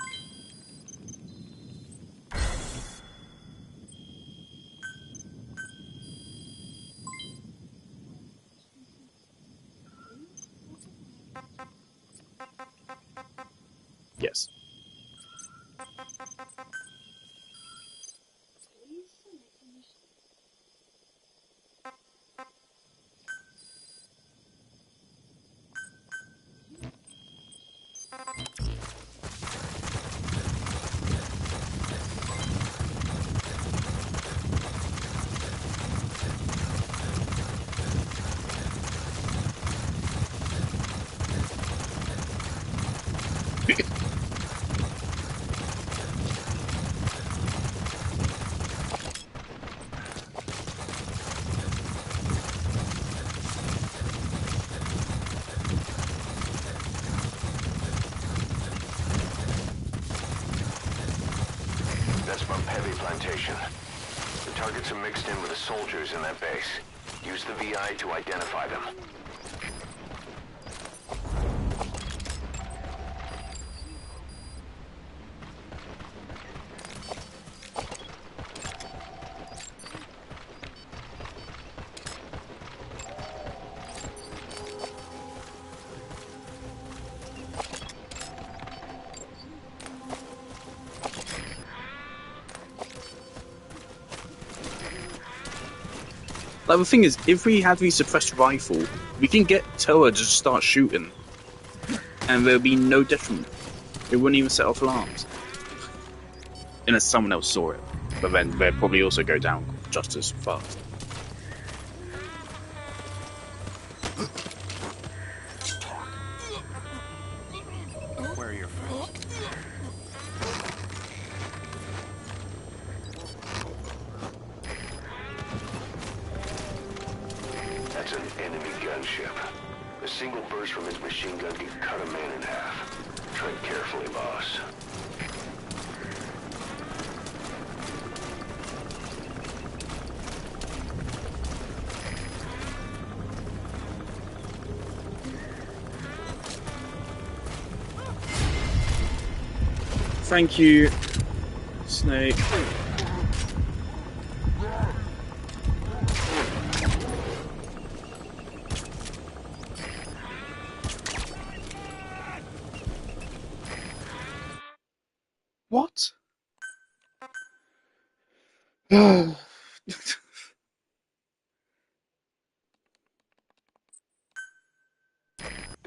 Yes. plantation. The targets are mixed in with the soldiers in that base. Use the VI to identify them. Like, the thing is, if we had the suppressed rifle, we can get Toa to just start shooting, and there'll be no detriment. It wouldn't even set off alarms. Unless someone else saw it. But then they'd probably also go down just as fast. Where are your friends? That's an enemy gunship. A single burst from his machine gun can cut a man in half. Tread carefully, boss. Thank you, Snake. What? The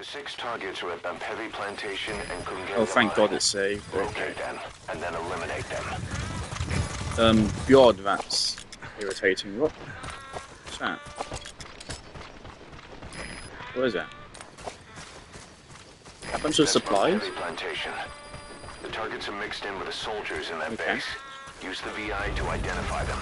6 targets are at Bampevi Plantation and Kungela. Oh, thank Mine. God it's saved. Okay. Locate them, and then eliminate them. God, that's irritating. What's that? What is that? A bunch of That's supplies? Bampevi Plantation. The targets are mixed in with the soldiers in that Okay. base. Use the VI to identify them.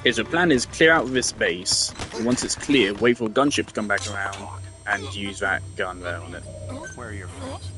Okay, so the plan is clear out this base, and once it's clear, wait for a gunship to come back around and use that gun there on it. Where are your friends?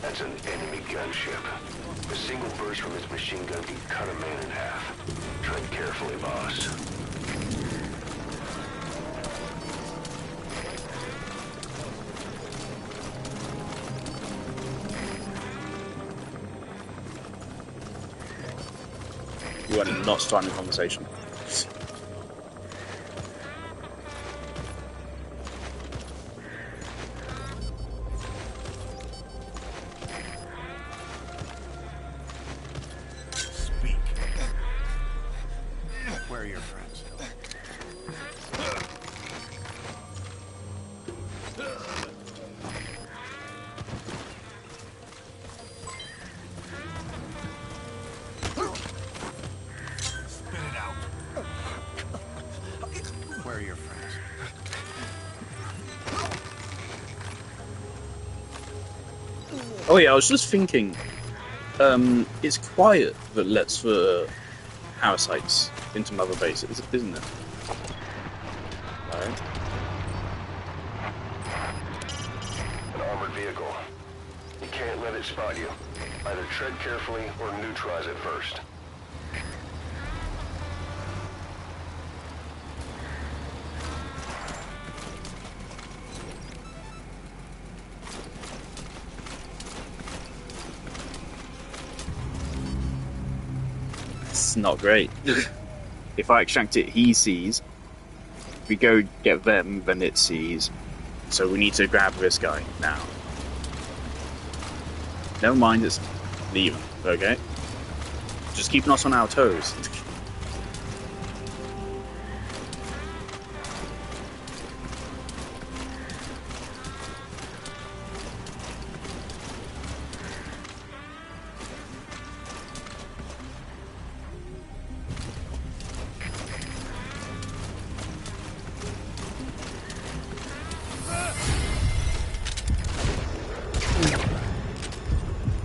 That's an enemy gunship. A single burst from his machine gun can cut a man in half. Tread carefully, boss. You are not starting a conversation. Speak. Where are your friends? Spit it out. Where are your friends? Oh yeah, I was just thinking, it's quiet that lets the parasites into Mother Base, isn't it? Right. An armored vehicle. You can't let it spot you. Either tread carefully or neutralize it first. It's not great. If I extract it, he sees. If we go get them, then it sees. So we need to grab this guy now. Never mind, it's leaving, okay? Just keeping us on our toes.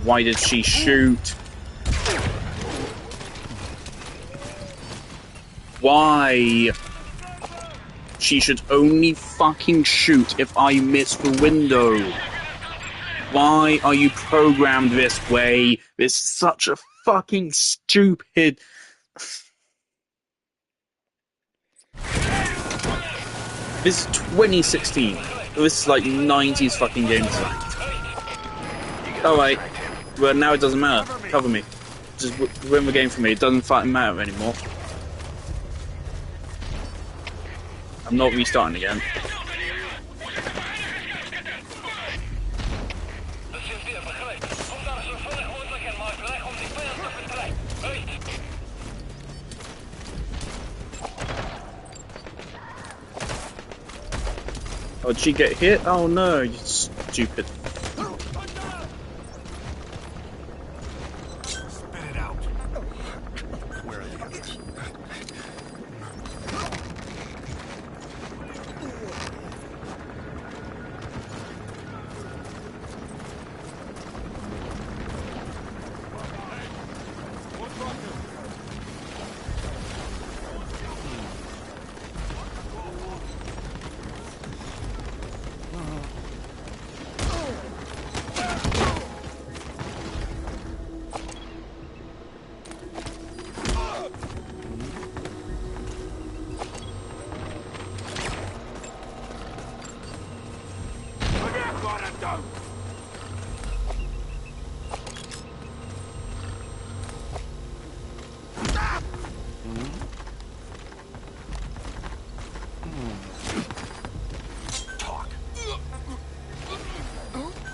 Why did she shoot? Why? She should only fucking shoot if I miss the window. Why are you programmed this way? It's such a fucking stupid... This is 2016. This is like 90s fucking game design. Oh wait. Well, now it doesn't matter. Cover me. Just win the game for me. It doesn't fucking matter anymore. I'm not restarting again. Oh, did she get hit? Oh no, you stupid.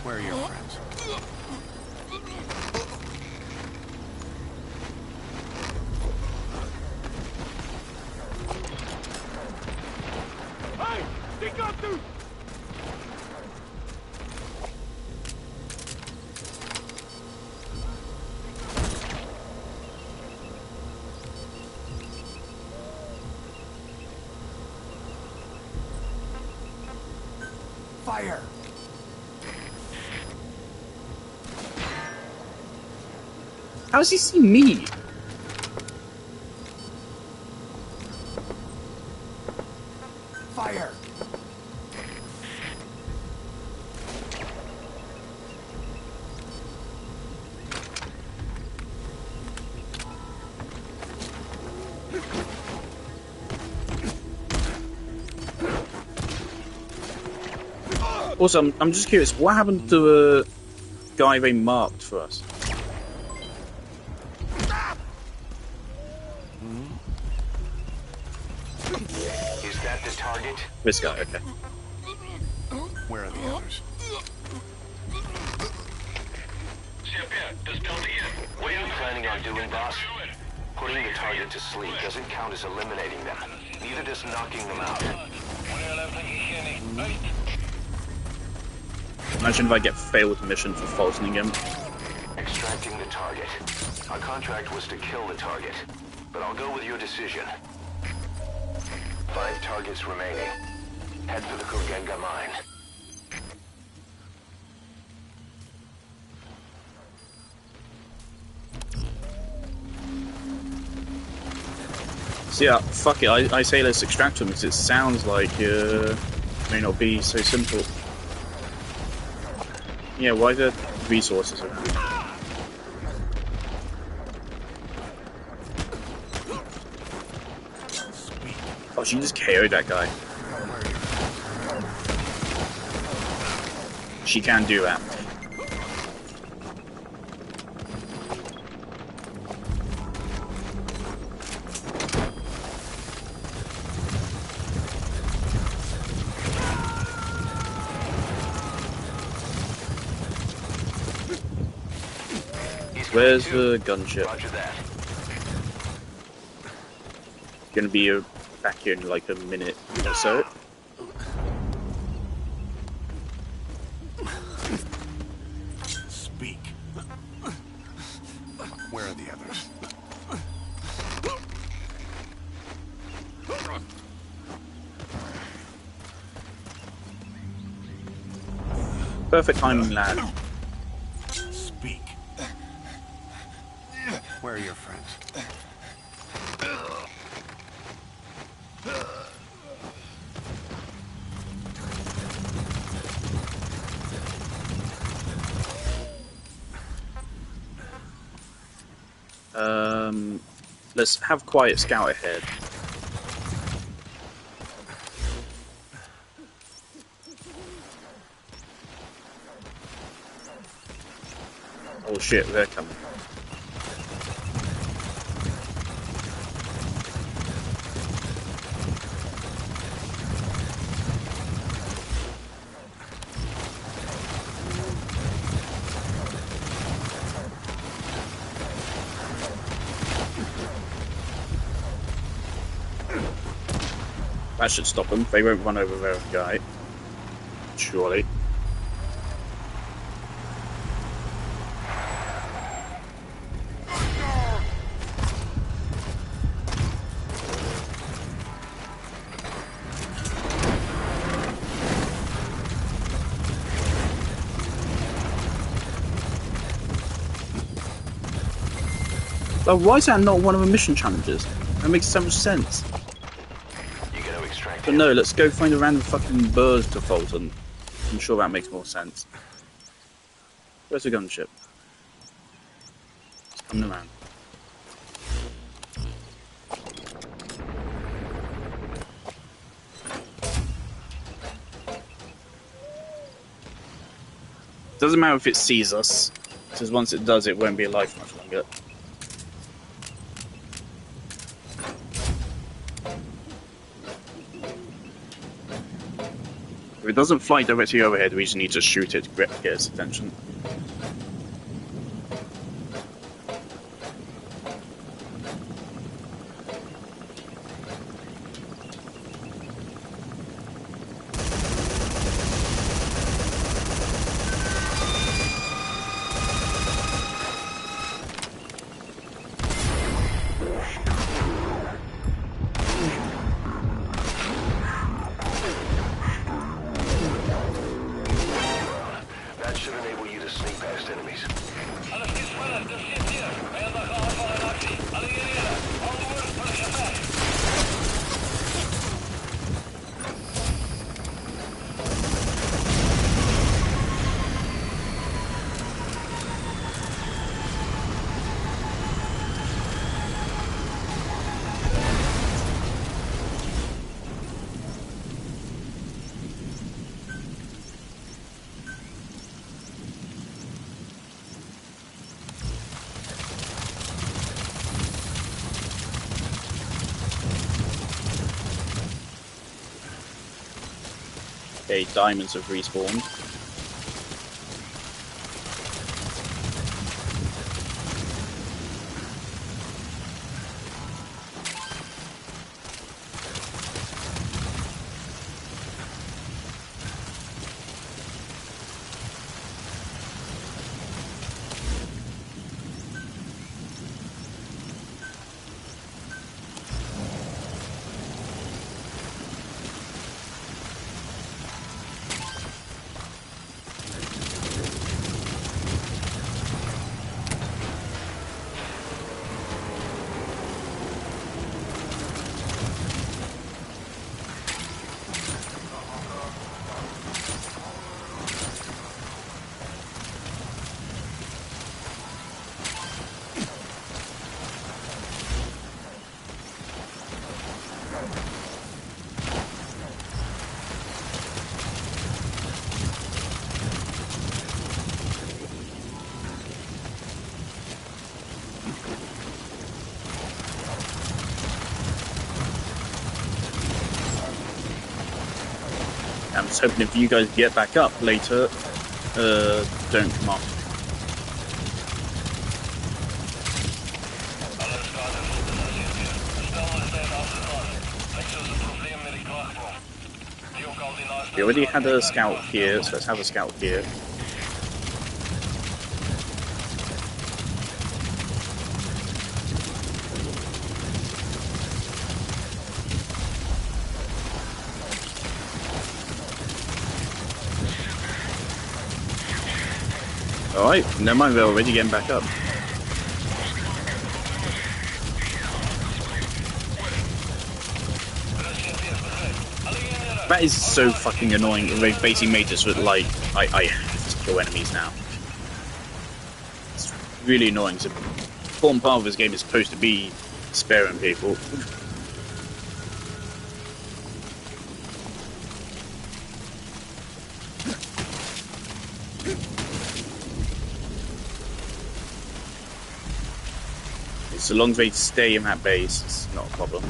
Where are your friends? Hey! They got through! Fire! How does he see me? Fire! Also, I'm just curious, what happened to the guy they marked for us? Is that the target? This guy, okay. Where are the others? What are you planning on doing, boss? Putting the target to sleep doesn't count as eliminating them. Neither does knocking them out. Imagine if I get failed mission for poisoning him. Extracting the target. Our contract was to kill the target, but I'll go with your decision. 5 targets remaining. Head for the Kurgenga mine. So yeah, fuck it, I say let's extract him because it sounds like it may not be so simple. Yeah, why the resources around? Oh, she just KO'd that guy. She can do that. Where's the gunship? Roger that. Gonna be back here in like a minute or so. Speak. Where are the others? Perfect timing, lad. Speak. Where are your friends? Let's have quiet scout ahead. Oh shit, they're coming. That should stop them. They won't run over their guy. Surely. Oh, why is that not one of the mission challenges? That makes so much sense. You gonna extract But him? no, let's go find a random fucking bird to Fulton. I'm sure that makes more sense. Where's the gunship? It's coming around. Doesn't matter if it sees us, because once it does, it won't be alive much longer. If it doesn't fly directly overhead, we just need to shoot it to get its attention. That should enable you to sneak past enemies. Okay, diamonds have respawned. I'm just hoping if you guys get back up later, don't come after me. We already had a scout here, so let's have a scout here. Alright, never mind, they're already getting back up. That is so fucking annoying. They've basically made us look like I have to kill enemies now. It's really annoying. So, important part of this game is supposed to be sparing people. So long as they stay in that base, it's not a problem.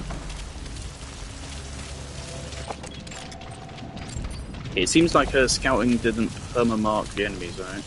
It seems like her scouting didn't perma-mark the enemies, right?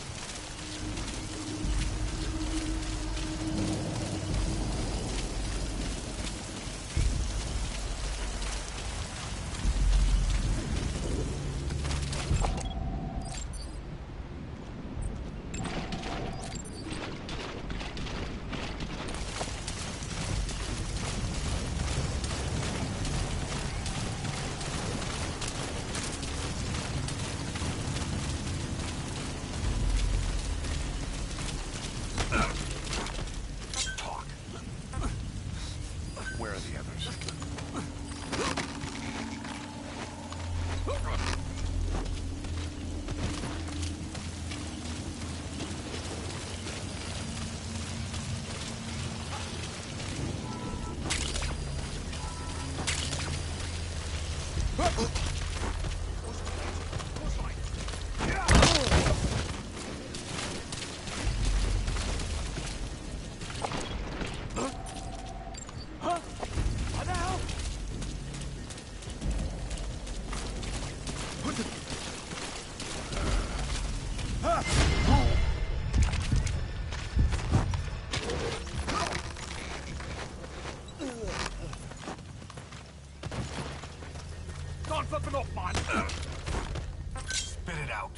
Spit it out.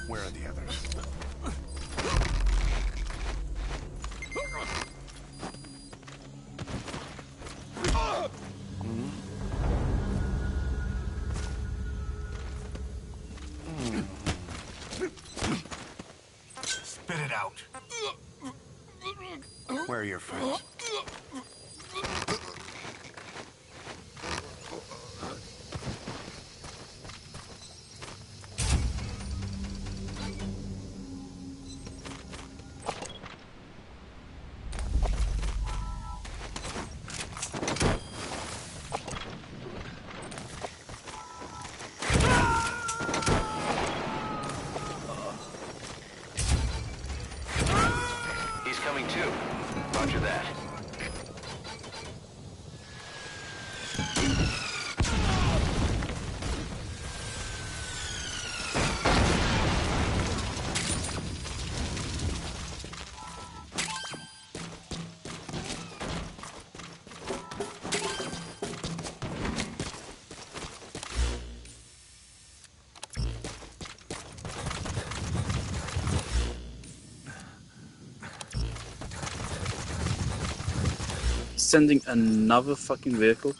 Where are the others? Spit it out. Where are your friends? Coming too. Roger that. Sending another fucking vehicle?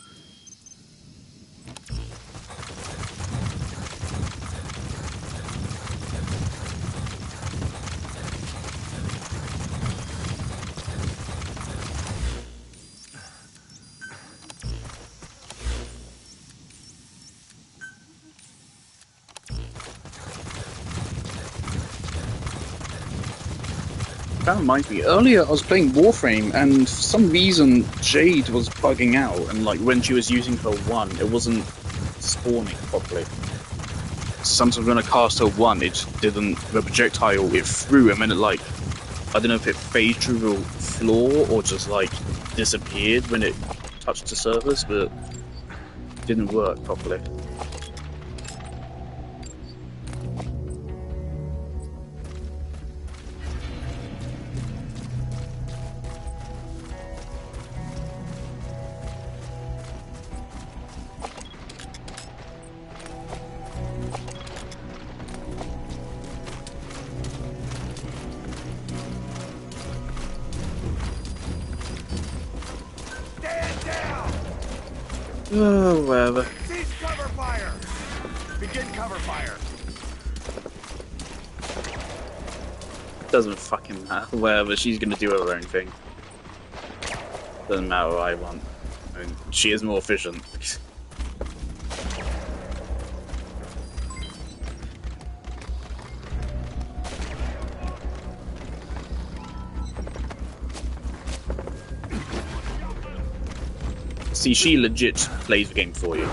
That reminds me, earlier I was playing Warframe and for some reason Jade was bugging out and like when she was using her 1 it wasn't spawning properly. Sometimes when I cast her 1 it just didn't, the projectile it threw and then it like I don't know if it phased through the floor or just like disappeared when it touched the surface, but it didn't work properly. Oh, whatever. Cease cover fire! Begin cover fire! Doesn't fucking matter. Whatever, she's gonna do her own thing. Doesn't matter what I want. I mean, she is more efficient. See, she legit plays the game for you.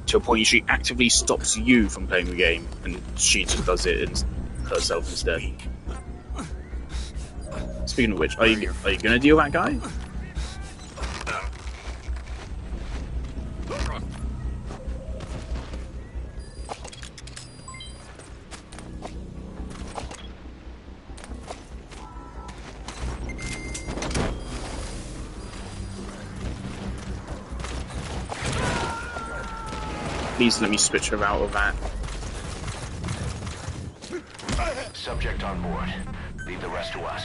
To a point she actively stops you from playing the game, and she just does it herself instead. Speaking of which, are you gonna deal with that guy? Please let me switch her out of that. Subject on board. Leave the rest to us.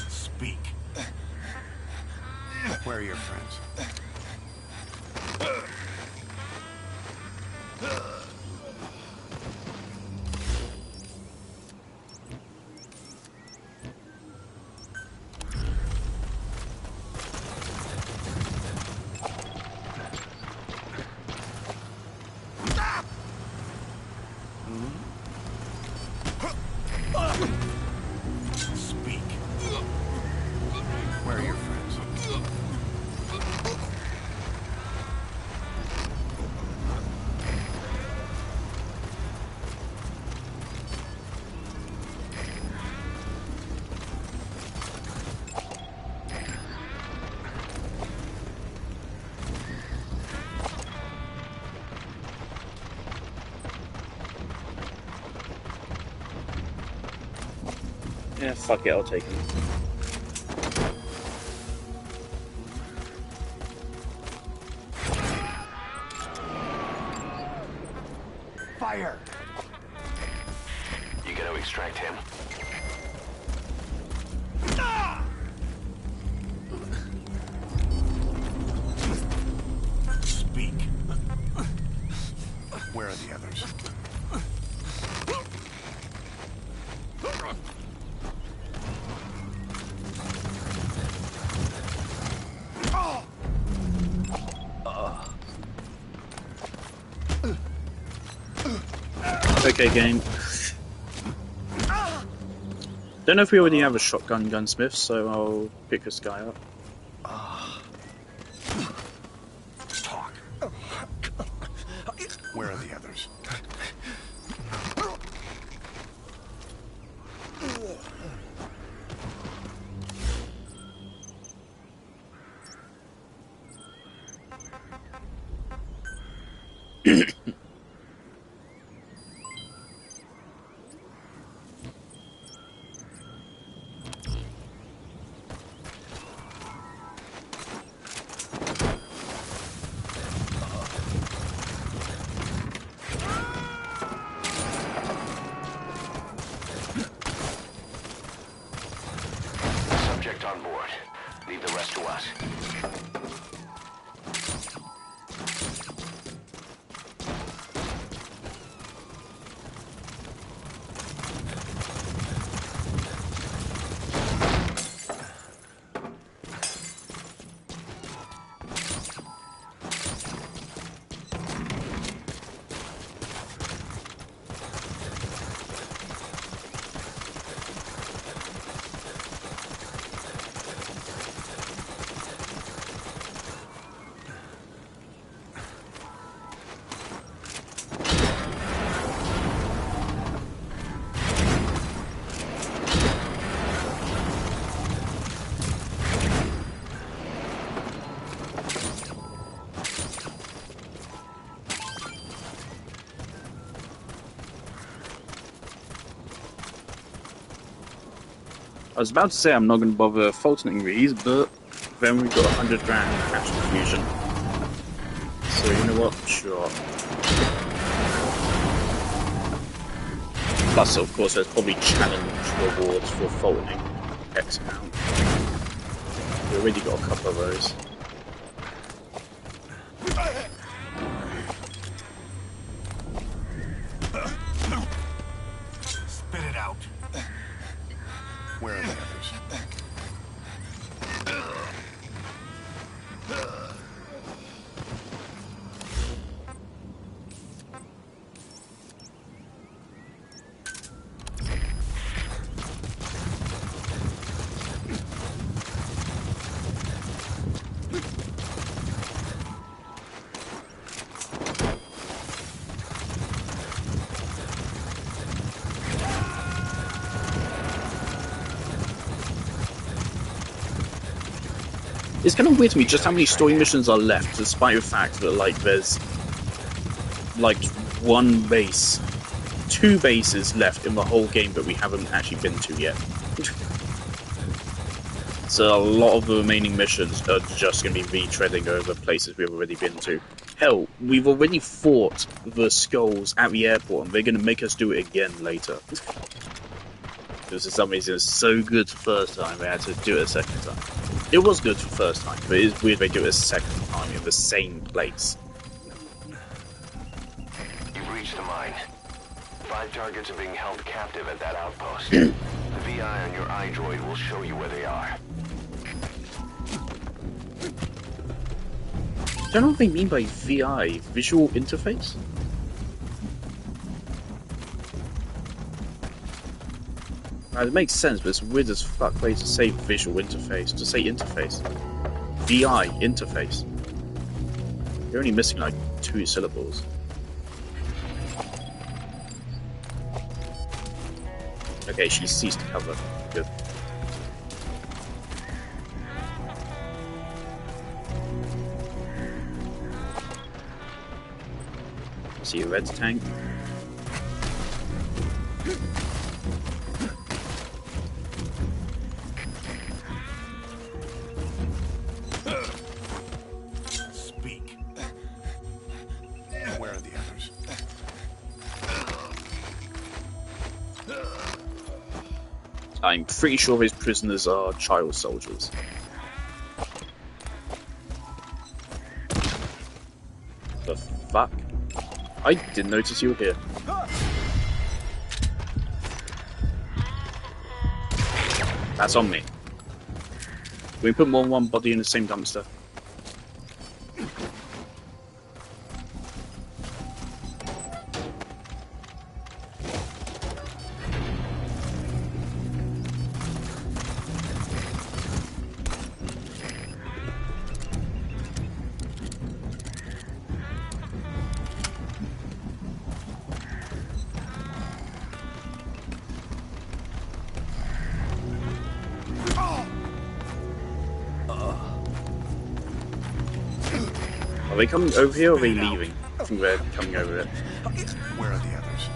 Speak. Where are your friends? Speak. Where are your friends? Yeah, fuck it, I'll take him. Fire! You gonna extract him? Speak. Where are the others? Okay, game. Don't know if we already have a shotgun gunsmith, so I'll pick this guy up. Talk. Where are the others? Subject on board. Leave the rest to us. I was about to say I'm not going to bother faulting these, but then we've got 100 grand cash confusion. So you know what? Sure. Plus, of course, there's probably challenge rewards for faulting X amount. We already got a couple of those. Spit it out. Where are the others? It's kind of weird to me just how many story missions are left, despite the fact that, like, there's, like, one base, 2 bases left in the whole game that we haven't actually been to yet. So a lot of the remaining missions are just going to be retreading over places we've already been to. Hell, we've already fought the skulls at the airport, and they're going to make us do it again later. Because for some reason it was so good the first time, they had to do it a second time. It was good the first time, but it is weird they do it a second time in the same place. You've reached the mine. 5 targets are being held captive at that outpost. The VI on your iDroid will show you where they are. I don't know what they mean by VI, visual interface? It makes sense, but it's weird as fuck way to say visual interface, to say interface. VI, interface. You're only missing like 2 syllables. Okay, she ceased to cover. Good. See a red tank. Speak. Where are the others? I'm pretty sure these prisoners are child soldiers. The fuck? I didn't notice you were here. That's on me. Can we put more than one body in the same dumpster? Are they coming over here or are they leaving? I think they're coming over here. Where are the others?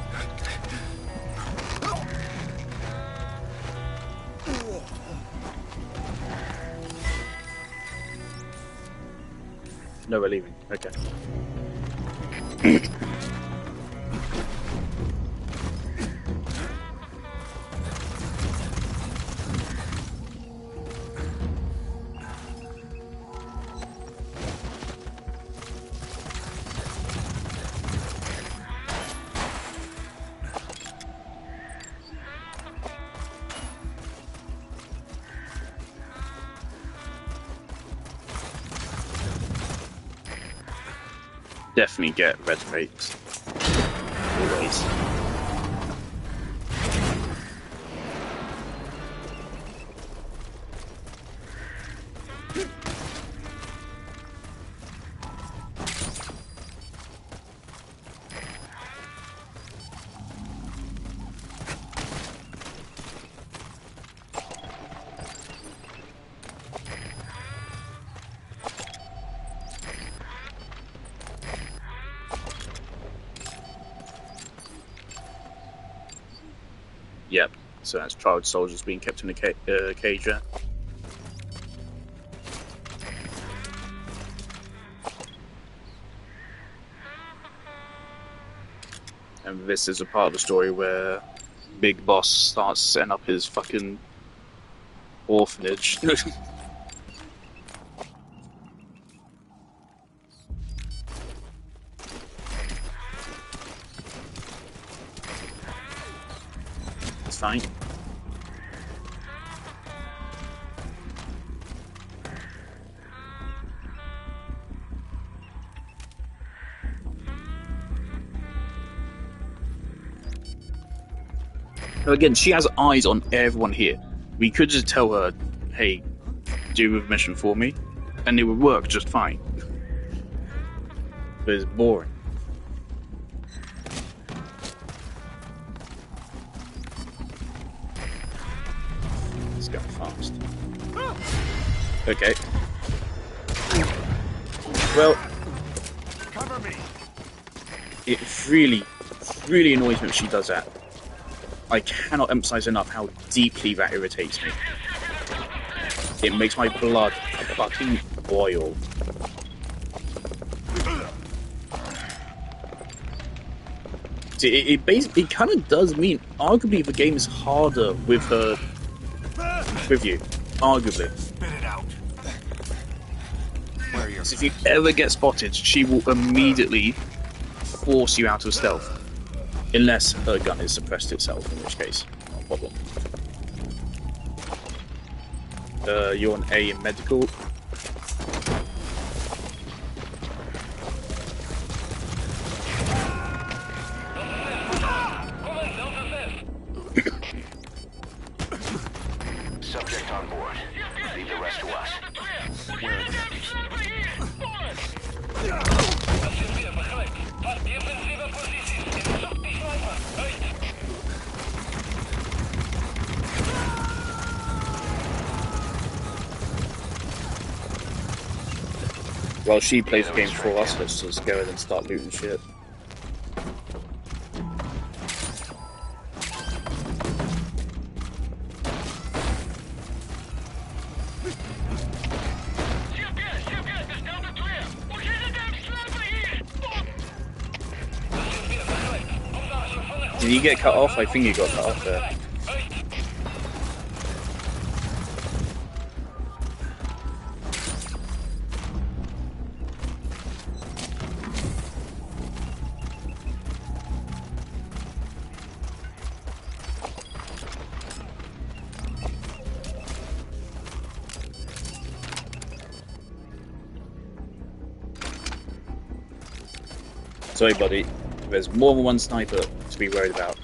No, we're leaving. Okay. Definitely get red fakes. Always. Yep, So that's child soldiers being kept in a cage there. And this is a part of the story where Big Boss starts setting up his fucking orphanage. It's fine. Now again, she has eyes on everyone here. We could just tell her, hey, do a mission for me, and it would work just fine. But it's boring. It's going fast. Okay. Well, Cover me. it really annoys me when she does that. I cannot emphasize enough how deeply that irritates me. It makes my blood fucking boil. It basically kind of does mean, arguably, the game is harder with her, with you. Arguably. Spit it out. Where are your If you ever get spotted, she will immediately force you out of stealth. Unless her gun is suppressed itself, in which case, no problem. You're an A in medical. Subject on board. Leave the rest to us. Where are the While she plays the game for us, let's just go ahead and start looting shit. Did you get cut off? I think you got cut off there. Sorry, buddy. There's more than one sniper to be worried about.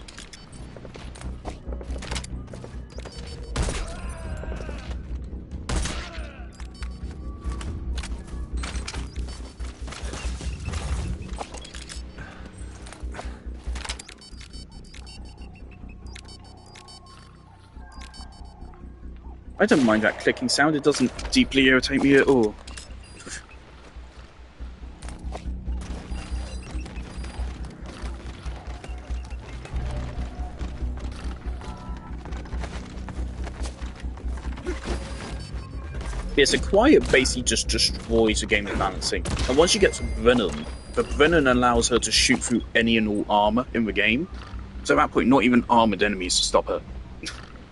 I don't mind that clicking sound, it doesn't deeply irritate me at all. It's a quiet basically just destroys the game's balancing. And once you get to Venom, the Venom allows her to shoot through any and all armor in the game. So at that point, not even armored enemies to stop her.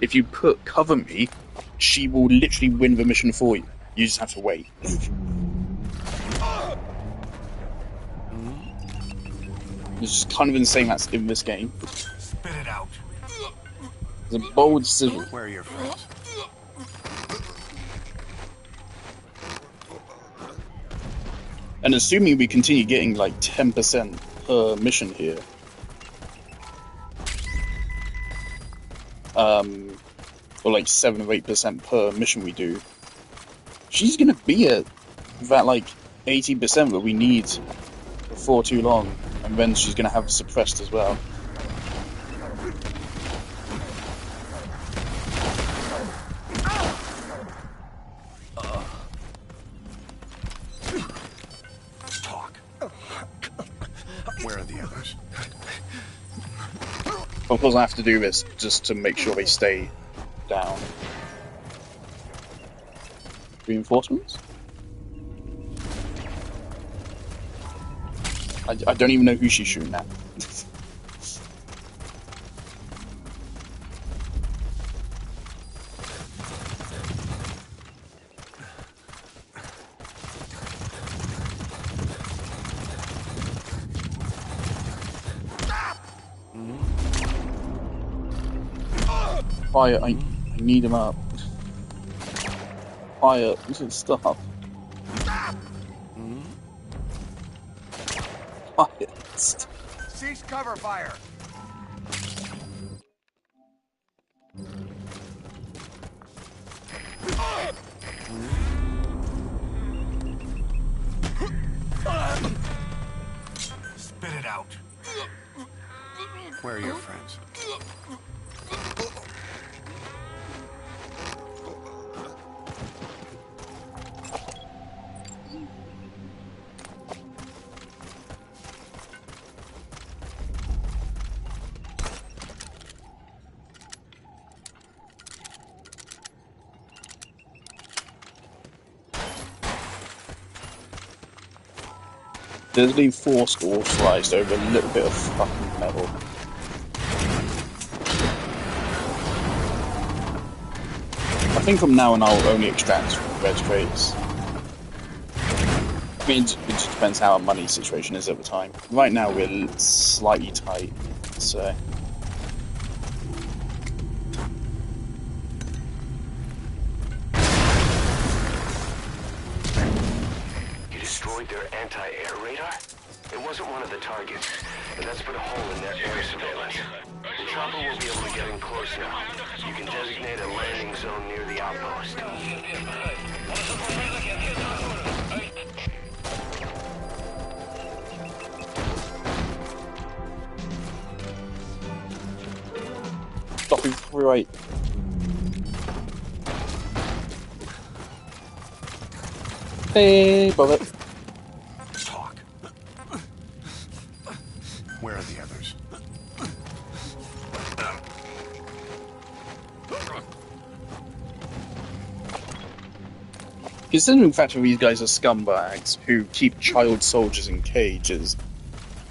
If you put cover me, she will literally win the mission for you. You just have to wait. It's just kind of insane that's in this game. Spit it out. It's a bold decision. Where are your friends? And assuming we continue getting like 10% per mission here, or like 7 or 8% per mission we do, she's gonna be at that like 80% that we need before too long, and then she's gonna have suppressed as well. Of course, I have to do this just to make sure they stay down. Reinforcements? I don't even know who she's shooting at. Fire, I need him up. Fire, stop. Fire. Cease cover fire. Spit it out. Where are your friends? Deadly force authorized over a little bit of fucking metal. I think from now on I'll only extract red crates. I mean, it just depends how our money situation is at the time. Right now we're slightly tight, so... Destroyed their anti-air radar? It wasn't one of the targets, and that's put a hole in their air surveillance. The chopper will be able to get in close now. You can designate a landing zone near the outpost. Stopping right. Hey, bullet. Talk. Where are the others? Considering the fact that these guys are scumbags who keep child soldiers in cages,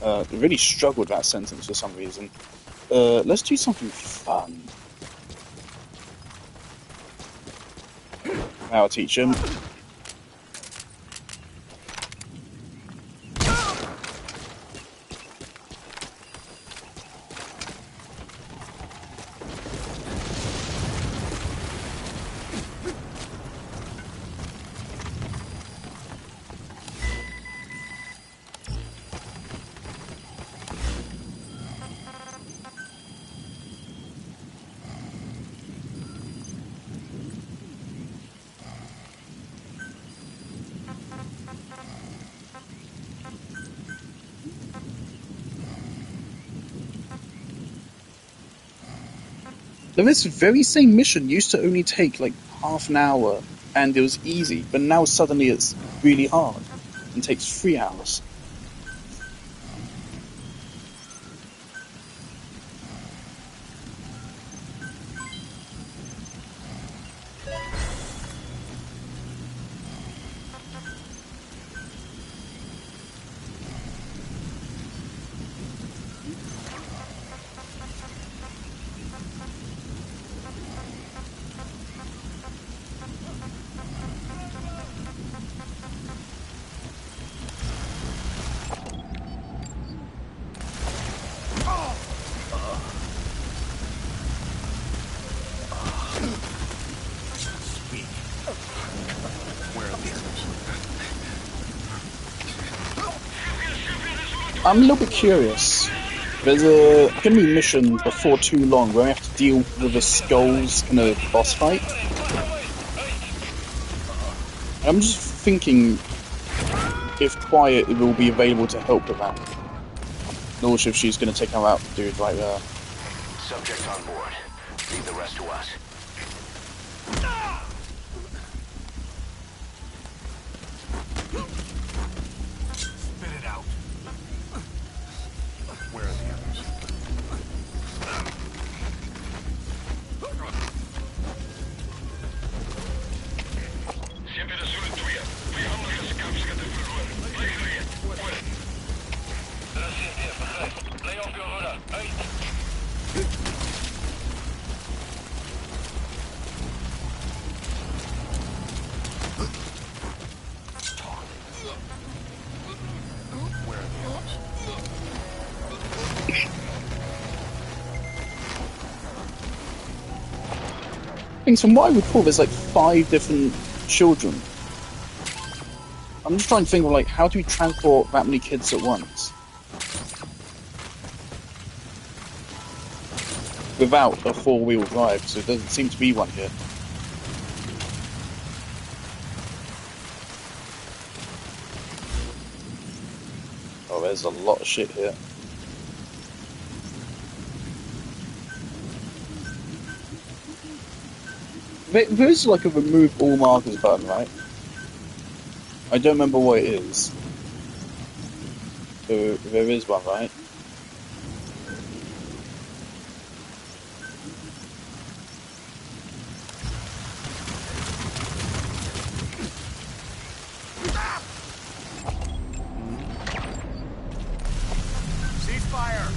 really struggle with that sentence for some reason. Let's do something fun. I'll teach him. Now, this very same mission used to only take like half an hour and it was easy, but now suddenly it's really hard and takes 3 hours. I'm a little bit curious. There's a gonna be a mission before too long where we have to deal with the skulls kind of boss fight. I'm just thinking if Quiet will be available to help with that. And also if she's gonna take him out, dude, right there. Subject on board. Leave the rest to us. Spit it out. Where are the others? Things from what I recall, there's like 5 different children. I'm just trying to think of like, how do we transport that many kids at once? Without a 4-wheel drive, so there doesn't seem to be one here. Oh, there's a lot of shit here. There's like a remove all markers button, right? I don't remember what it is. There is one, right? Ceasefire!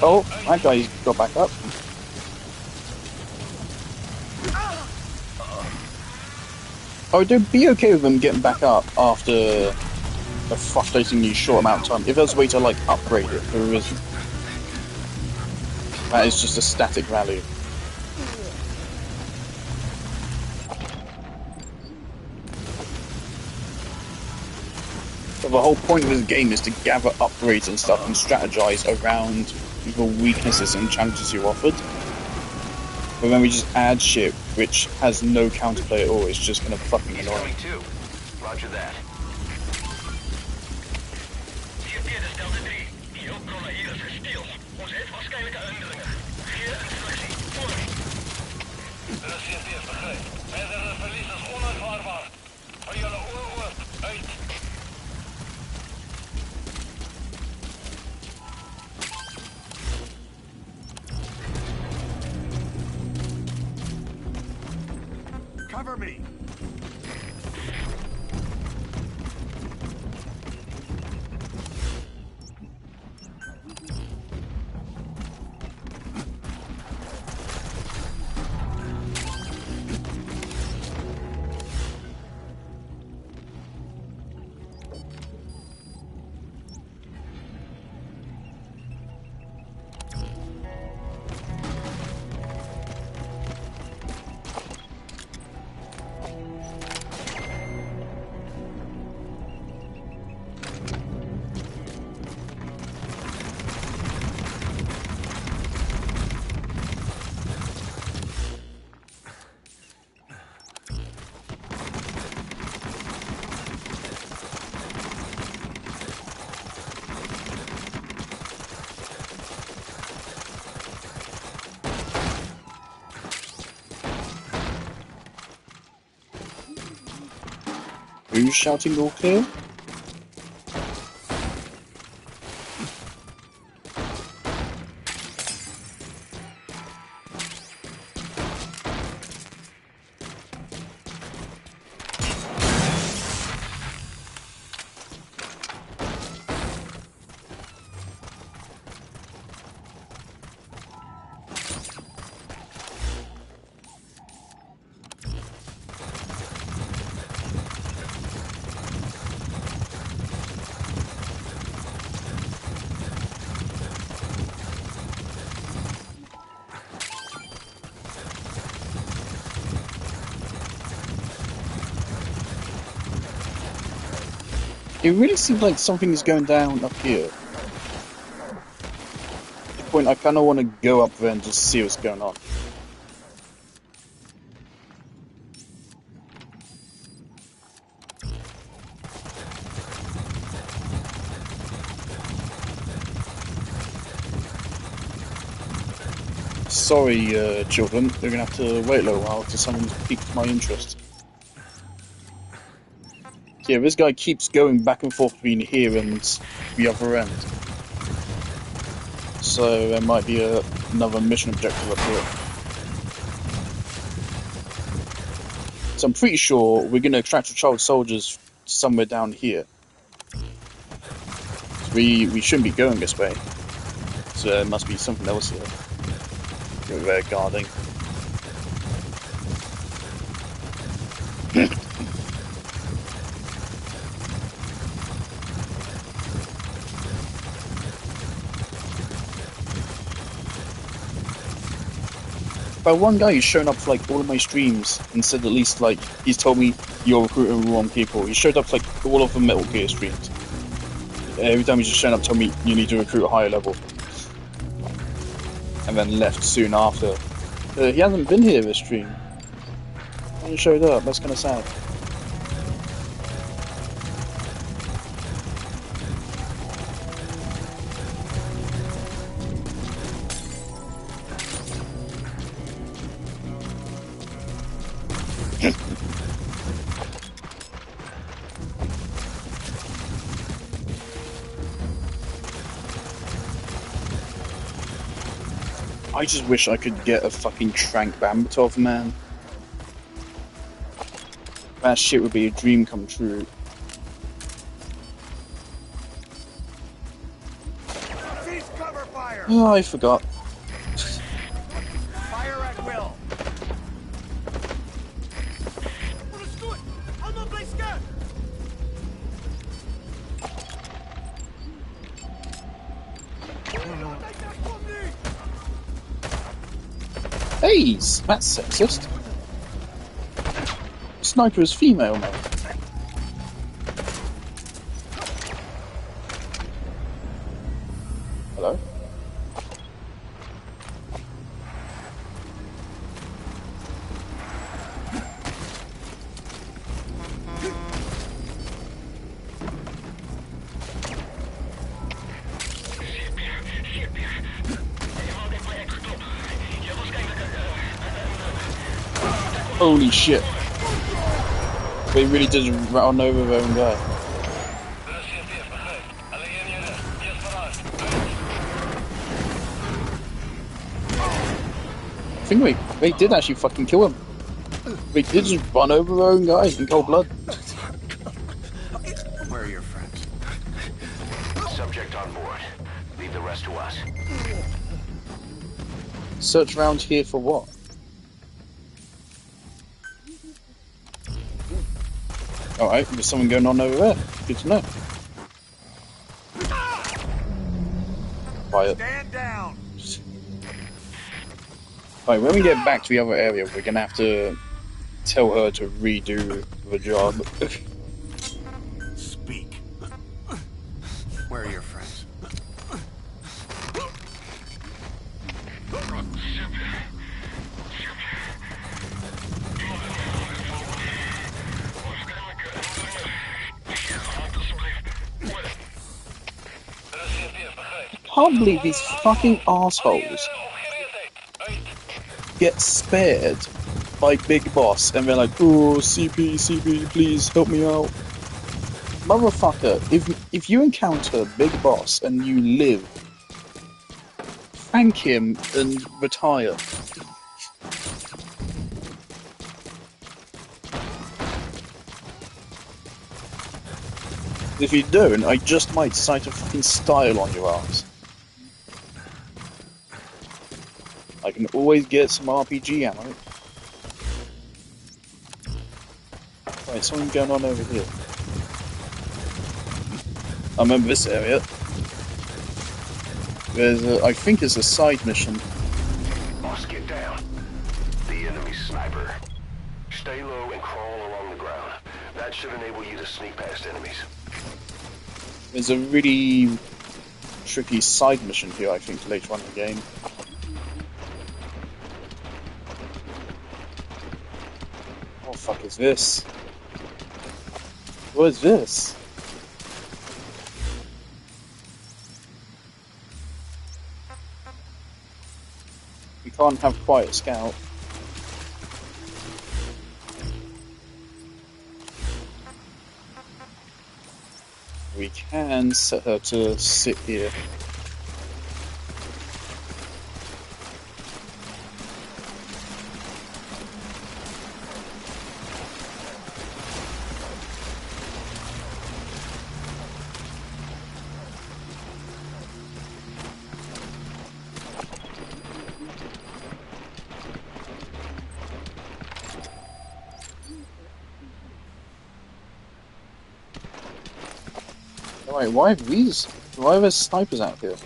Oh, that guy got back up. I would be okay with them getting back up after a frustratingly short amount of time. If there's a way to like upgrade it, there isn't. That is just a static value. But the whole point of this game is to gather upgrades and stuff and strategize around the weaknesses and challenges you're offered. But then we just add shit which has no counterplay at all. It's just kind of fucking He's annoying. coming too. Roger that. Cover me! Who's shouting all clear? It really seems like something is going down up here. At the point I kind of want to go up there and just see what's going on. Sorry, children, you're gonna have to wait a little while till someone's piqued my interest. Yeah, this guy keeps going back and forth between here and the other end. So there might be another mission objective up here. So I'm pretty sure we're going to extract the child soldiers somewhere down here. So we shouldn't be going this way. So there must be something else here. They're guarding. But one guy who's shown up for like all of my streams and said at least like he's told me you're recruiting the wrong people. He showed up for like all of the Metal Gear streams. Every time he's just shown up, told me you need to recruit a higher level, and then left soon after. He hasn't been here this stream. He hasn't showed up. That's kind of sad. I just wish I could get a fucking Trank Bambatov, man. That shit would be a dream come true. Cease cover fire! Oh, I forgot. Fire at will! Hey, that's sexist. Sniper is female, mate. Hello? Holy shit. They really did run over their own guy. I think they did actually fucking kill him. They did just run over their own guy in cold blood. Where are your friends? Subject on board. Leave the rest to us. Search around here for what? Alright, there's someone going on over there. Good to know. Quiet. Stand down! Right, when we get back to the other area, we're gonna have to tell her to redo the job. Speak. Where are your friends? I can't believe these fucking assholes get spared by Big Boss and they're like, oh, CP, please help me out. Motherfucker, if you encounter Big Boss and you live, thank him and retire. If you don't, I just might cite a fucking style on your ass. I can always get some RPG ammo. Right, something going on over here. I remember this area. There's a, I think it's a side mission. Boss, get down. The enemy sniper. Stay low and crawl along the ground. That should enable you to sneak past enemies. There's a really tricky side mission here, I think, later on in the game. What the fuck is this? What is this? We can't have Quiet Scout. We can set her to sit here. Alright, why have these? Why are there snipers out here?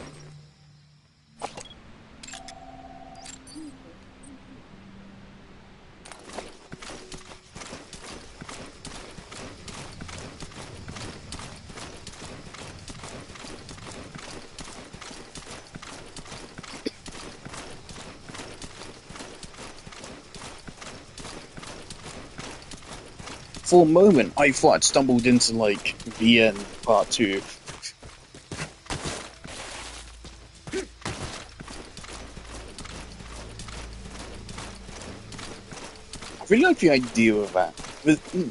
For a moment, I thought I'd stumbled into, like, the end, part 2. I really like the idea of that.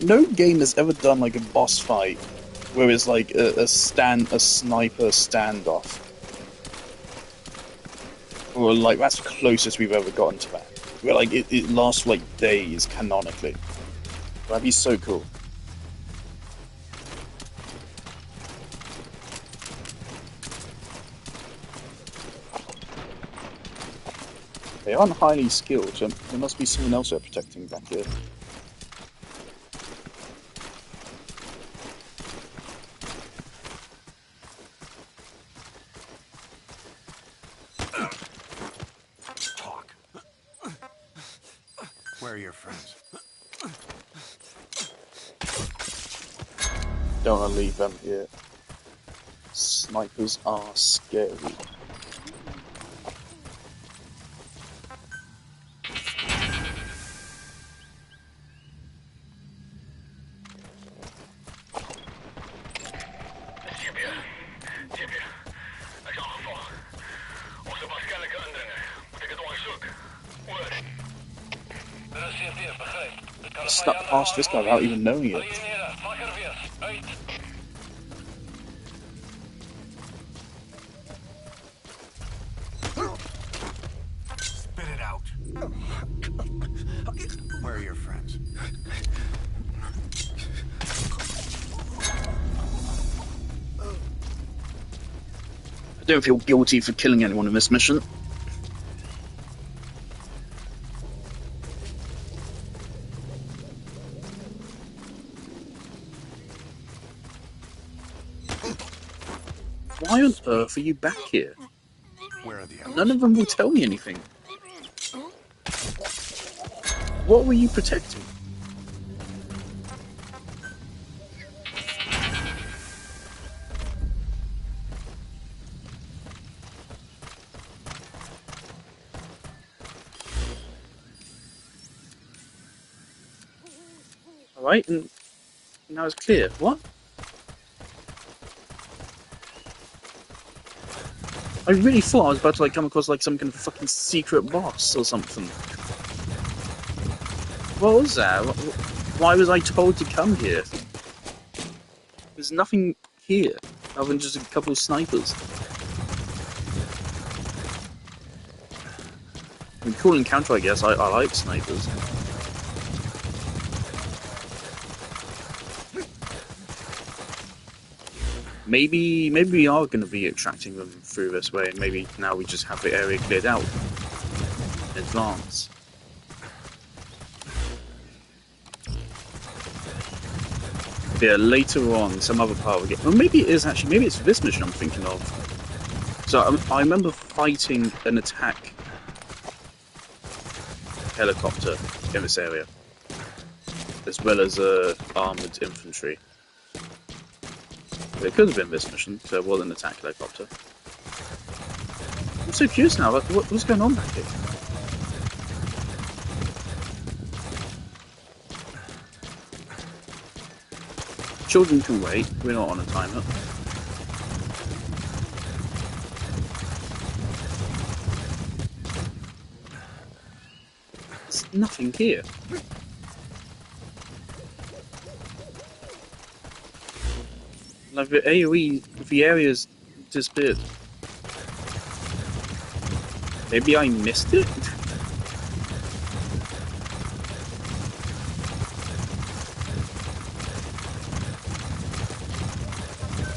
No game has ever done, like, a boss fight where it's, like, a sniper standoff. Or, like, that's the closest we've ever gotten to that. Where, like, it lasts for, like, days, canonically. That'd be so cool. They aren't highly skilled, so there must be someone else they're protecting back here. Talk. Where are your friends? Don't want to leave them here. Snipers are scary. I snuck past this guy without even knowing it. Spit it out. Where are your friends? I don't feel guilty for killing anyone in this mission. Why on earth are you back here? Where are the others? None of them will tell me anything. What were you protecting? Alright, and now it's clear. What? I really thought I was about to like come across like some kind of fucking secret boss or something. What was that? Why was I told to come here? There's nothing here other than just a couple of snipers. I mean, cool encounter, I guess. I like snipers. Maybe we are going to be attracting them through this way, and maybe now we just have the area cleared out in advance. Yeah, later on, some other part of the game. Well, maybe it is actually. Maybe it's this mission I'm thinking of. So I remember fighting an attack helicopter in this area, as well as armored infantry. It could have been this mission, so it was an attack helicopter. I'm so curious now, what's going on back here? Children can wait, we're not on a timer. There's nothing here. Like the AoE, the area's disappeared. Maybe I missed it?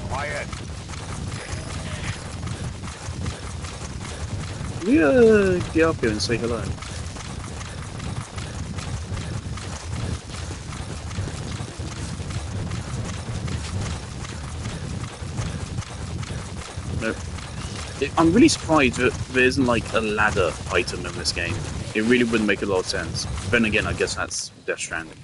Quiet. Can we get up here and say hello? No. I'm really surprised that there isn't like a ladder item in this game. It really wouldn't make a lot of sense. But then again, I guess that's Death Stranding.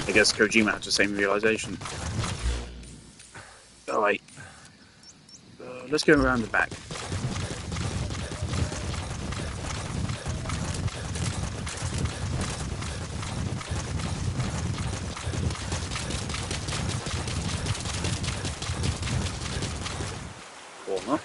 I guess Kojima had the same realization. Alright. Let's go around the back. Or not.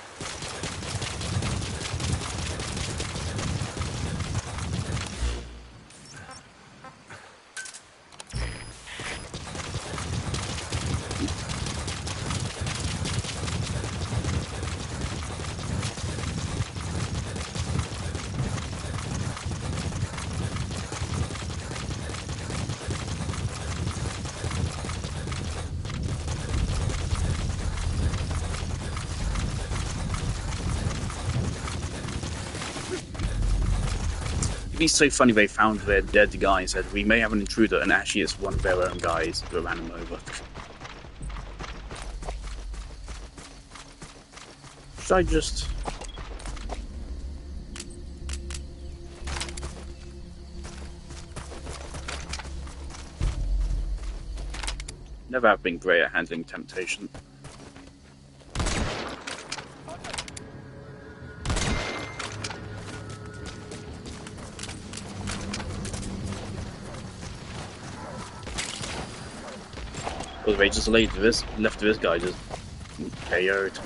It'd be so funny they found their dead guy and said, we may have an intruder, and actually it's one of their own guys that ran him over. Should I just... Never have been great at handling temptation. Or they just left this guy just KO'd.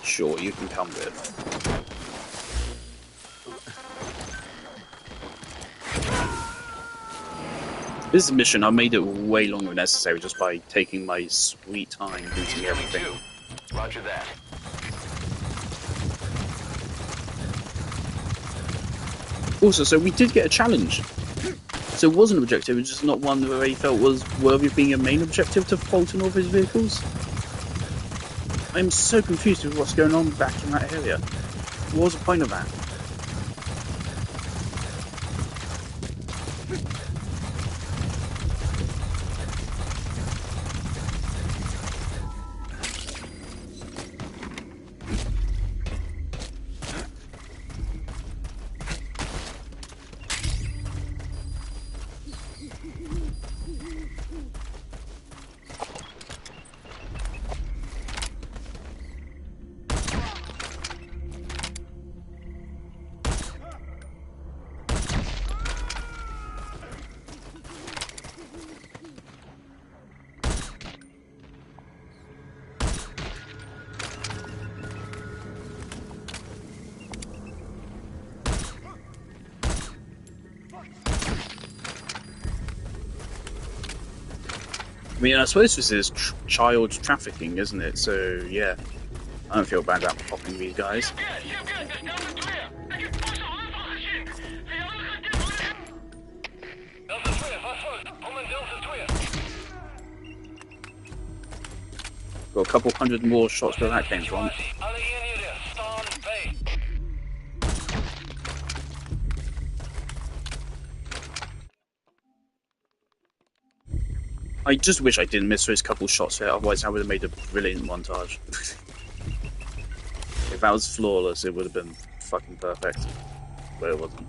Sure, you can come with. This mission, I made it way longer than necessary just by taking my sweet time looting everything. Roger that. Also, so we did get a challenge. So it was an objective, it's just not one that I felt was worthy of being a main objective to Fulton or his vehicles. I'm so confused with what's going on back in that area. What was the point of that? I mean, I suppose this is child trafficking, isn't it? So, yeah. I don't feel bad about popping these guys. Got a couple hundred more shots where that came from. I just wish I didn't miss those couple shots there, otherwise I would have made a brilliant montage. If that was flawless, it would have been fucking perfect. But it wasn't.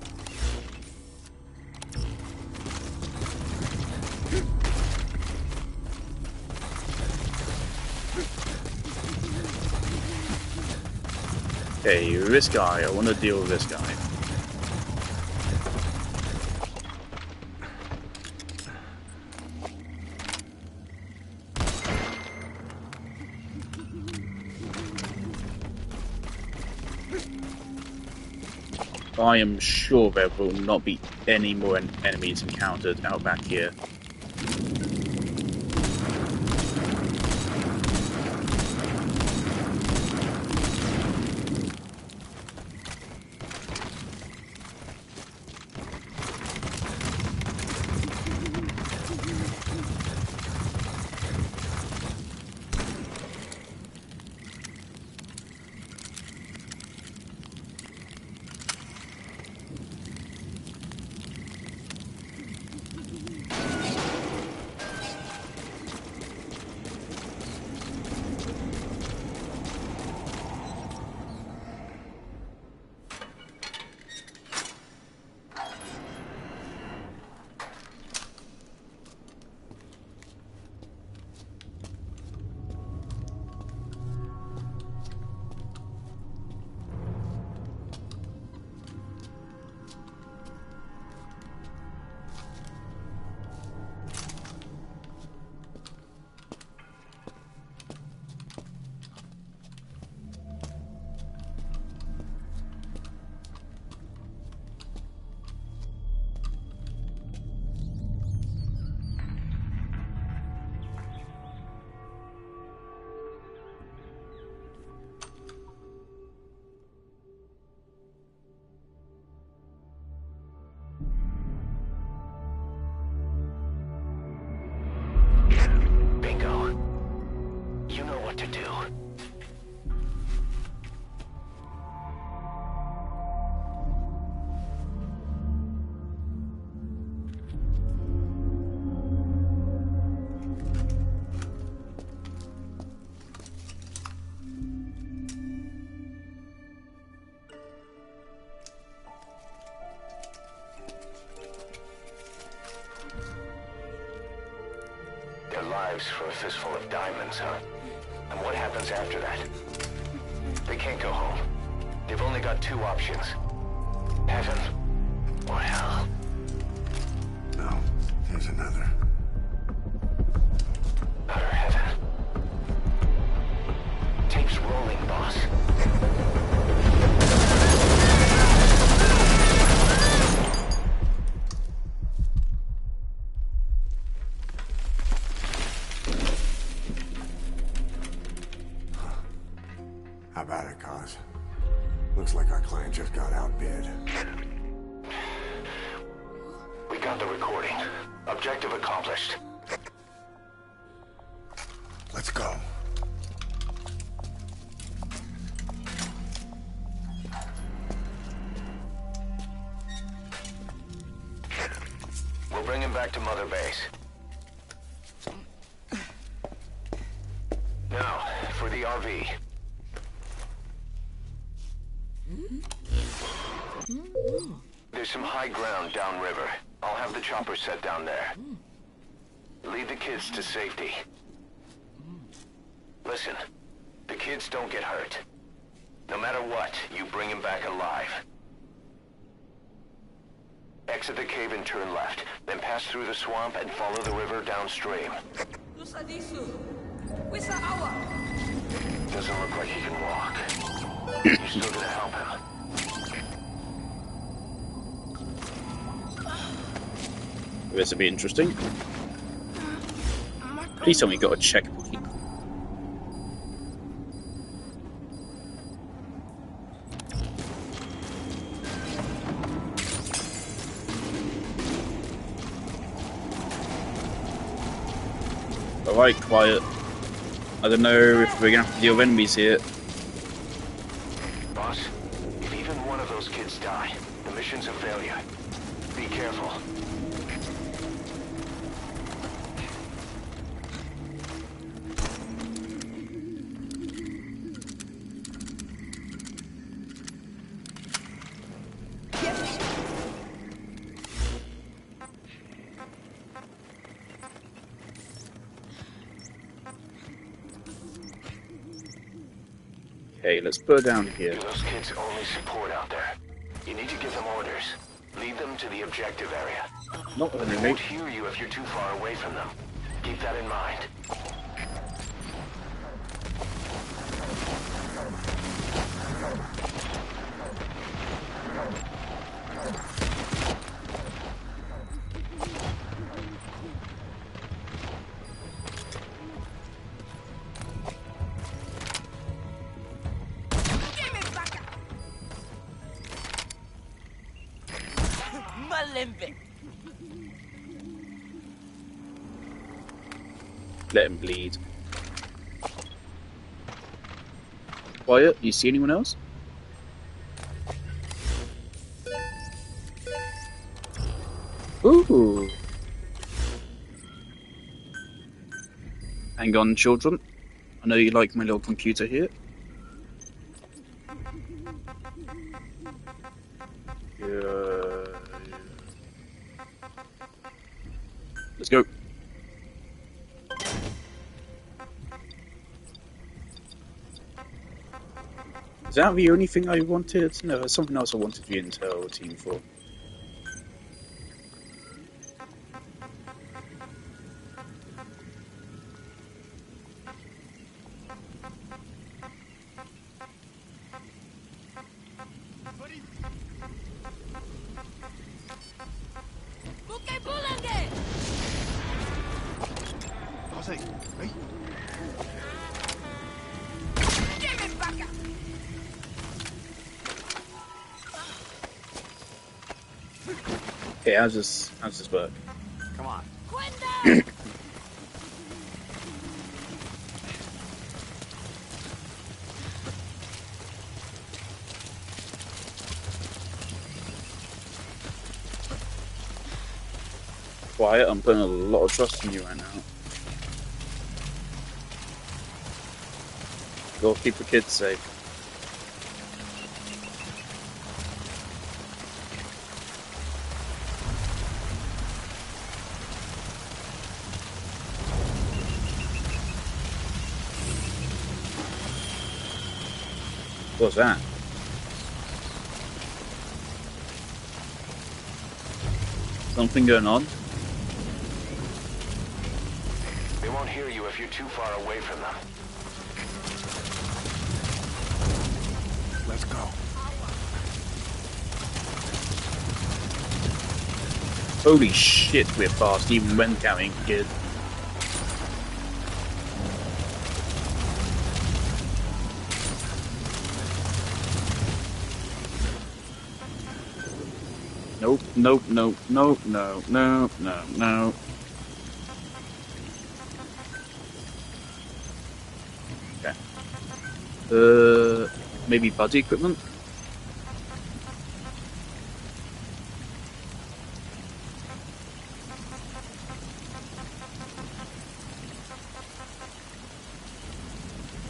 Okay, this guy, I want to deal with this guy. I am sure there will not be any more enemies encountered out back here. lives for a fistful of diamonds, huh? And what happens after that? They can't go home. They've only got two options. Heaven or hell. No, there's another. Utter heaven. Tape's rolling, boss. How about it, Cos? Looks like our client just got outbid. We got the recording. Objective accomplished. Let's go. We'll bring him back to Mother Base. Now, for the RV. There's some high ground downriver. I'll have the chopper set down there. Lead the kids to safety. Listen, the kids don't get hurt. No matter what, you bring him back alive. Exit the cave and turn left, then pass through the swamp and follow the river downstream. Doesn't look like he can walk. You're still gonna help him. This will be interesting. Please tell me you got a checkpoint. Alright, quiet. I don't know if we're gonna have to deal with enemies here. Boss, if even one of those kids die, the mission's a failure. Be careful. Okay, let's put her down here. You're those kids' only support out there. You need to give them orders. Lead them to the objective area. Not They really. won't hear you if you're too far away from them. Keep that in mind. Let him bleed. Quiet, do you see anyone else? Ooh. Hang on, children. I know you like my little computer here. Let's go. Is that the only thing I wanted? No, there's something else I wanted the intel team for. Okay, how's this work? Come on. Quiet, I'm putting a lot of trust in you right now. Go keep the kids safe. What's that? Something going on? They won't hear you if you're too far away from them. Let's go. Holy shit, we're fast, even when carrying gear. Nope, nope, nope, nope, no, no, no, no. Okay. Maybe buddy equipment?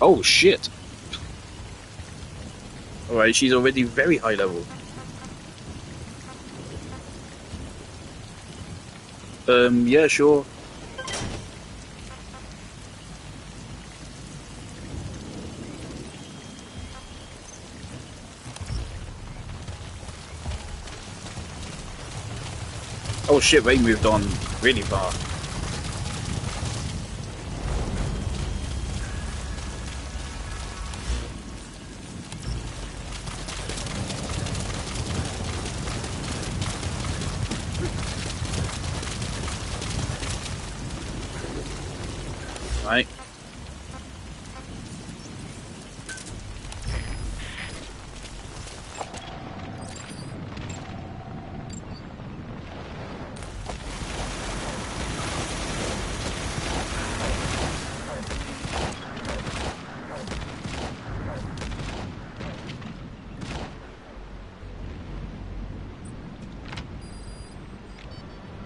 Oh shit! Alright, she's already very high level. Yeah, sure. Oh shit, they moved on really far. Right.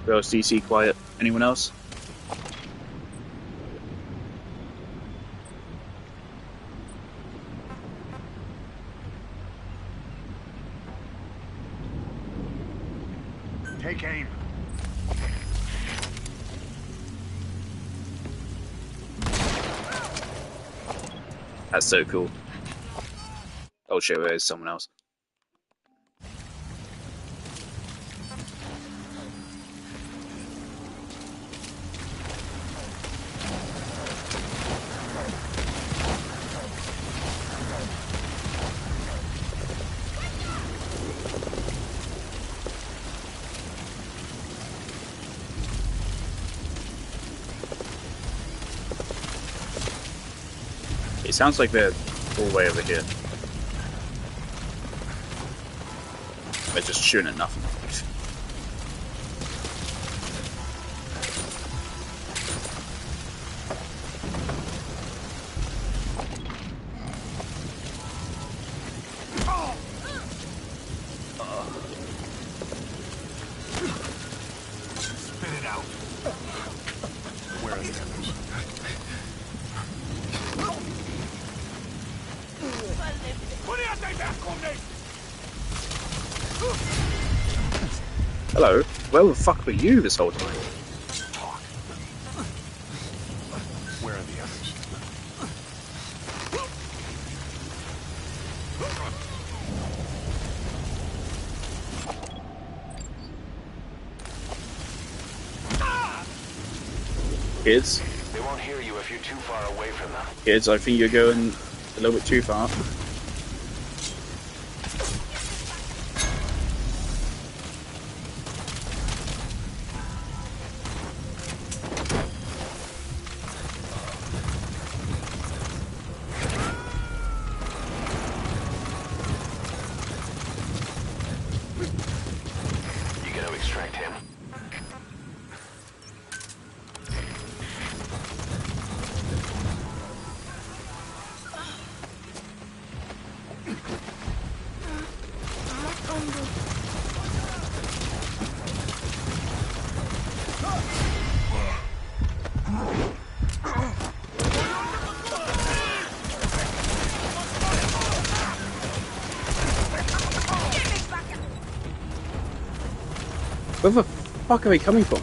Bro, CC quiet. Anyone else? Take aim. That's so cool. Oh shit, there's someone else. It sounds like they're all the way over here. They're just shooting at nothing. Spit it out. Where are the others? Hello? Where the fuck were you this whole time? Talk. Where are the others? Kids? They won't hear you if you're too far away from them. Kids, I think you're going a little bit too far. You gotta extract him. Where the fuck are they coming from?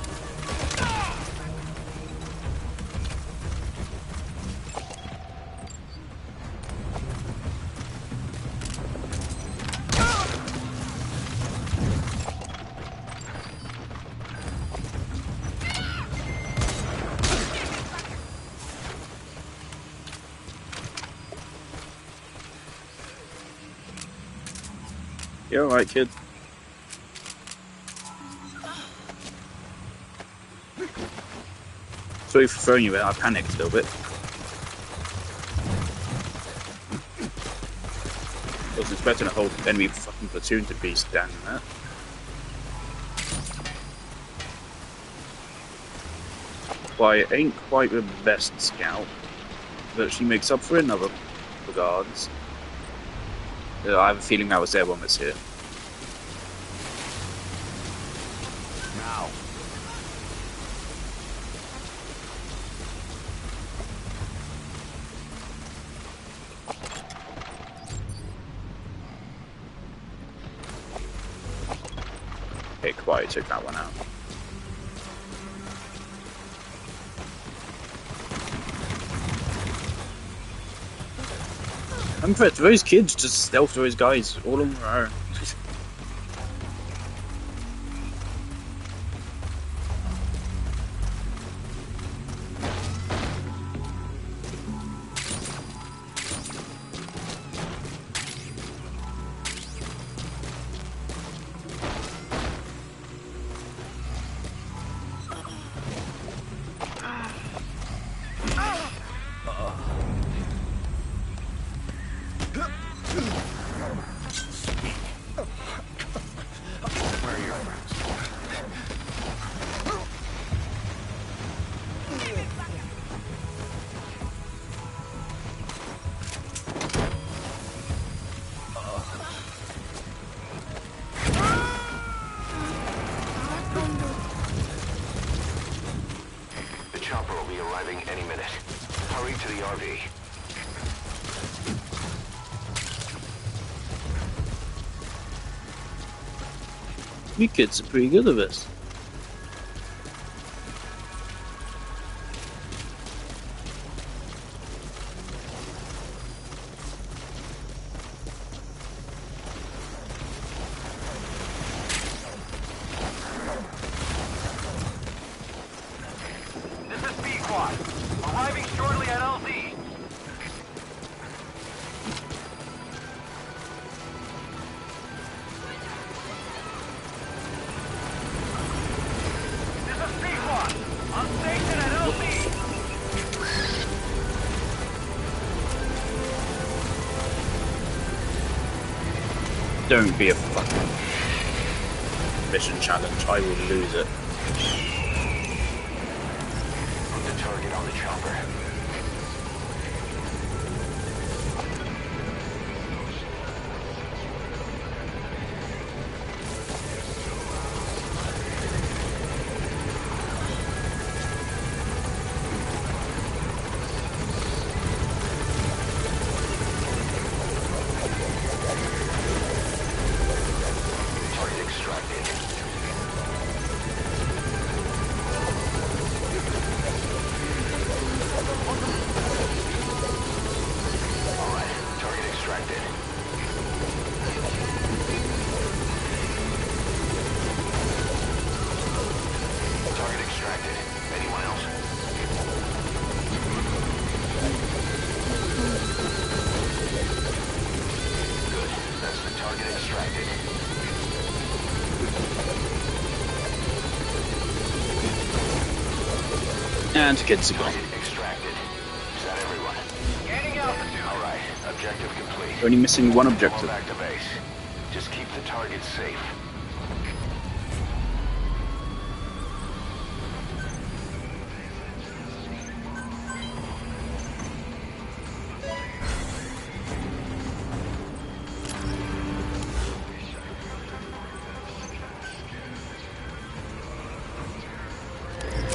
You're alright, kid. Sorry for throwing you out. I panicked a little bit. Wasn't expecting a whole enemy fucking platoon to be standing there. Well, I ain't quite the best scout, but she makes up for it in other regards. I have a feeling I was there when I was here. Now. Okay, quiet, took that one out. I'm for those kids just stealth those guys all on their own. Where are your friends? The chopper will be arriving any minute. Hurry to the RV. You kids are pretty good at this. This is B-Quad. Arriving shortly at LZ. This is B-Quad. On station at LZ. Don't be a fucking mission challenge. I will lose it. Put the target on the chopper. Target extracted. Alright, target extracted. Target extracted. Anyone else? Good. That's the target extracted. And kids are gone. Target extracted. Is that everyone? Gaining altitude. Alright, objective complete. We're only missing one Fall objective. back to base. Just keep the target safe.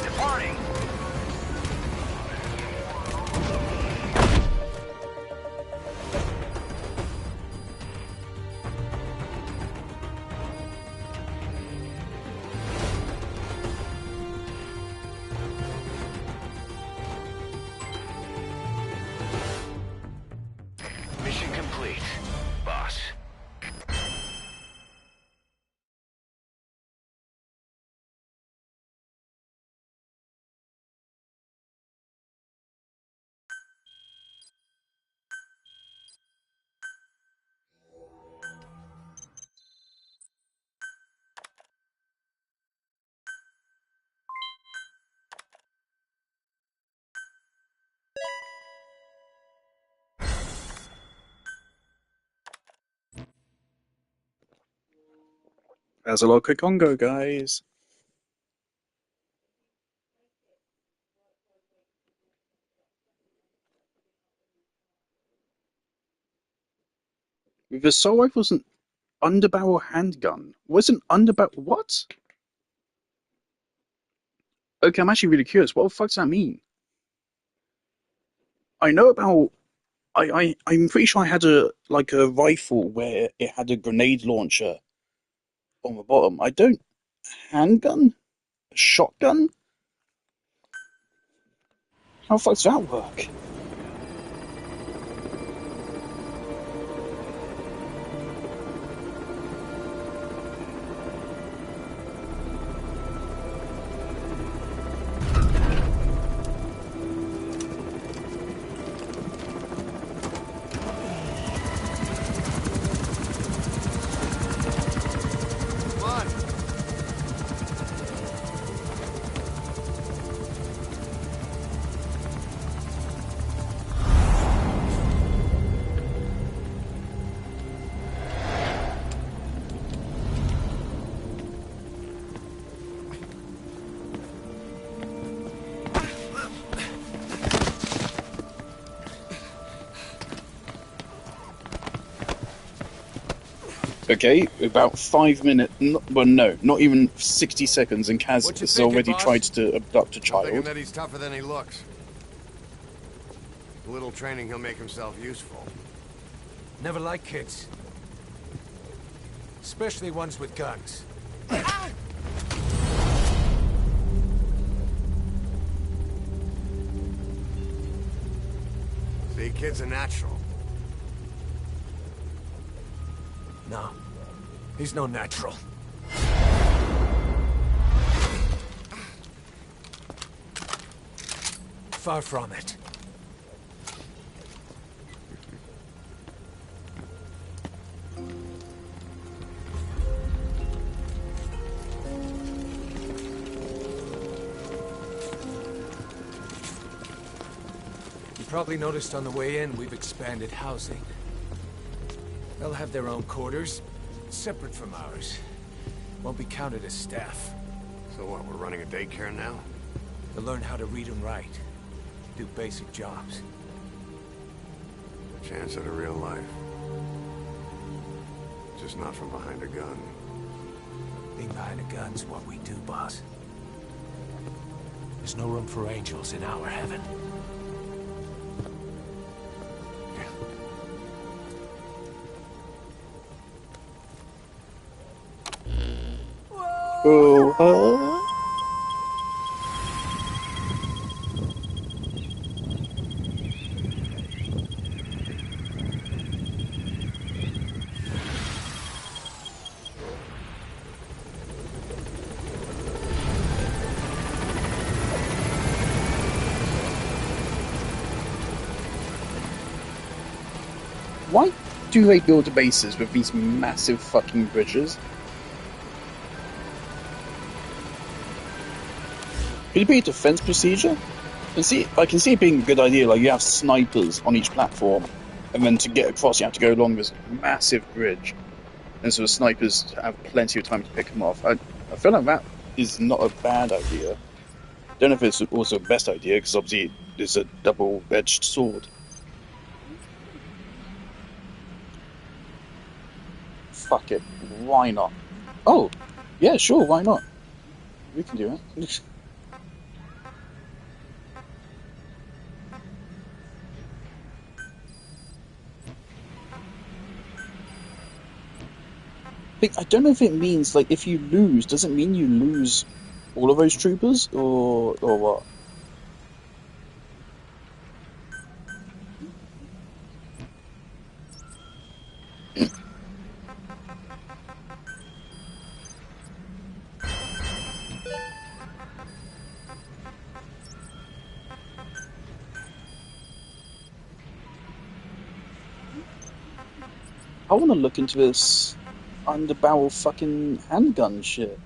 Departing. There's a local Congo, guys. With the assault rifle was an underbarrel handgun. Wasn't underbarrel what? Okay, I'm actually really curious. What the fuck does that mean? I know about. I'm pretty sure I had a rifle where it had a grenade launcher on the bottom. I don't handgun, a shotgun. How the fuck does that work? Okay, about 5 minutes. Well, no, not even 60 seconds, and Kaz has already tried to abduct a child. I'm thinking that he's tougher than he looks. A little training, he'll make himself useful. Never like kids. Especially ones with guns. See, kid's a natural. No. He's no natural. Far from it. You probably noticed on the way in, we've expanded housing. They'll have their own quarters, separate from ours. Won't be counted as staff. So what, we're running a daycare now? They'll learn how to read and write. Do basic jobs. Chance at a real life. Just not from behind a gun. Being behind a gun's what we do, boss. There's no room for angels in our heaven. Oh, why do they build bases with these massive fucking bridges? Could it be a defense procedure? I can see it being a good idea, like you have snipers on each platform, and then to get across you have to go along this massive bridge. And so the snipers have plenty of time to pick them off. I feel like that is not a bad idea. Don't know if it's also the best idea, because obviously it's a double-edged sword. Fuck it, why not? Oh, yeah, sure, why not? We can do it. I don't know if it means, like, if you lose, does it mean you lose all of those troopers, or what? I want to look into this underbarrel fucking handgun shit.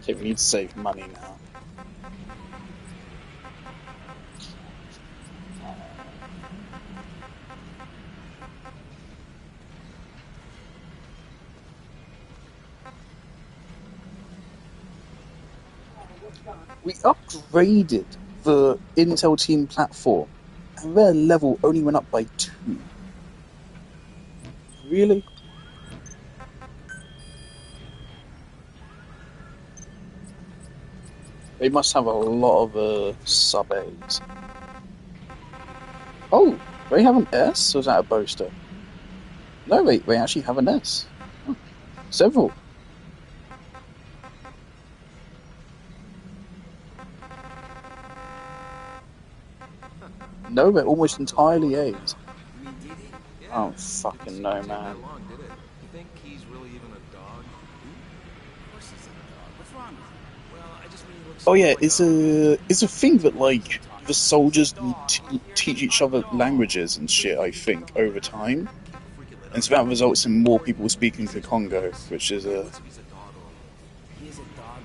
Okay, we need to save money now. We upgraded the Intel Team platform, and their level only went up by 2. Really? They must have a lot of sub-As. Oh, they have an S? Or is that a boaster? No, they actually have an S. Oh, several. No, they're almost entirely A's. I don't fucking know, man. Oh yeah, it's a thing that like the soldiers teach each other languages and shit. I think over time, and so that results in more people speaking Kikongo, which is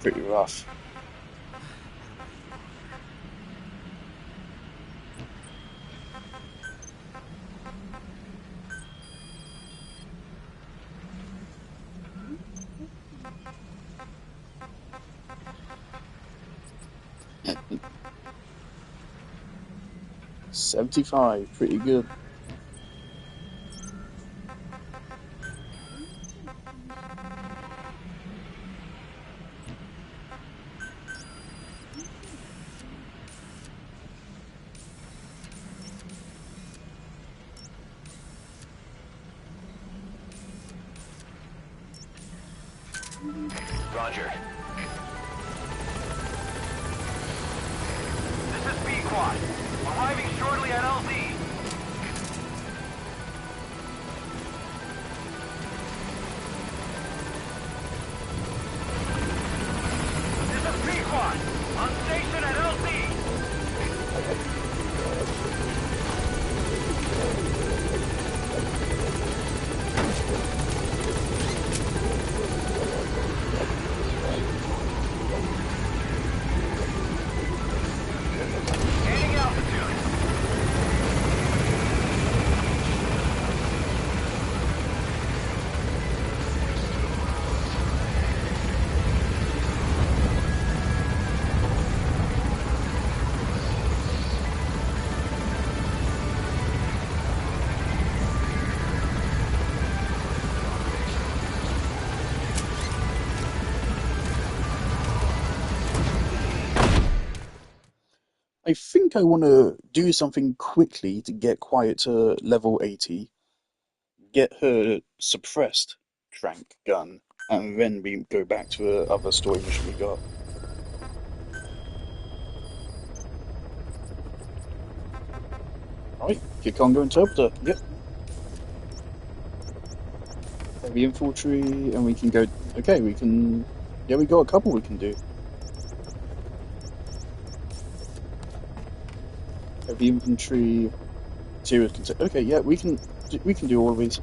pretty rough. $75, pretty good. Roger. This is B-Quad. Arriving shortly at LZ. This is B-Quad. On station at LZ. Gaining altitude. I think I want to do something quickly to get Quiet to level 80, get her suppressed trank gun, and then we go back to the other story mission we got. Right, Kikongo Interpreter, yep. Heavy Infantry, and we can go, okay, we can, yeah, we got a couple we can do. Heavy Infantry, serious concern. Okay, yeah, we can do all of these.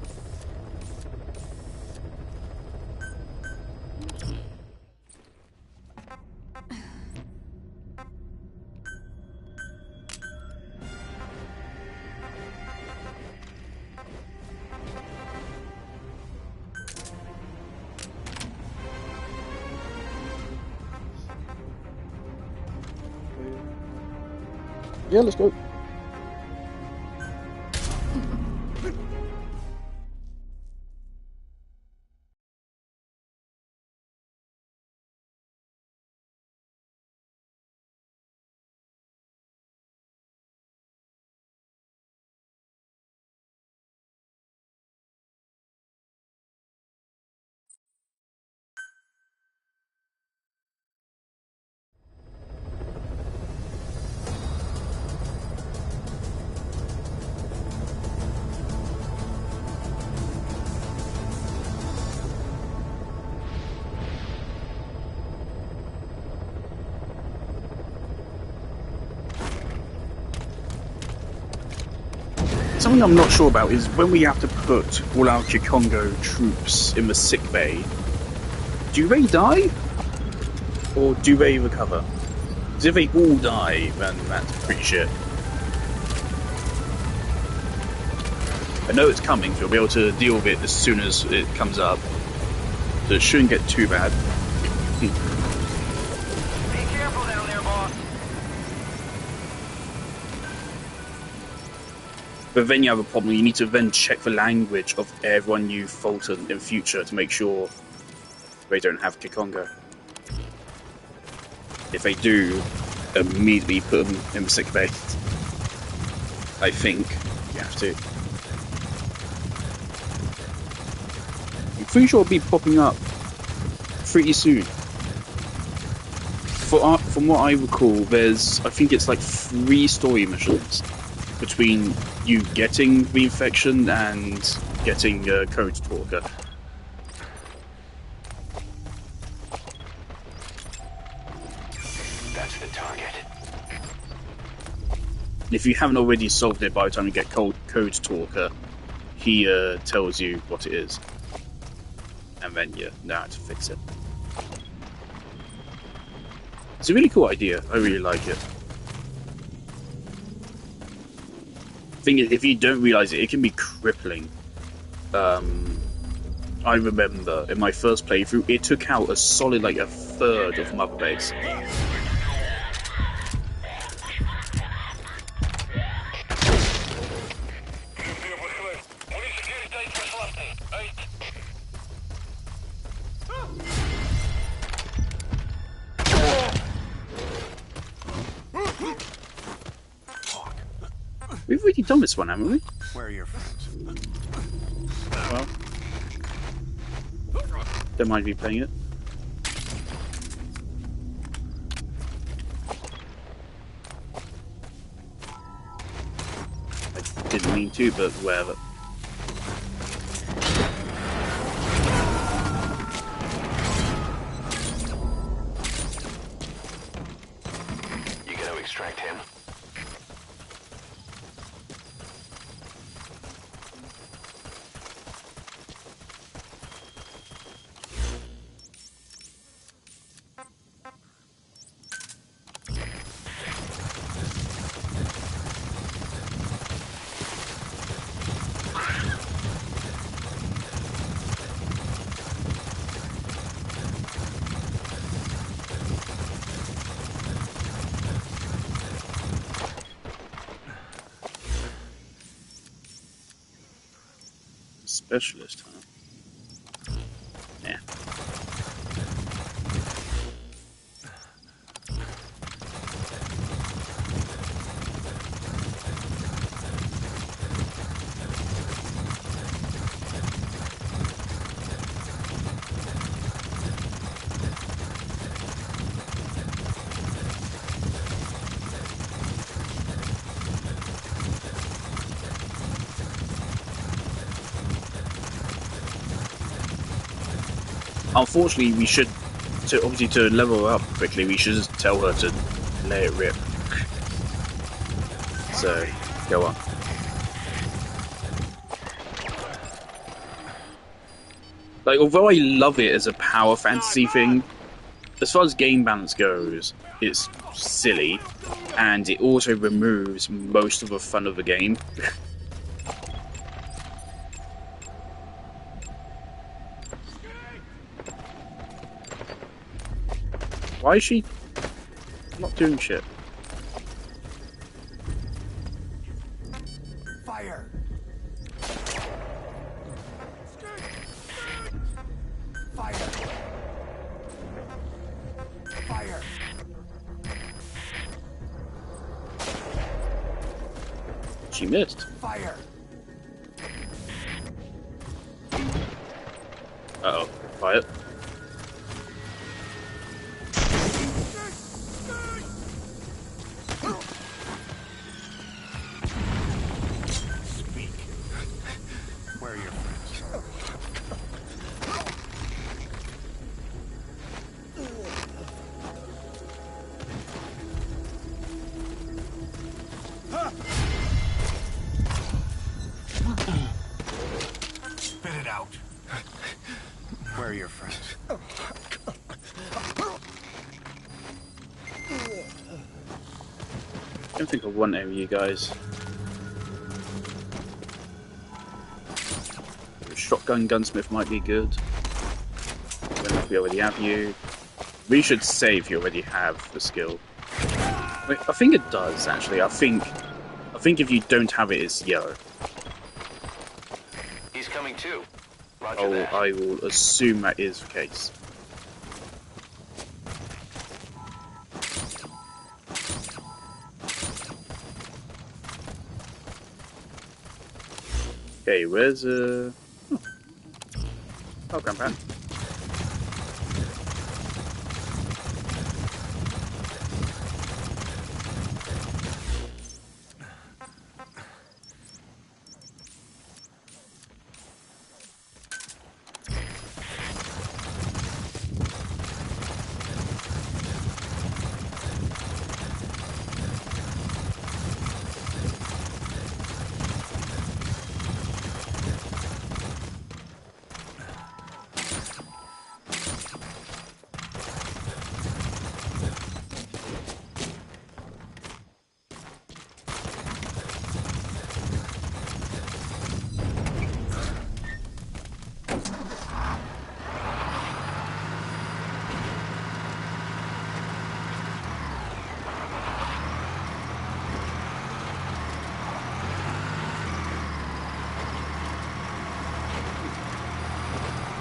Yeah, let's go. Something I'm not sure about is when we have to put all our Kikongo troops in the sick bay, do they die? Or do they recover? Because if they all die, then that's pretty shit. I know it's coming, so we'll be able to deal with it as soon as it comes up. So it shouldn't get too bad. Be careful down there, boss. But then you have a problem. You need to then check the language of everyone you falter in future to make sure they don't have Kikonga. If they do, immediately put them in the sick bay. I think you have to. I'm pretty sure it'll be popping up pretty soon. From what I recall, there's, I think it's like 3 story missions between you getting the infection and getting Code Talker. That's the target. If you haven't already solved it by the time you get Code Talker, he tells you what it is. And then you know how to fix it. It's a really cool idea. I really like it. Thing is, if you don't realise it, it can be crippling. I remember in my first playthrough, it took out a solid like a third of Mother Base. We've already done this one, haven't we? Where are your friends? Well, don't mind me playing it. I didn't mean to, but whatever. You gonna extract him? Specialist, huh? Yeah. Unfortunately, we should, to level her up quickly, we should just tell her to let it rip. So, go on. Like, although I love it as a power fantasy thing, as far as game balance goes, it's silly, and it also removes most of the fun of the game. Why is she not doing shit? Fire! Fire! Fire! She missed. Fire! Uh-oh. Fire. Speak. Where are your friends? Spit it out. Where are your friends? don't think I want any of you guys. Shotgun gunsmith might be good. I don't know if we already have you. We should say if you already have the skill. Wait, I think it does actually. I think if you don't have it, it's yellow. He's coming too. Roger that. I will assume that is the case. Okay, where's Oh, Grandpa.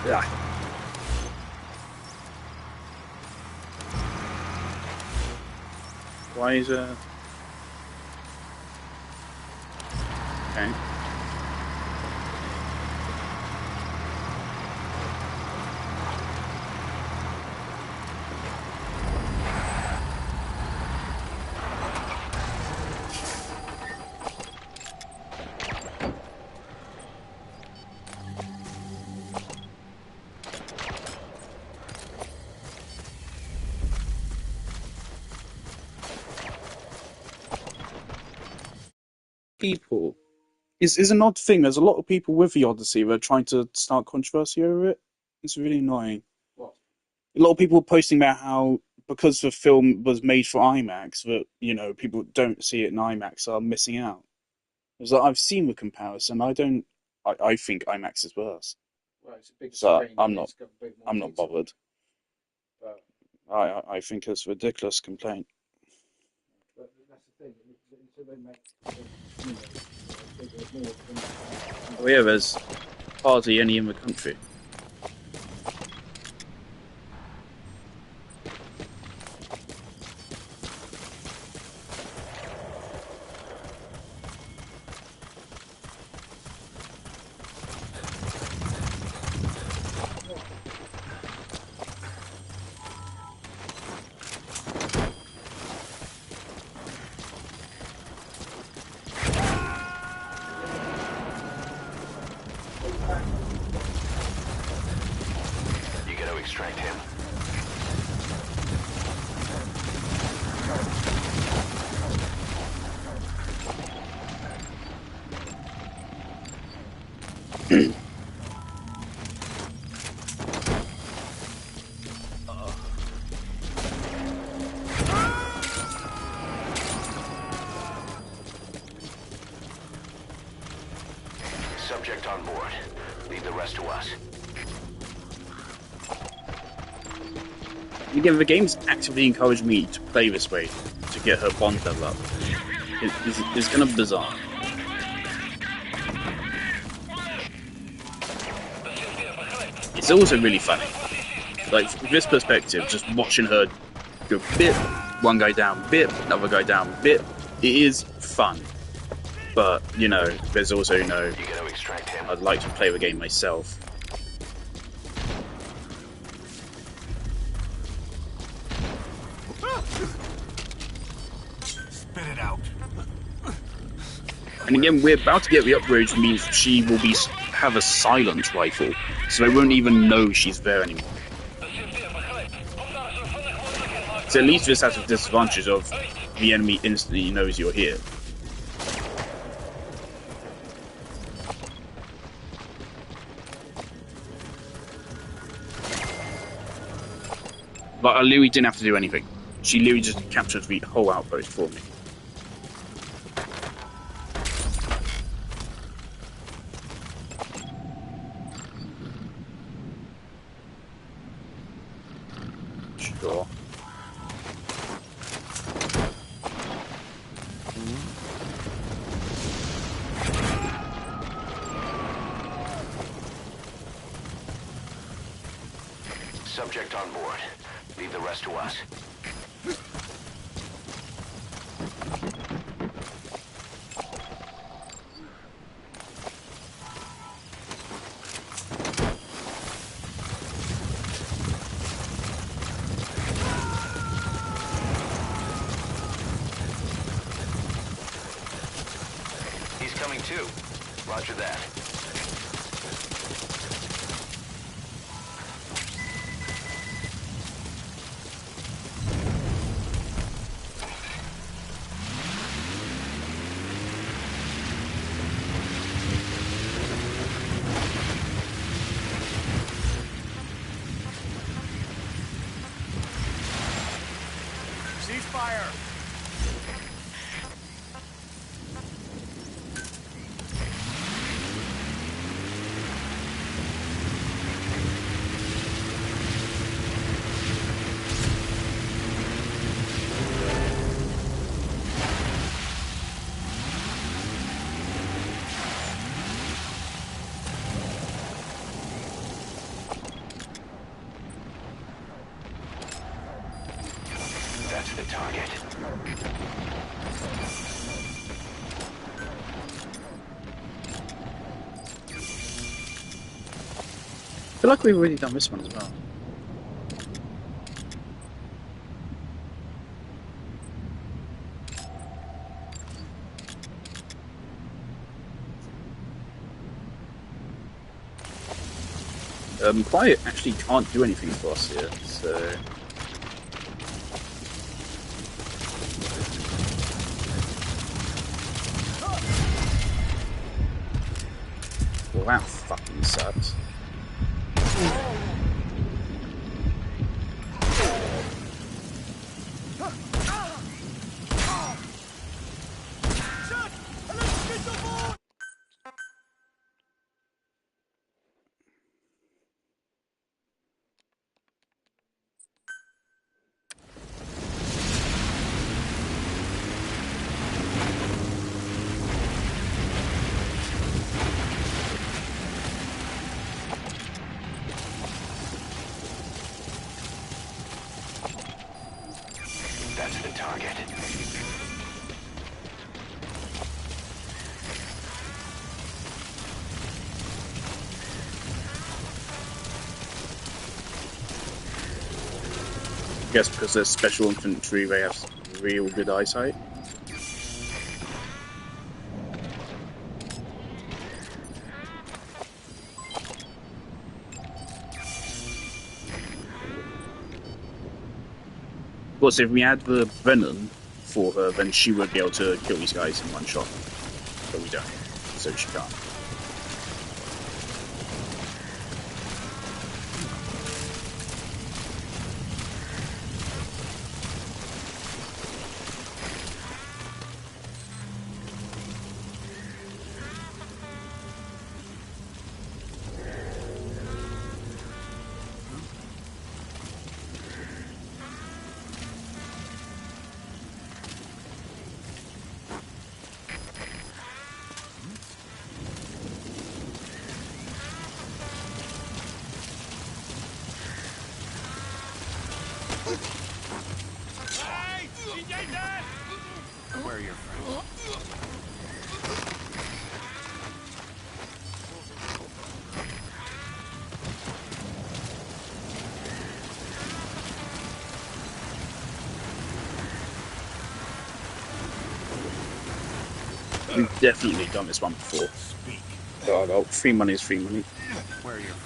Yeah. Why is okay. People. Is an odd thing. There's a lot of people with the Odyssey that are trying to start controversy over it. It's really annoying. What? A lot of people posting about how because the film was made for IMAX, that people don't see it in IMAX are missing out. It's like I've seen the comparison. I think IMAX is worse. Well, it's a big So screen, I'm and not. it's got a bit more I'm not detail. bothered. But I think it's a ridiculous complaint. that's the thing. So they make there's more than Oh yeah, there's hardly any in the country. You got to extract him. Subject on board. Leave the rest to us. Again, the game's actively encouraged me to play this way to get her bond level up. It's kind of bizarre. It's also really funny. Like, from this perspective, just watching her go bit, one guy down, bit, another guy down, bit, it is fun. But, there's also, You got to extract him. I'd like to play the game myself. Spit it out. And again, we're about to get the upgrade, which means she will have a silent rifle, so they won't even know she's there anymore. So at least this has the disadvantage of the enemy instantly knows you're here. But Louis didn't have to do anything. She literally just captured the whole outpost for me. Sure. Subject on board. Leave the rest to us. He's coming too. Roger that. Ceasefire! That's the target. I feel like we've already done this one as well. Quiet actually can't do anything for us here, so... Well, that fucking sucks. That's the target. I guess because they're special infantry, they have real good eyesight. Of course, if we had the venom for her, then she would be able to kill these guys in one shot. But we don't, so she can't. Where are your friends? We've definitely done this one before. Speak. Oh, free money is free money. Where are your friends?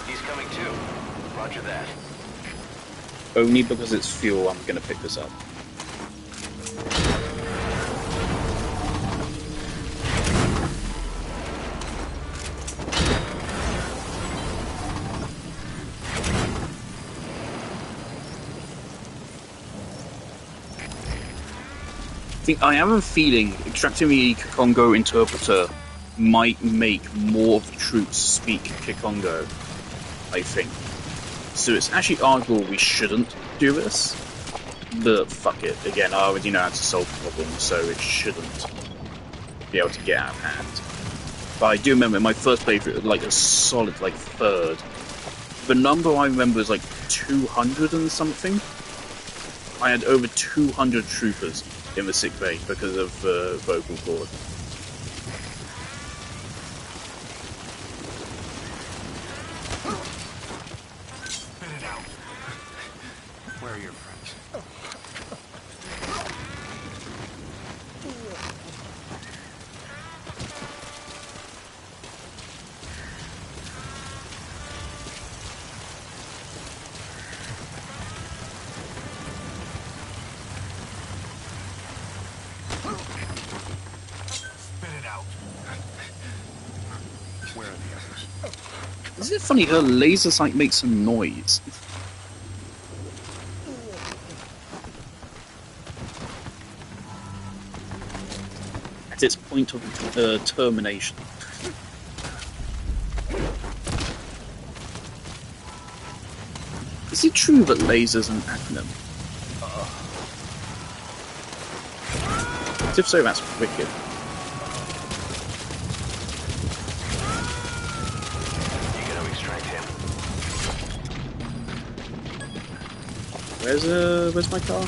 He's coming too. Roger that. only because it's fuel, I'm gonna pick this up. I have a feeling extracting the Kikongo interpreter might make more of the troops speak Kikongo, I think. So it's actually arguable we shouldn't do this, but fuck it. Again, I already know how to solve the problem, so it shouldn't be able to get out of hand. But I do remember in my first playthrough, like a solid like third, the number I remember is like 200 and something. I had over 200 troopers in the sick bay because of vocal cord. Spit it out. Where are your friends? Where are the others? Isn't it funny, her laser sight makes some noise? At its point of termination. Is it true that laser's an acronym? If so, that's wicked. Where's my car?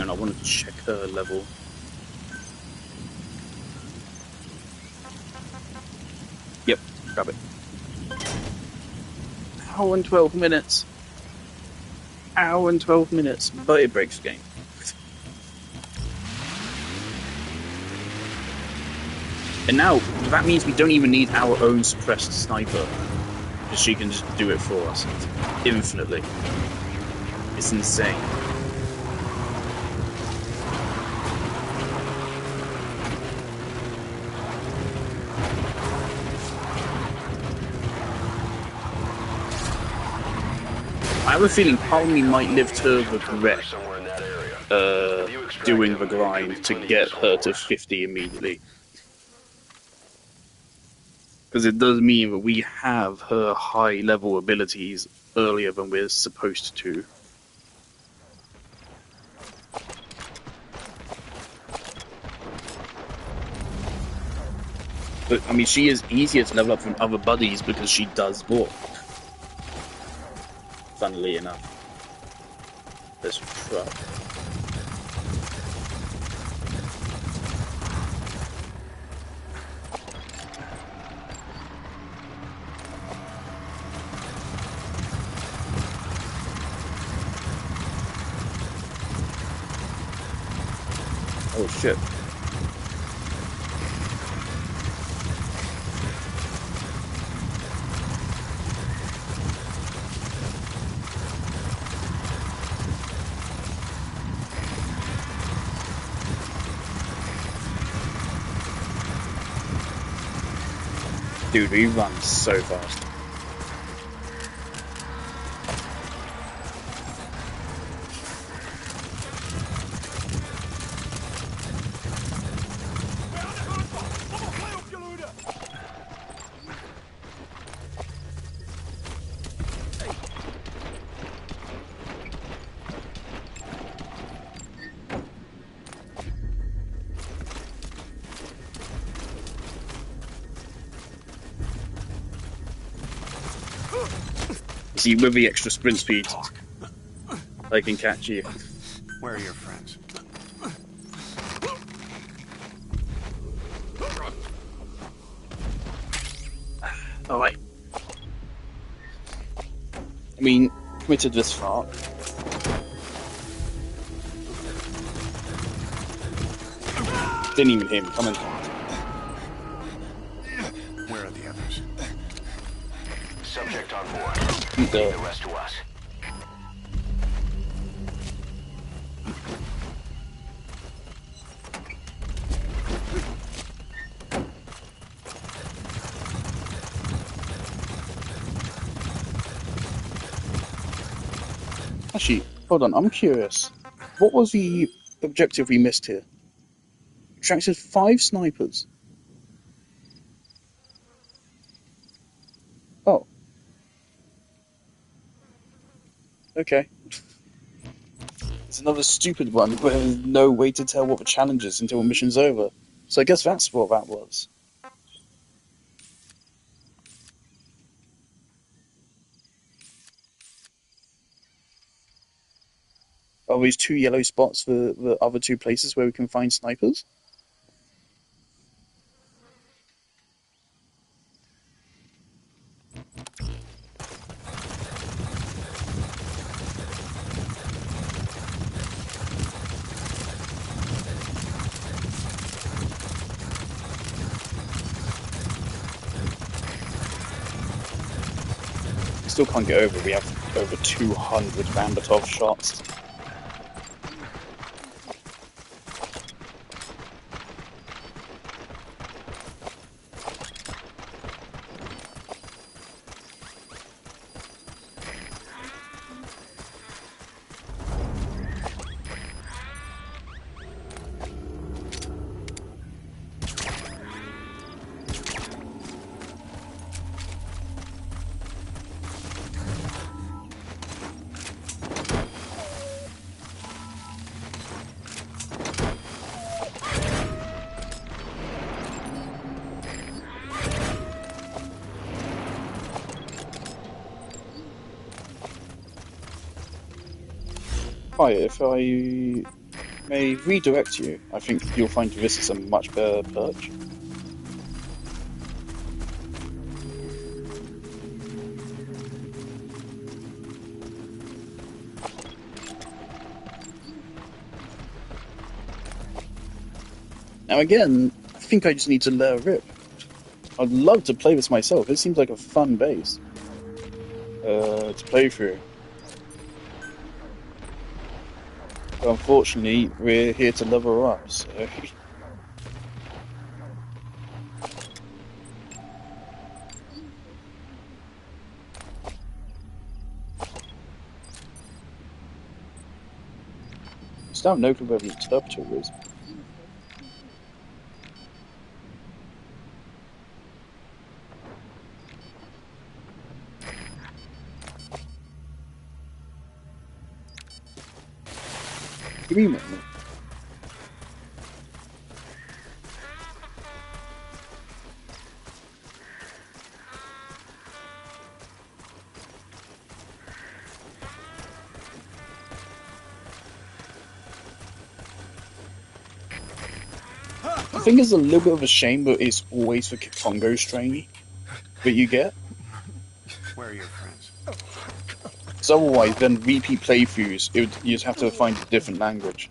I wanted to check her level. Yep, grab it. Hour and 12 minutes. Hour and 12 minutes, but it breaks the game. And now, that means we don't even need our own suppressed sniper. Because she can just do it for us. Infinitely. It's insane. I have a feeling part of me might live to regret doing the grind to get her to 50 immediately. Because it does mean that we have her high level abilities earlier than we're supposed to. But, I mean, she is easier to level up from other buddies because she does walk. Funnily enough. This truck. Oh shit. Dude, we run so fast. See, with the extra sprint speed, I can catch you. Where are your friends? Alright. I mean, committed this far. Didn't even hear me coming. Where are the others? Subject on board. Leave the rest to us. Actually, hold on, I'm curious. What was the objective we missed here? Attracted 5 snipers. Oh. Okay. It's another stupid one where there's no way to tell what the challenge is until a mission's over. So I guess that's what that was. Are these 2 yellow spots the other 2 places where we can find snipers? Still can't get over. We have over 200 Vanbatov shots. Hi, if I may redirect you, I think you'll find this is a much better perch. Now again, I think I just need to let it rip. I'd love to play this myself. It seems like a fun base to play through. But unfortunately, we're here to level up, so... Still have no clue where the interpreter is. Give me a minute. I think it's a little bit of a shame that it's always the Congo strain that you get. Where are your friends? Because otherwise, then repeat playthroughs, you'd have to find a different language.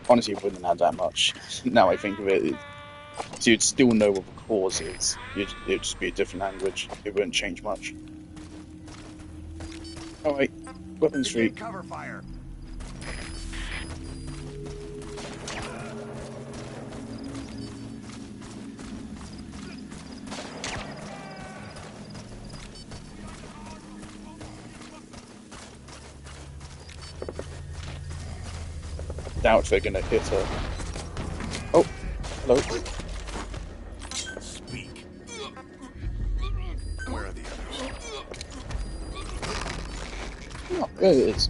Honestly, it wouldn't add that much. Now I think of it, so you'd still know what the cause is. It'd just be a different language. It wouldn't change much. Alright, weapon streak. Cover fire. Doubt they're gonna hit her. Oh, hello. Speak. Where are the others? Oh, there it is.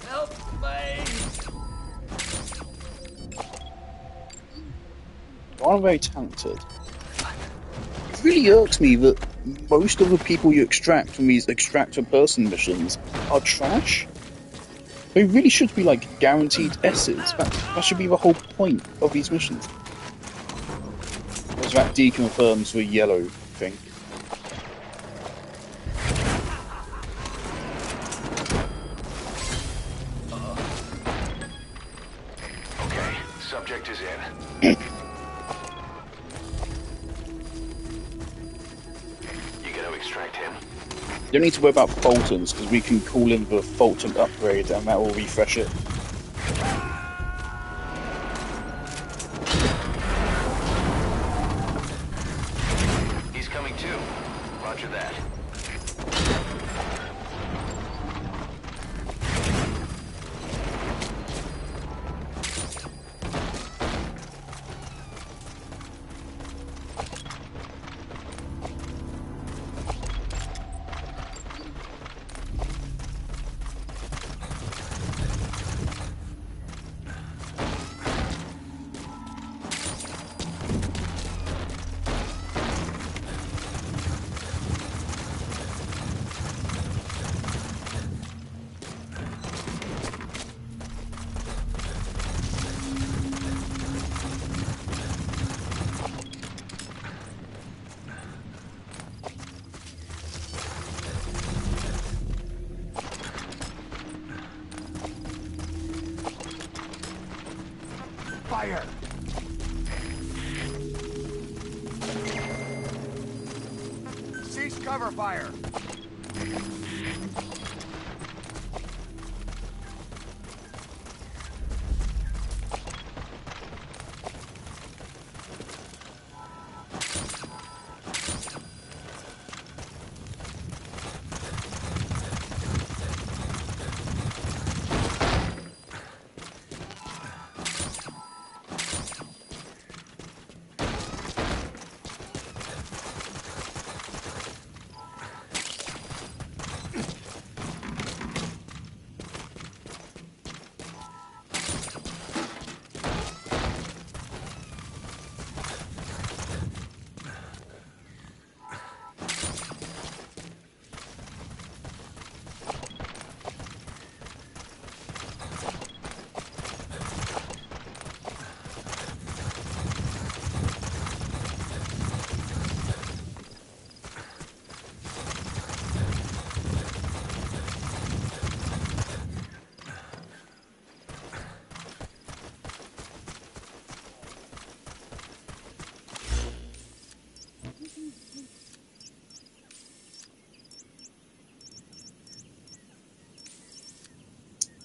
Help me! while I'm very talented, it really irks me that most of the people you extract from these extract a person missions are trash. They really should be like guaranteed S's. That should be the whole point of these missions. As that deconfirms the yellow thing. Okay, subject is in. You gonna extract him? You don't need to worry about Fultons, because we can call in the Fulton upgrade and that will refresh it. He's coming too. Roger that. Fire! Cease cover fire!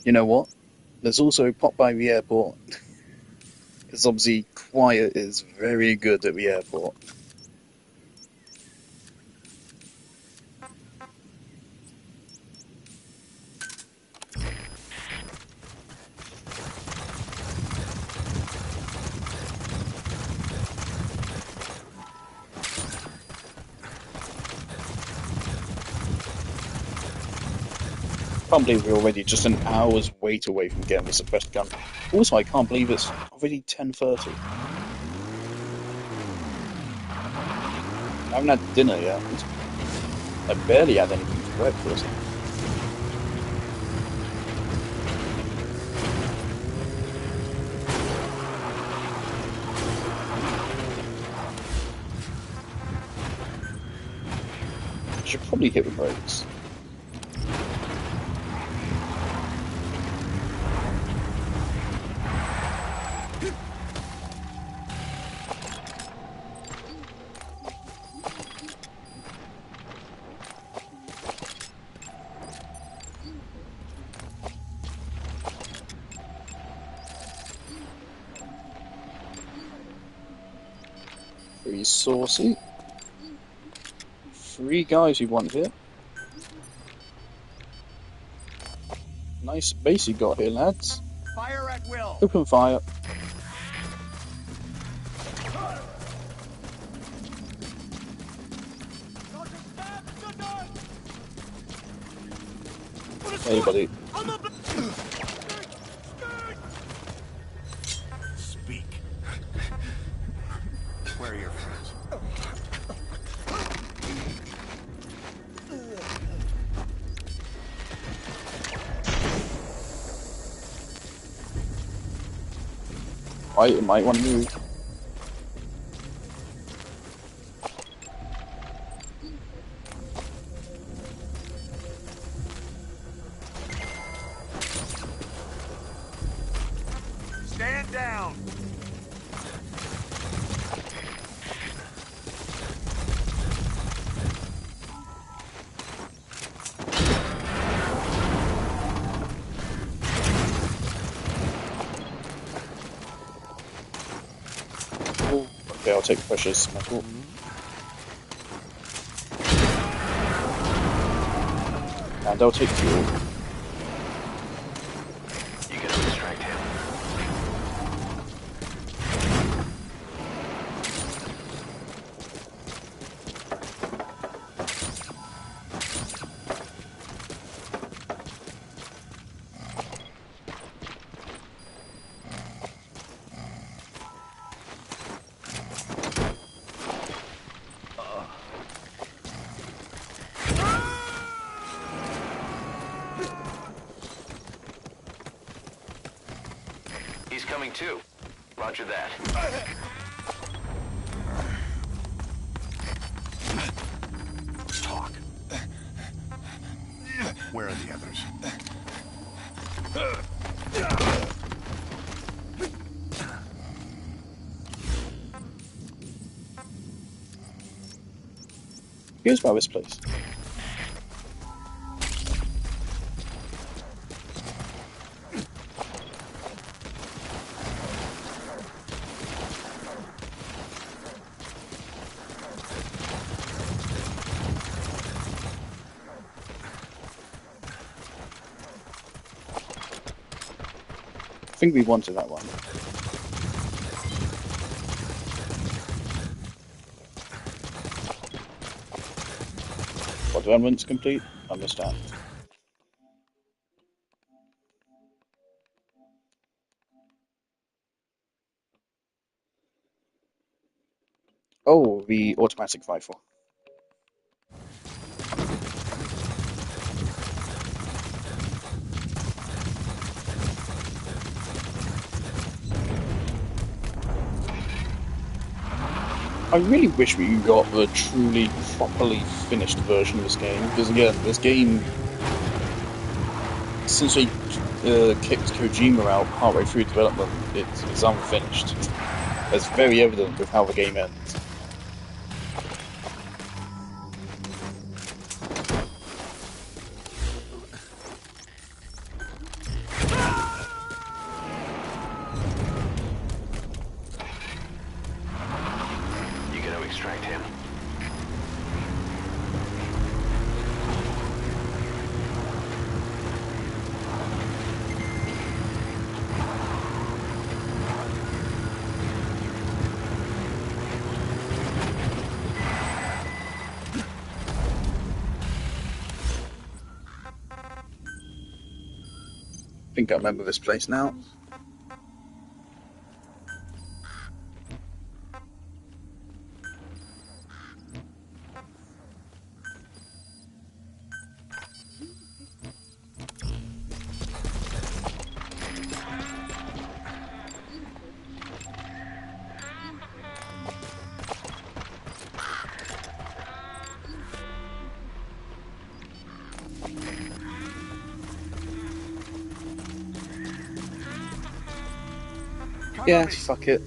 You know what? Let's also pop by the airport. Because obviously Quiet is very good at the airport. I can't believe we're already just an hour's wait away from getting the suppressed gun. Also, I can't believe it's already 10:30. I haven't had dinner yet. I barely had anything for breakfast. I should probably hit the brakes. Pretty saucy. 3 guys you want here. Nice base you got here, lads. Fire at will! Open fire. Hey, buddy. Speak. Right, it might want to move. Stand down! Oh, okay, I'll take precious metal. And I'll take fuel. You gotta extract him. He's coming too. Roger that. Let's talk. Where are the others? Here's about this place. I think we wanted that one. What development's complete? Understand. Oh, the automatic rifle. I really wish we got the truly, properly finished version of this game, because again, this game, since they kicked Kojima out partway through development, it's unfinished. It's very evident with how the game ends. You gotta extract him. I think I remember this place now. Yeah, fuck it.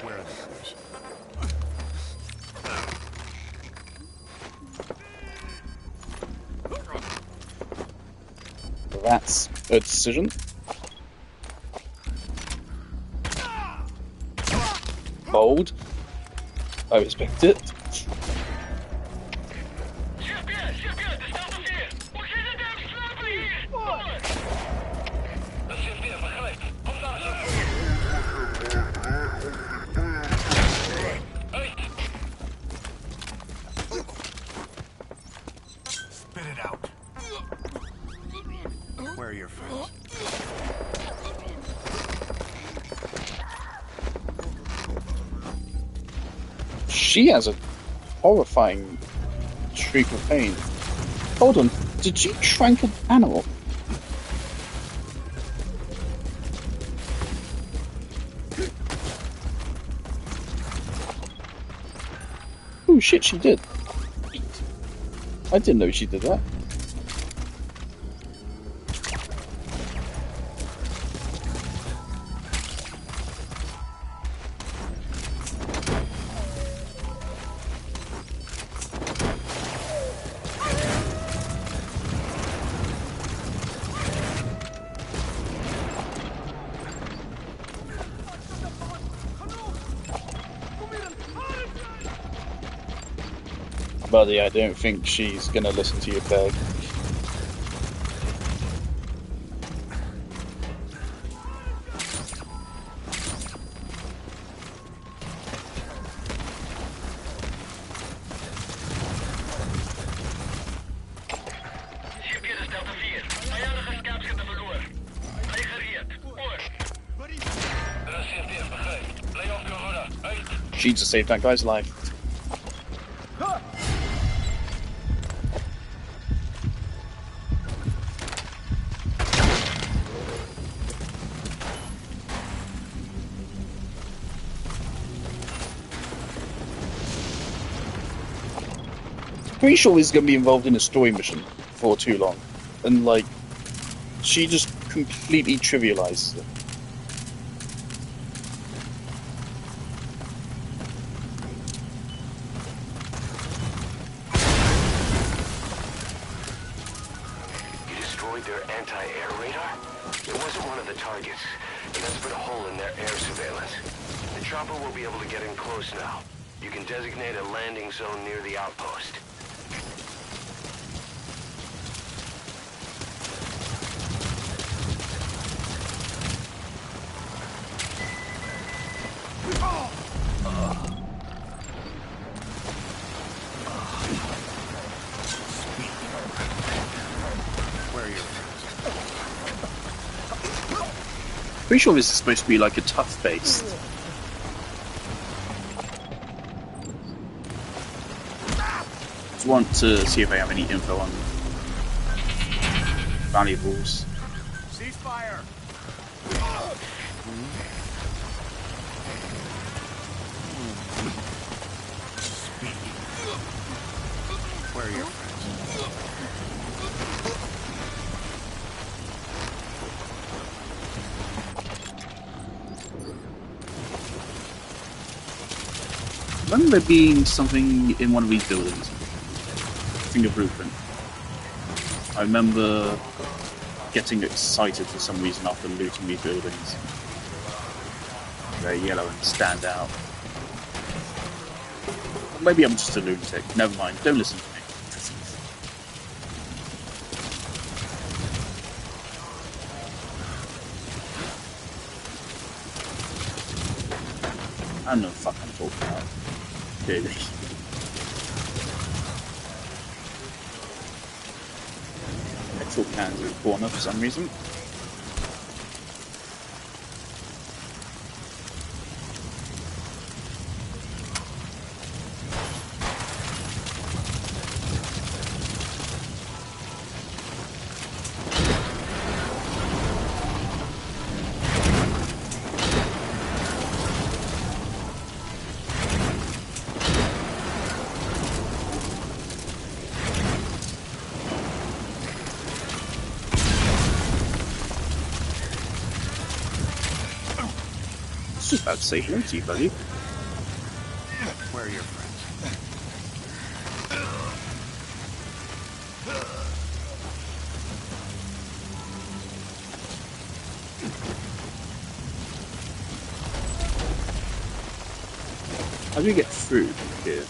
Where are the others? That's a decision. Bold. I respect it. She has a horrifying shriek of pain. Hold on, did you trank an animal? Oh shit, she did. I didn't know she did that. Buddy, I don't think she's gonna listen to your beg. She just saved that guy's life. Pretty sure he's going to be involved in a story mission for too long. And, like, she just completely trivializes it. You destroyed their anti-air radar? It wasn't one of the targets, and that's put a hole in their air surveillance. The chopper will be able to get in close now. You can designate a landing zone near the outpost. Pretty sure this is supposed to be like a tough base. Just want to see if I have any info on valuables. Ceasefire. Where are your friends? I remember there being something in one of these buildings. I think a blueprint. I remember getting excited for some reason after looting these buildings. They're yellow and stand out. Or maybe I'm just a lunatic. Never mind, don't listen to me. I don't know what the fuck I'm talking about. Clearly. Petrol cans in the corner for some reason. Just about to say hello to you, buddy. Where are your friends? How do we get through here?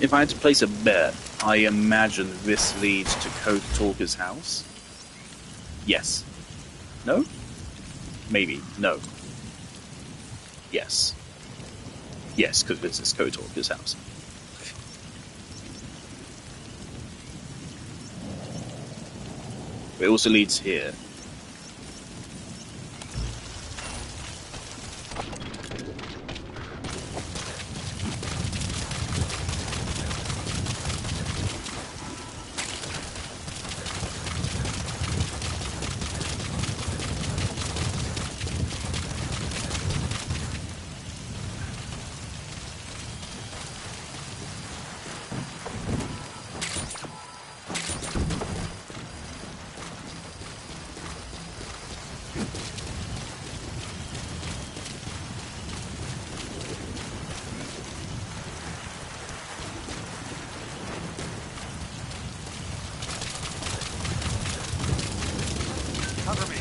If I had to place a bet, I imagine this leads to Code Talker's house. Yes. No? Maybe. No. Yes. Yes, because this is Code Talker's house. But it also leads here. Cover me.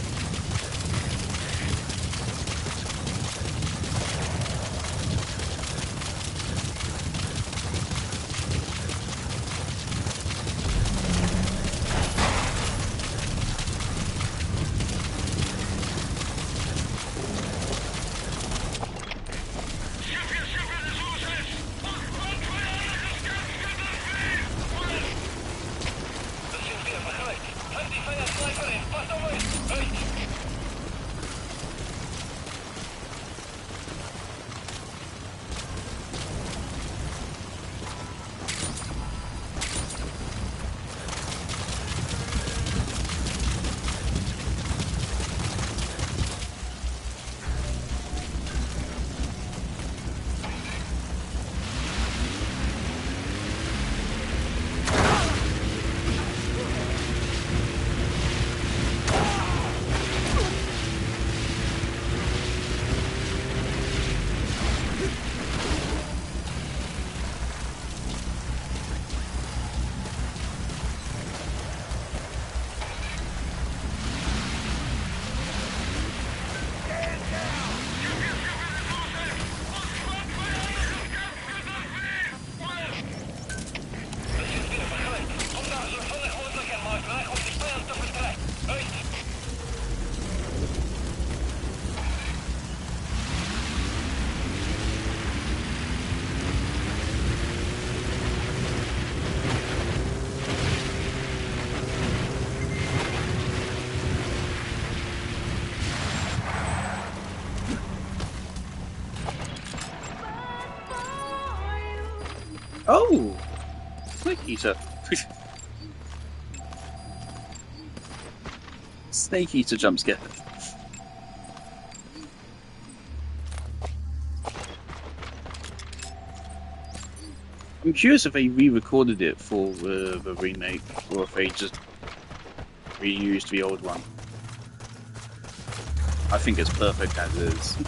Oh! Snake Eater. Snake Eater jump scare. I'm curious if they re-recorded it for the remake, or if they just reused the old one. I think it's perfect as is.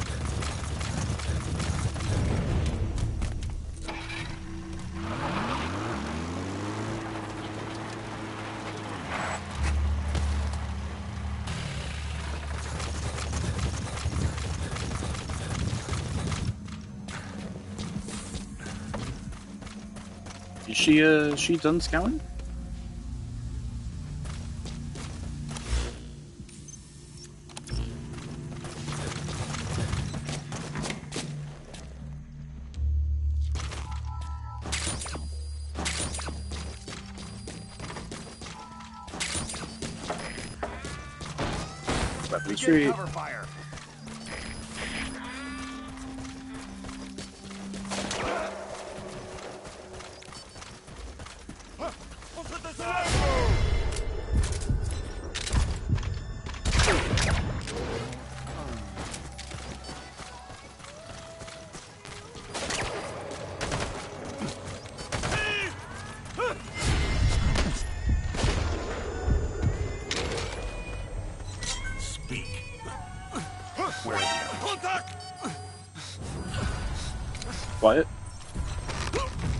Is she done scouting? Retreat. Cover fire. Quiet.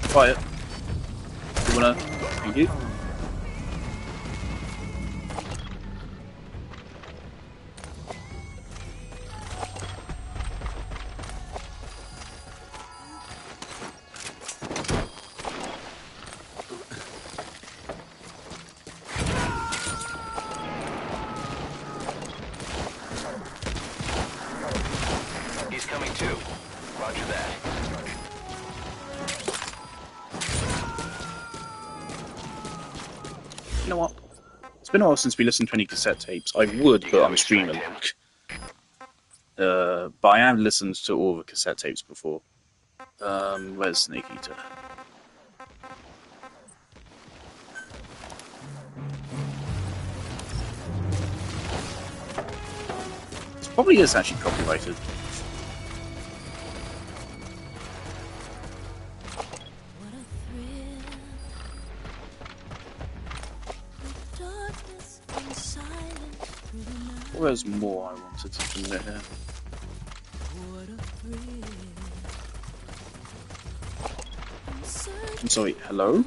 Quiet. You wanna... Thank you. He's coming too. Roger that. It's been a while since we listened to any cassette tapes. I would, but I'm streaming. But I have listened to all the cassette tapes before. Where's Snake Eater? It probably is actually copyrighted. Well, there's more I wanted to submit here. I'm sorry, hello?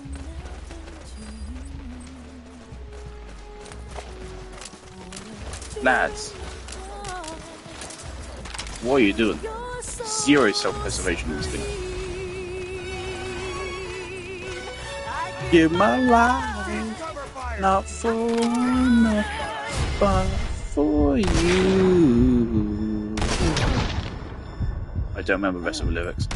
Lads. What are you doing? Zero self-preservation instinct. Give my life, not for one, but for you. I don't remember the rest of the lyrics.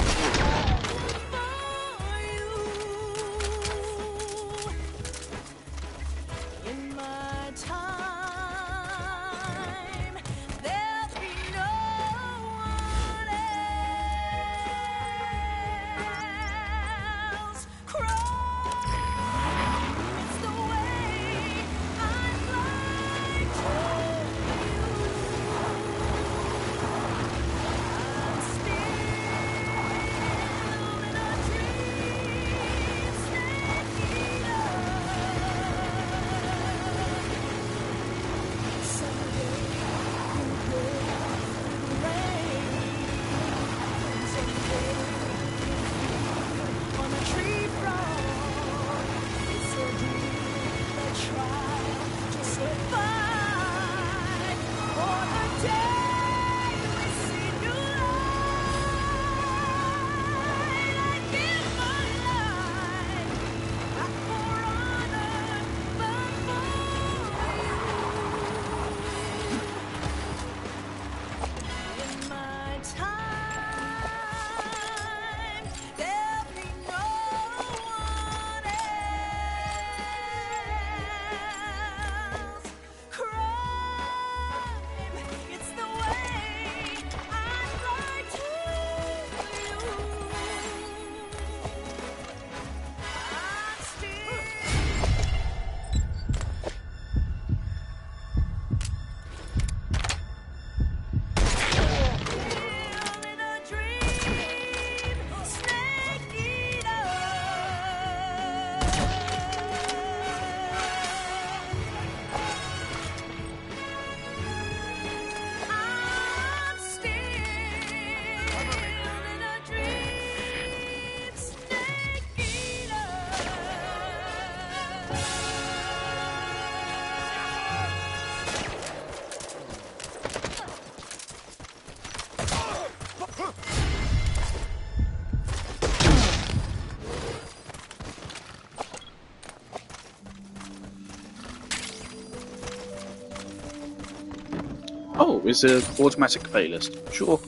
Oh, it's an automatic playlist. Sure.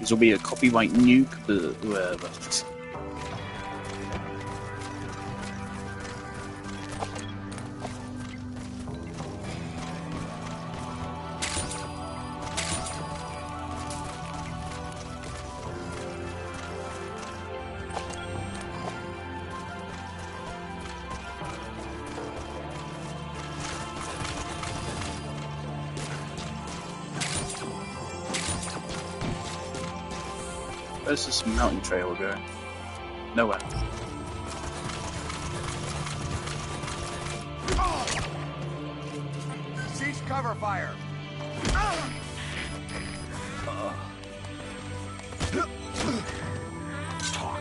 This will be a copyright nuke, but whatever. Where's this mountain trail going? Nowhere. Cease cover fire! Talk.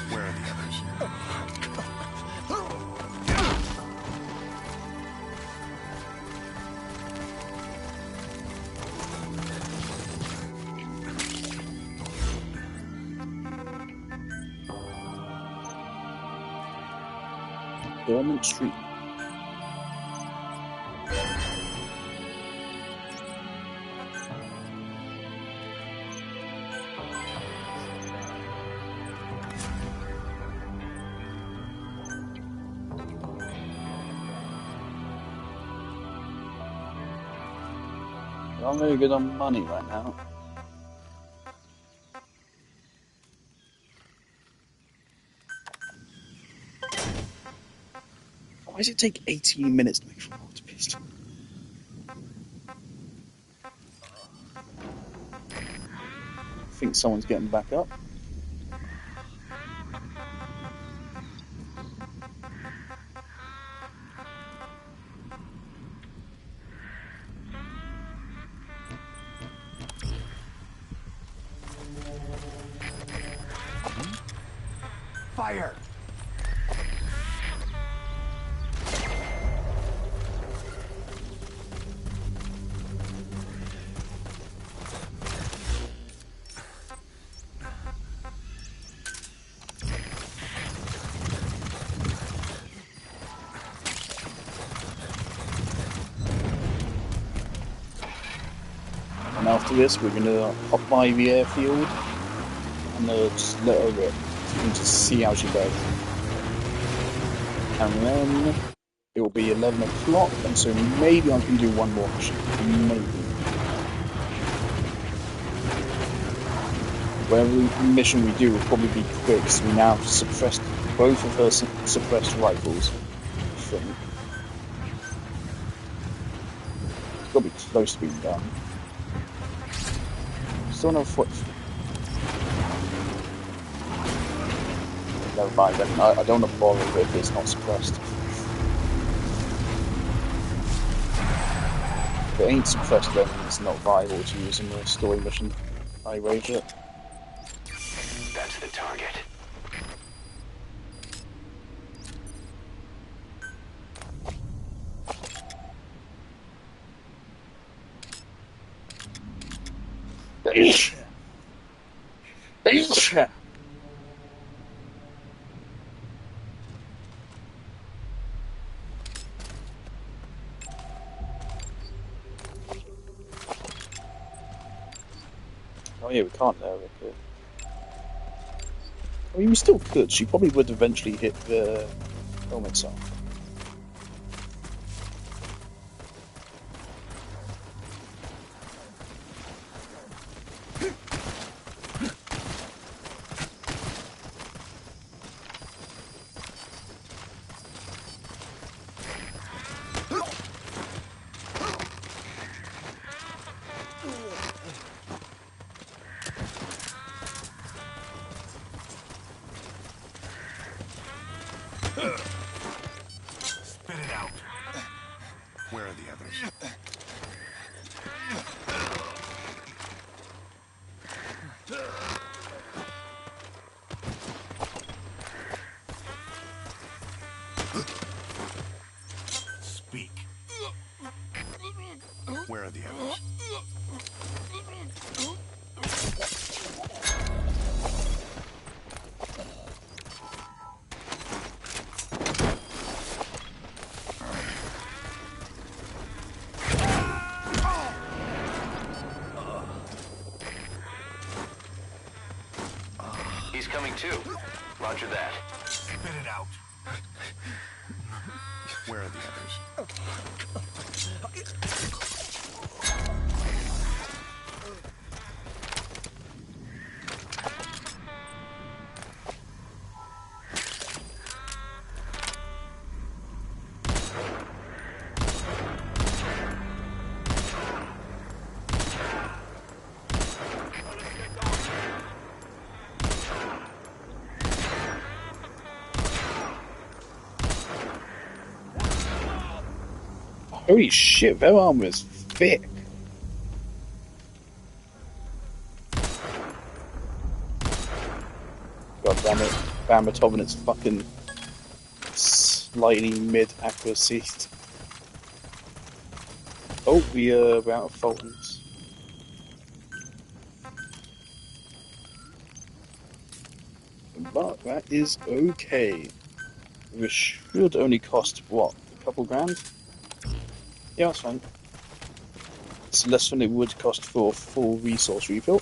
Where are the others? Dormant Street. Not very good on money right now. Why does it take 18 minutes to make a water pistol? I think someone's getting back up. Fire! And after this, we're going to hop by the airfield and just let her rip and just see how she does. And then it will be 11 o'clock, and so maybe I can do one more mission. Maybe. Whatever mission we do will probably be quick, because we now have suppressed both of her suppressed rifles. I think. It's got to be close to being done. Still no foot. Never mind then. I don't want to bother if it's not suppressed. If it ain't suppressed, then it's not viable to use in the story mission. I wager it. That's the target. Oh yeah, we can't now. Okay. I mean, we still could. She probably would eventually hit the helmet cell. Spit it out. Where are the others? Speak. Where are the others? He's coming too. Roger that. Spit it out. Where are the others? Holy shit, their armor is thick. God damn it. Bamatov and its fucking slightly mid accuracy. Oh, we're out of Fultons. But that is okay. This should only cost, what, a couple grand? Yeah, that's fine. It's less than it would cost for a full resource refill.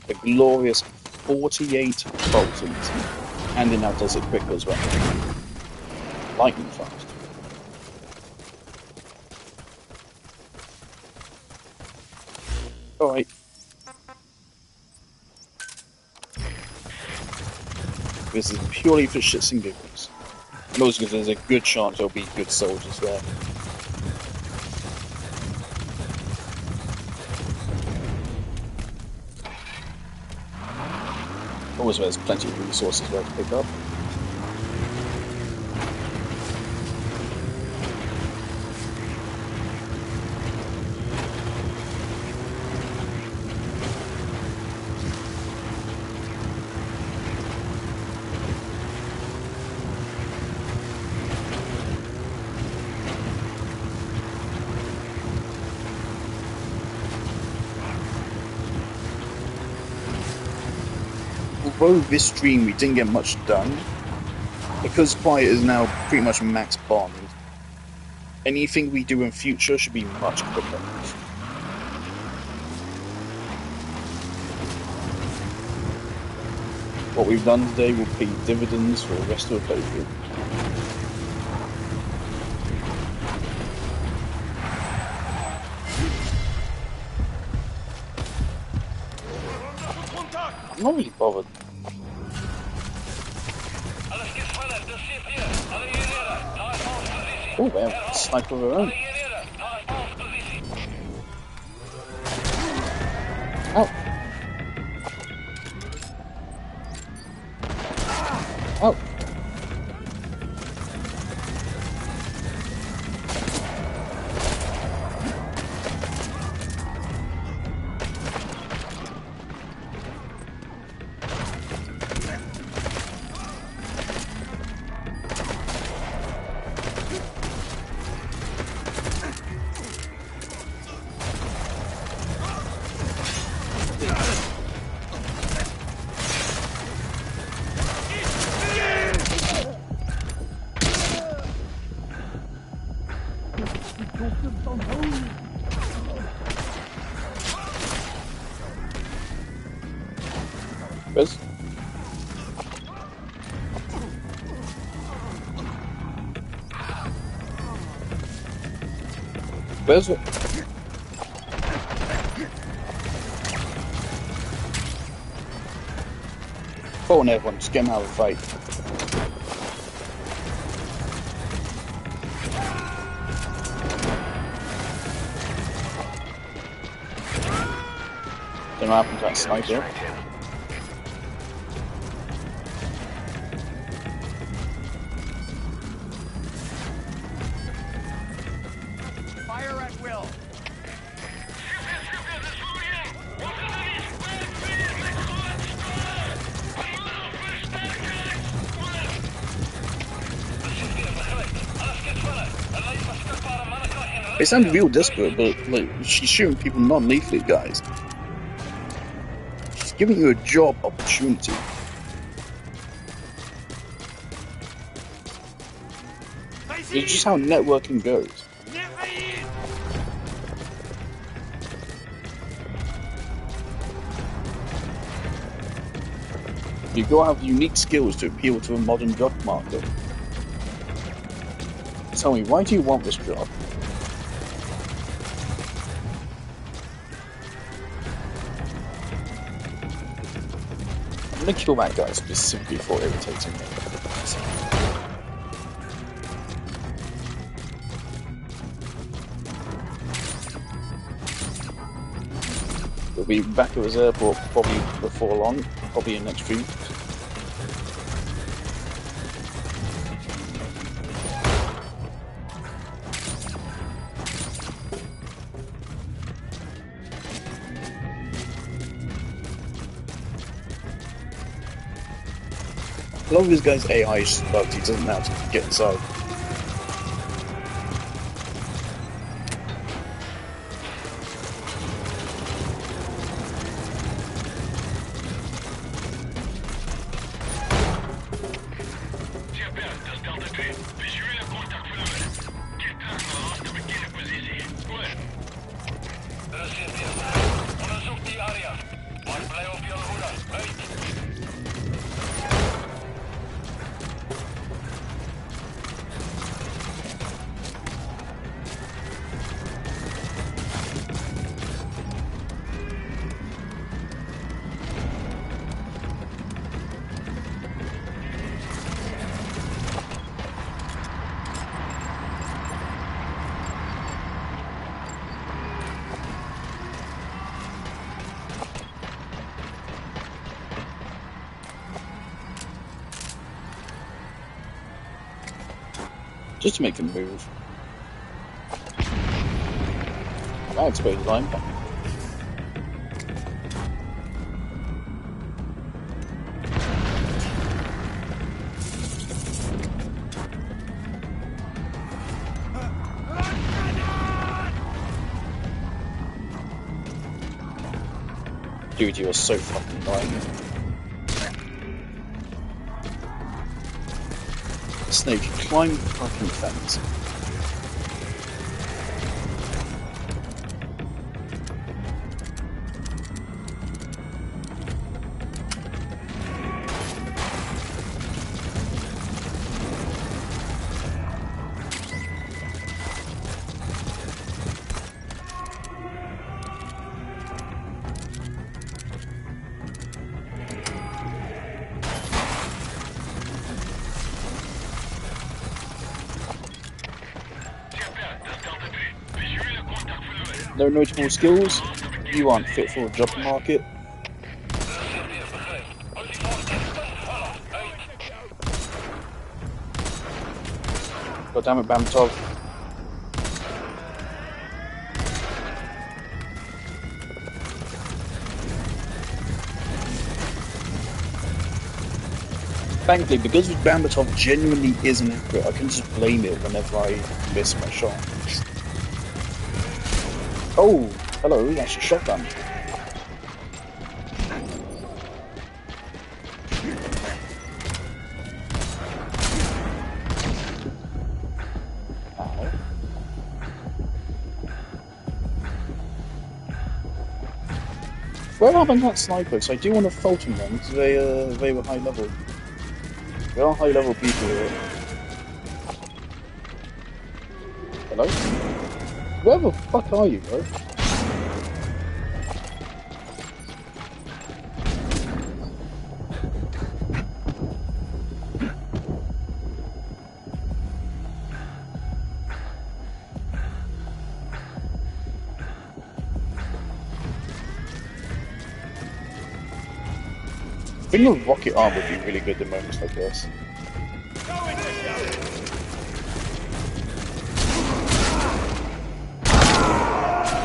A glorious 48 boltons. And it now does it quicker as well. Lightning fast. Alright. This is purely for shits and giggles. And also because there's a good chance there'll be good soldiers there. Also, there's plenty of resources there to pick up. Although this stream we didn't get much done, because Quiet is now pretty much max bond, anything we do in future should be much quicker. What we've done today will pay dividends for the rest of the playthrough. I'm not really bothered. Oh, they have a sniper of their own. Ow. Ow. Where's... Where's it? Go on everyone, just get him out of the fight. Don't know what happened to that sniper. Fire at will. They sound real desperate, but like she's shooting people non-lethally, guys. She's giving you a job opportunity. It's just how networking goes. You've got to have unique skills to appeal to a modern job market. Tell me, why do you want this job? I'm gonna kill that guy specifically for irritating me. We'll be back at his airport probably before long, probably in next stream. A lot of this guy's AI is just bugged, he doesn't know how to get inside. Just to make them move. I suppose I'm back. Dude, you are so fucking annoying. Snake, climb the fucking fence. No notable skills. You aren't fit for a job market. God damn it, Bamtov. Thankfully, because Bamtov genuinely isn't accurate, I can just blame it whenever I miss my shot. Oh, hello, that's a shotgun. Ow. Where have I got snipers? I do want to fault on them because they were high level. They are high level people here. Hello? Where the fuck are you, bro? I think a rocket arm would be really good in moments like this.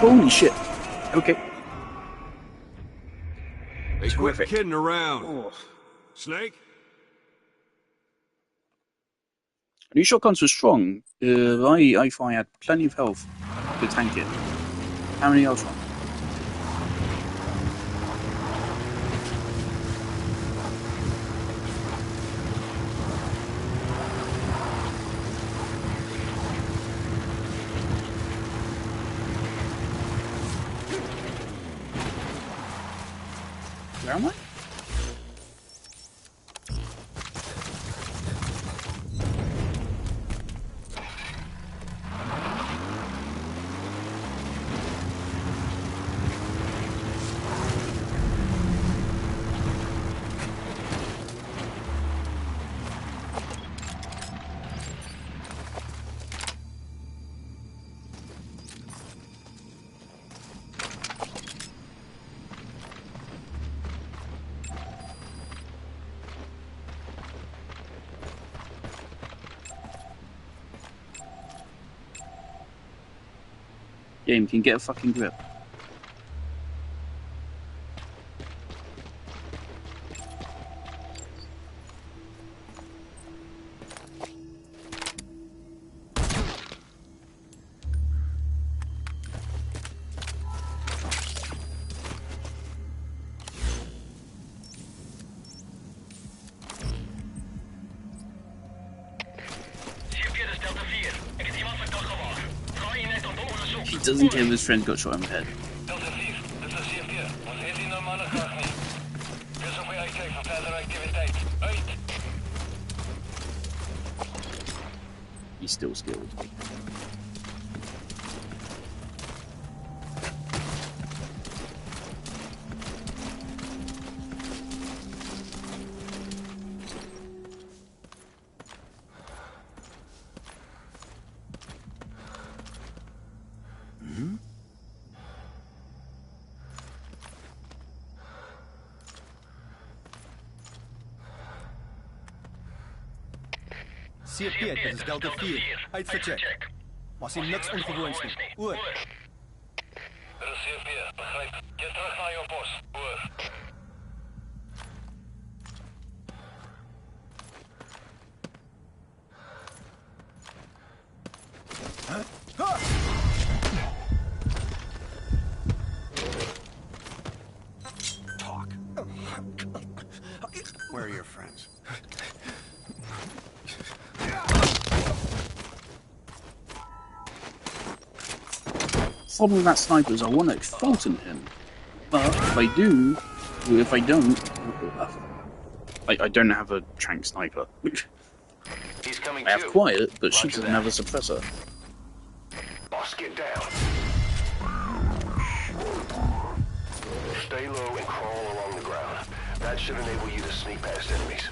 Holy shit. Okay. Hey, quit kidding around. Oh. Snake? These shotguns were strong. I thought I had plenty of health to tank it. How many else won? Where am I? Game, can you get a fucking grip? He doesn't care if his friend got shot in the head. He's still skilled. CP, dit is Delta 4. Uit vir check. Maar sien niks ongewoons nie. Oor. Dit is CP, begryp. Keer terug na jou pos. Oor. Talk. Where are your friends? Problem with that sniper is I want to exalt in him, but if I do, or if I don't, I don't have a trank sniper. He's coming I have too. quiet, but she Roger doesn't have a suppressor. Boss, get down. Stay low and crawl along the ground. That should enable you to sneak past enemies.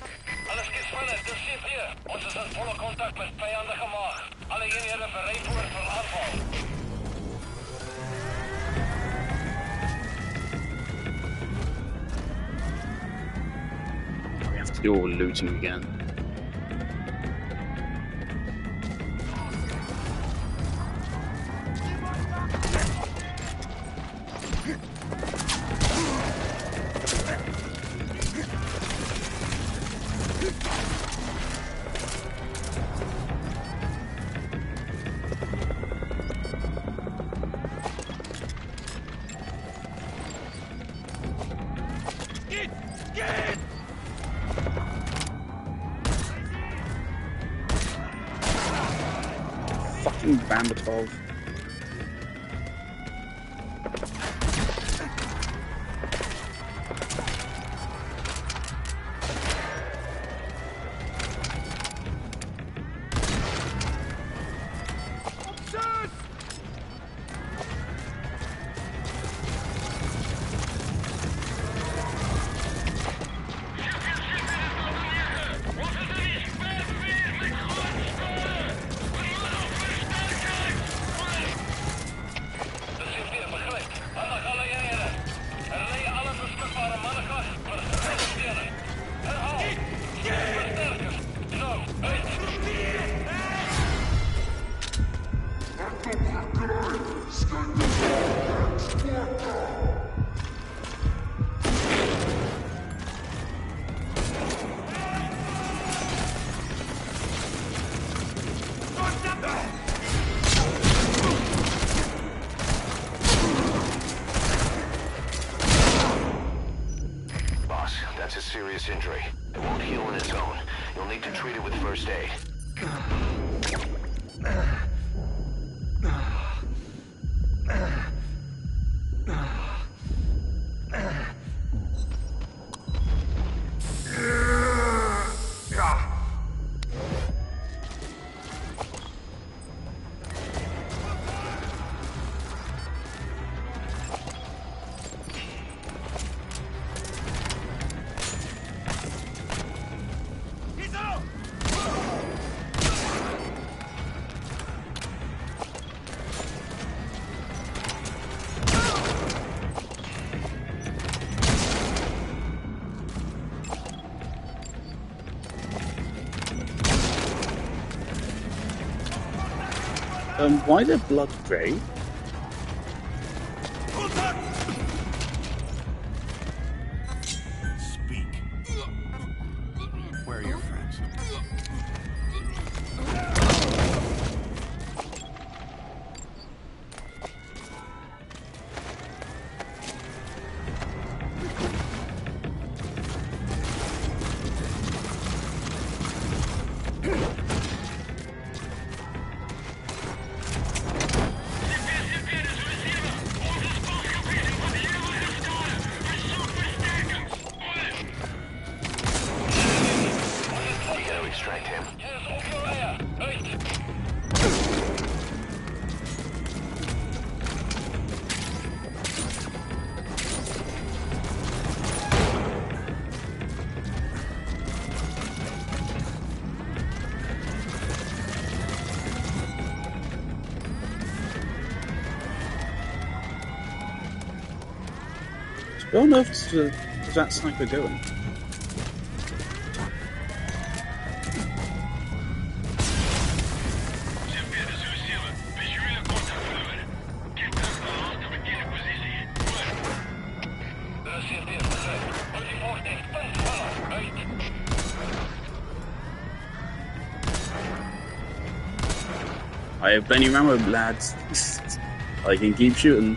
Alles gespannen, dis CP. Ons is in volle kontak met vyandige maag. Alle eenhede bereid voor aanval. We have to do all looting again. Fucking Banditov. That's a serious injury. It won't heal on its own. You'll need to treat it with first aid. Why the blood grey? Speak. Where are your friends? Where on earth is that sniper going? I have plenty of ammo, lads. I can keep shooting.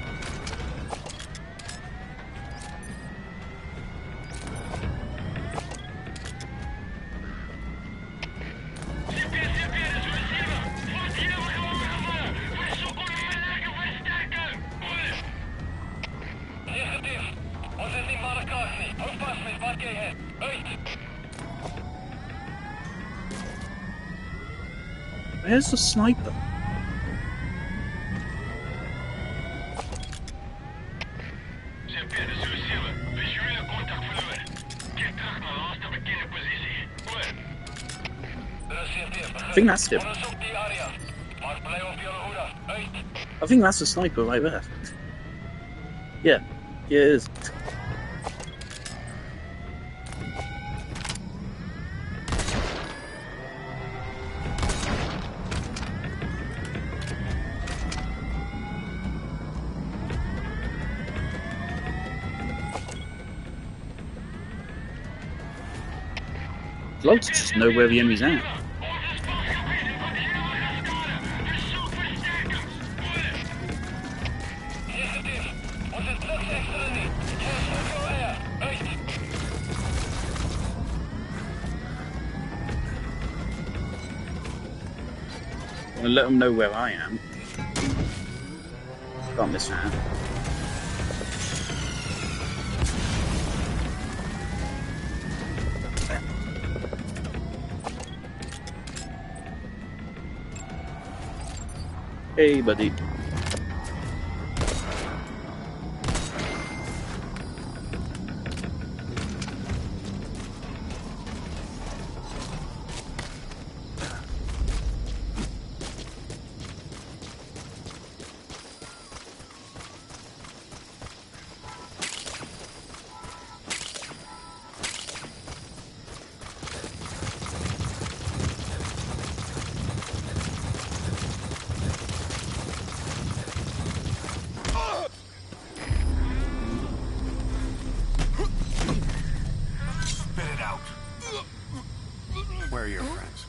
Where's the sniper? I think that's him. I think that's the sniper right there. Yeah, it is. I'd love to just know where the enemy's at. I'm gonna let them know where I am. Can't miss that. Hey, buddy. Where are your friends?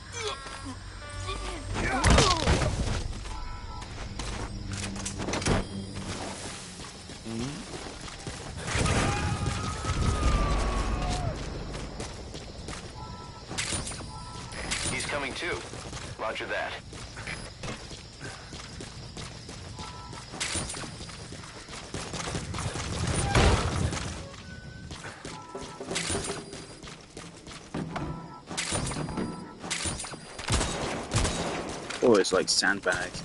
He's coming too. Roger that. Oh, it's like sandbags.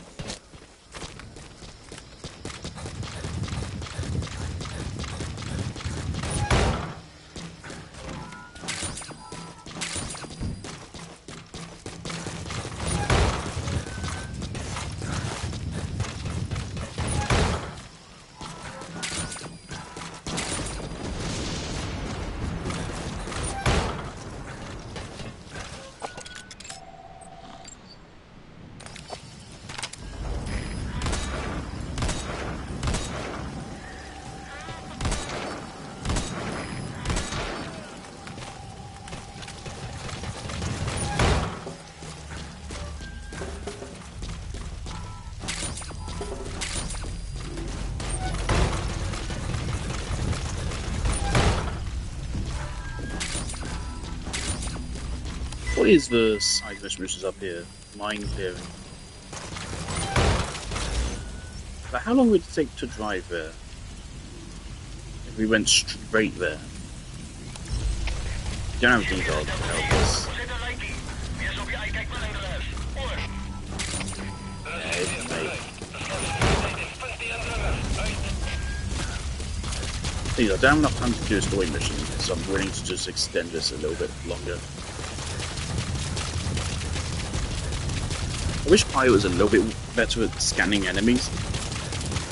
What is the side missions up here? Mine clearing. But how long would it take to drive there? If we went straight there. You don't have details to help us. Please, I don't have enough time to do a story mission, so I'm willing to just extend this a little bit longer. I wish Pyro was a little bit better at scanning enemies.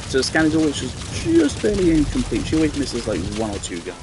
So scanning is always just barely incomplete. She always misses like one or two guys.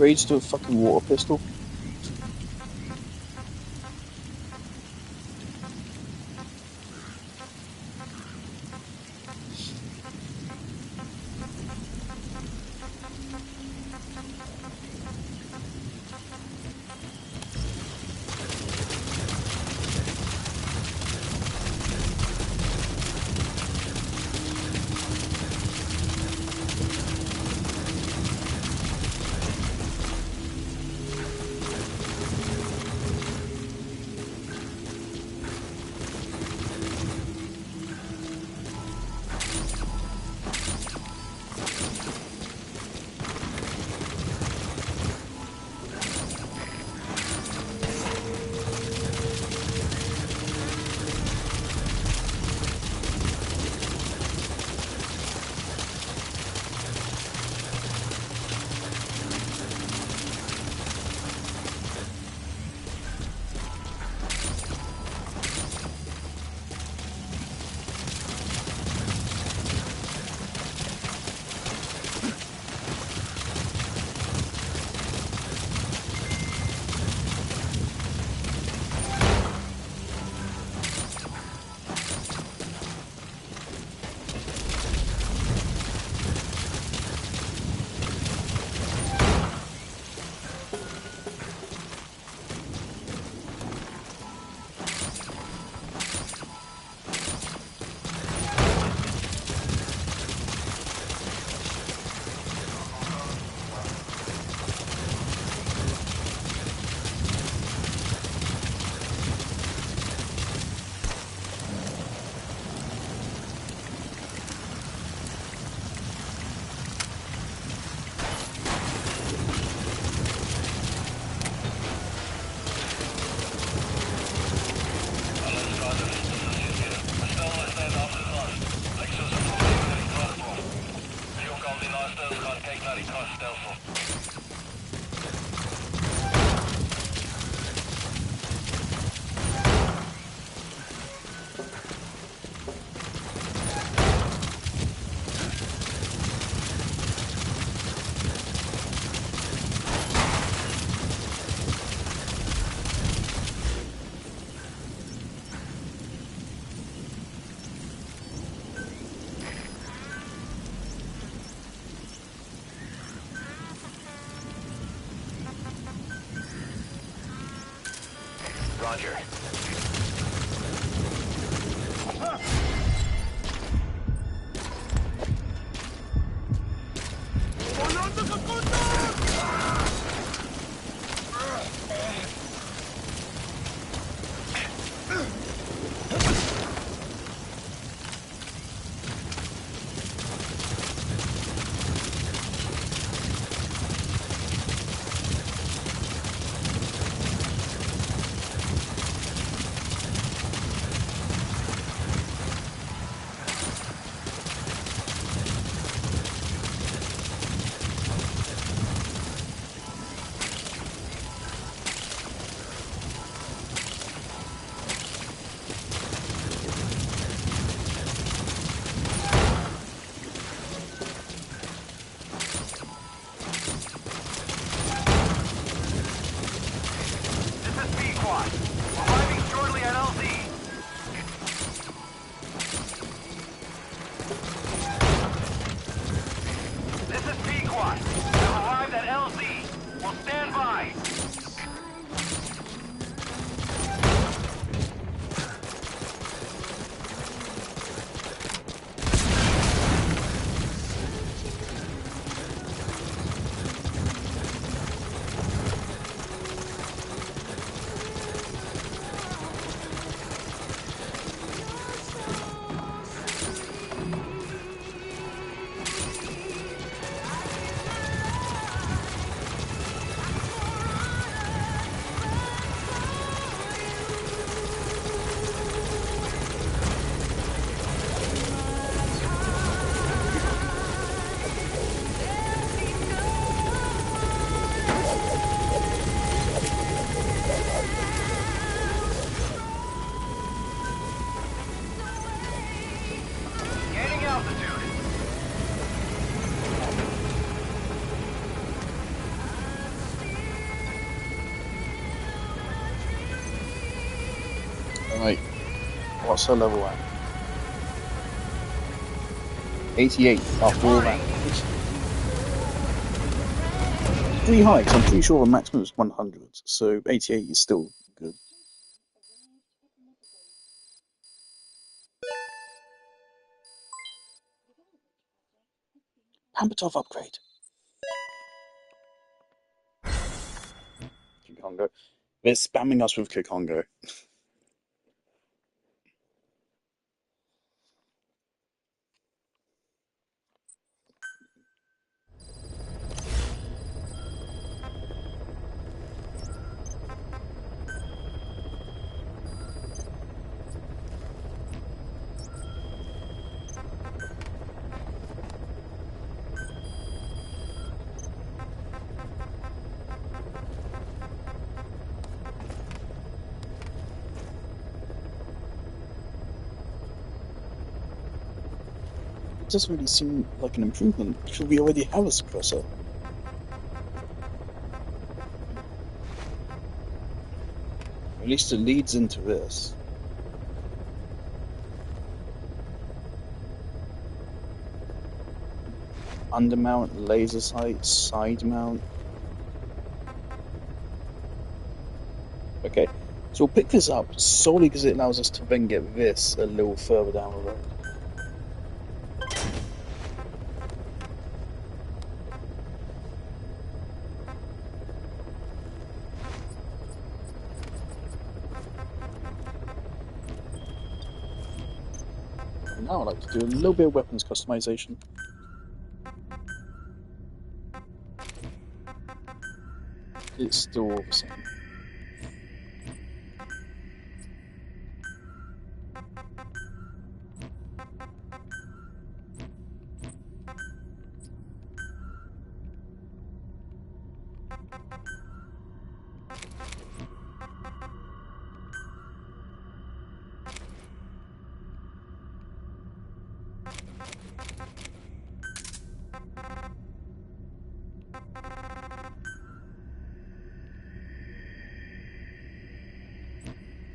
upgrades to a fucking water pistol? Roger. What's her level at? 88 after all that. It's pretty high, 'cause I'm pretty sure the maximum is 100, so 88 is still good. Pampertov upgrade. Kikongo. They're spamming us with Kikongo. It doesn't really seem like an improvement, because we already have a suppressor. At least it leads into this. Undermount, laser sight, side mount. Okay, so we'll pick this up solely because it allows us to then get this a little further down the road. Now I'd like to do a little bit of weapons customization. It's still all the same.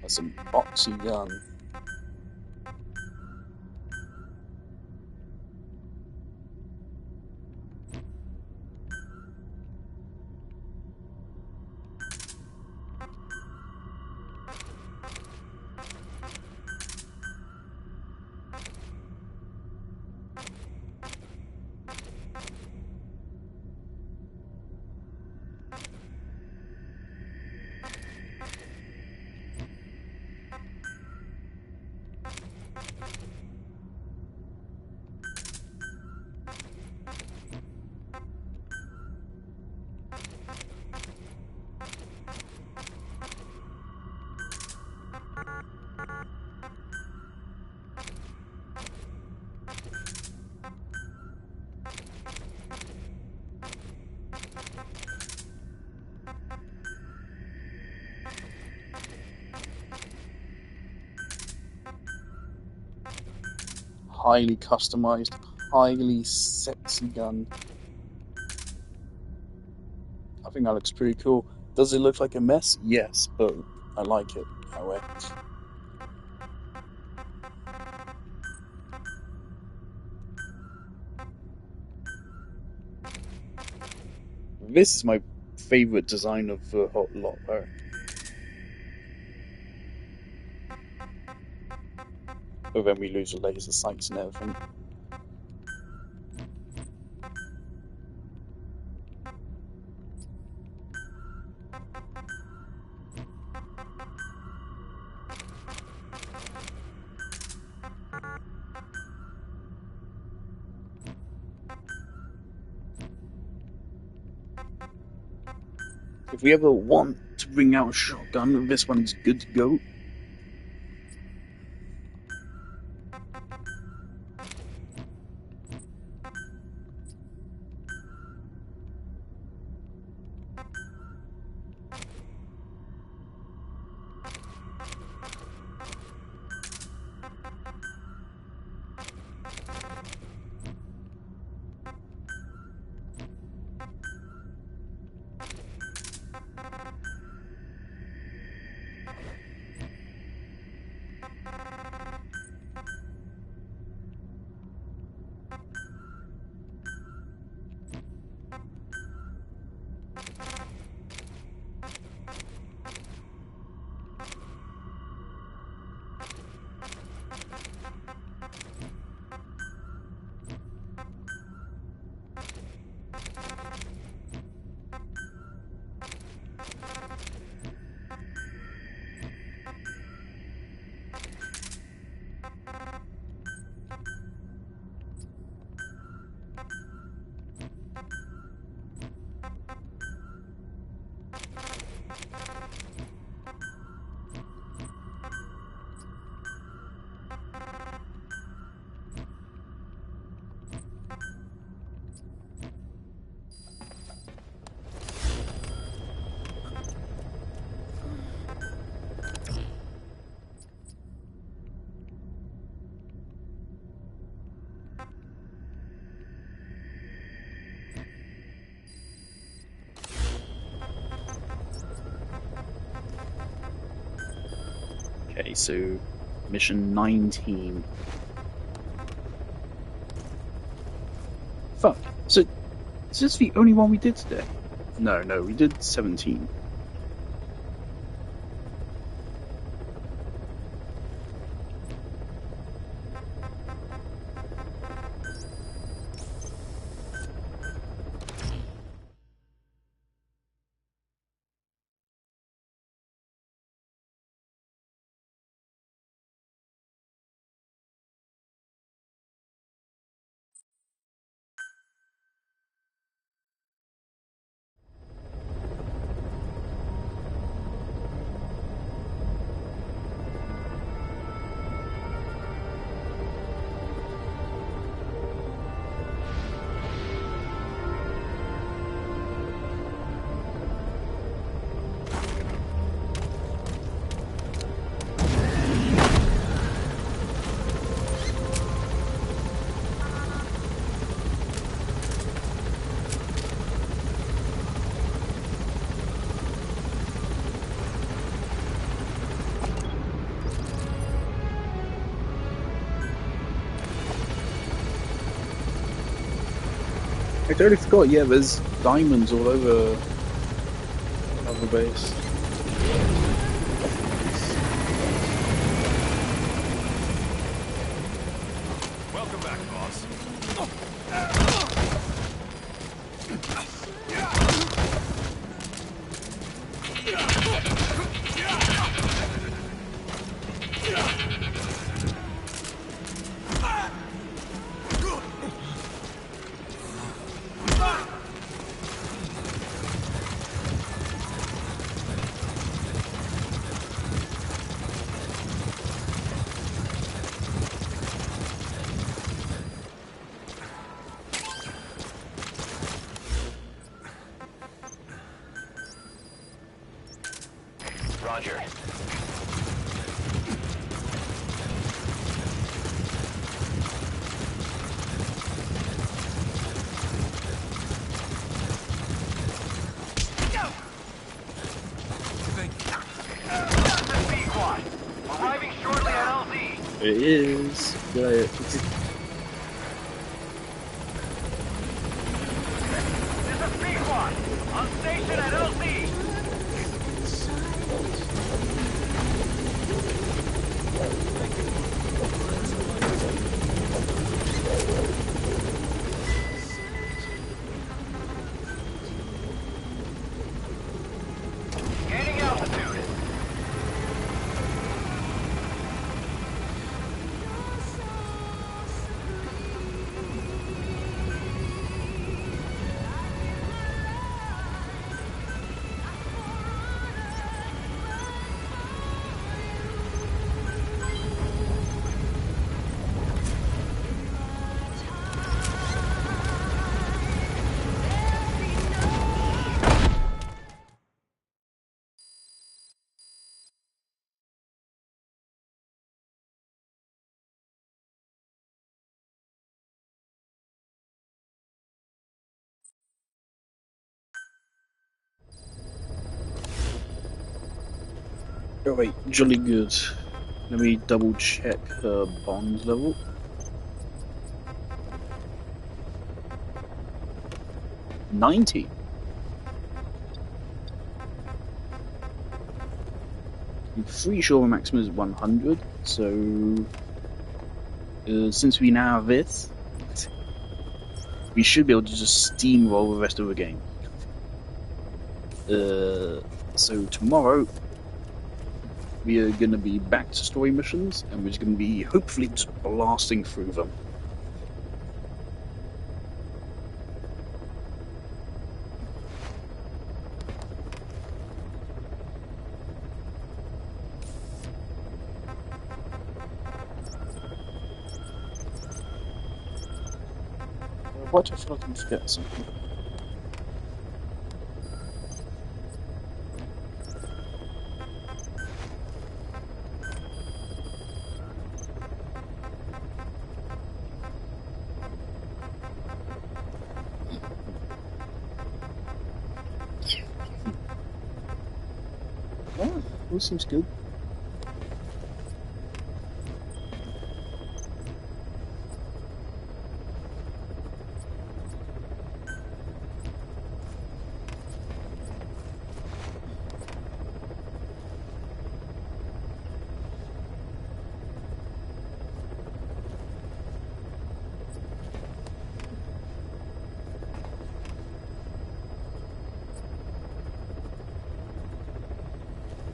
That's a boxy gun. Highly customized, highly sexy gun. I think that looks pretty cool. Does it look like a mess? Yes, but I like it that way. This is my favorite design of the whole lot though. But then we lose the laser sights and everything. If we ever want to bring out a shotgun, this one's good to go. Okay, so mission 19. Fuck. So is this the only one we did today? No, we did 17. I totally forgot, yeah, there's diamonds all over the base. Welcome back, boss. Roger. Arriving shortly at LZ. It is. This is Pequod. On station at LZ. Gaining altitude. Alright, jolly good. Let me double check her bond level. $90. I'm pretty sure the maximum is 100, so since we now have this, we should be able to just steamroll the rest of the game. So tomorrow we are going to be back to story missions, and we're just going to be hopefully just blasting through them. Why do I feel like I'm forgetting something? Oh, all seems good.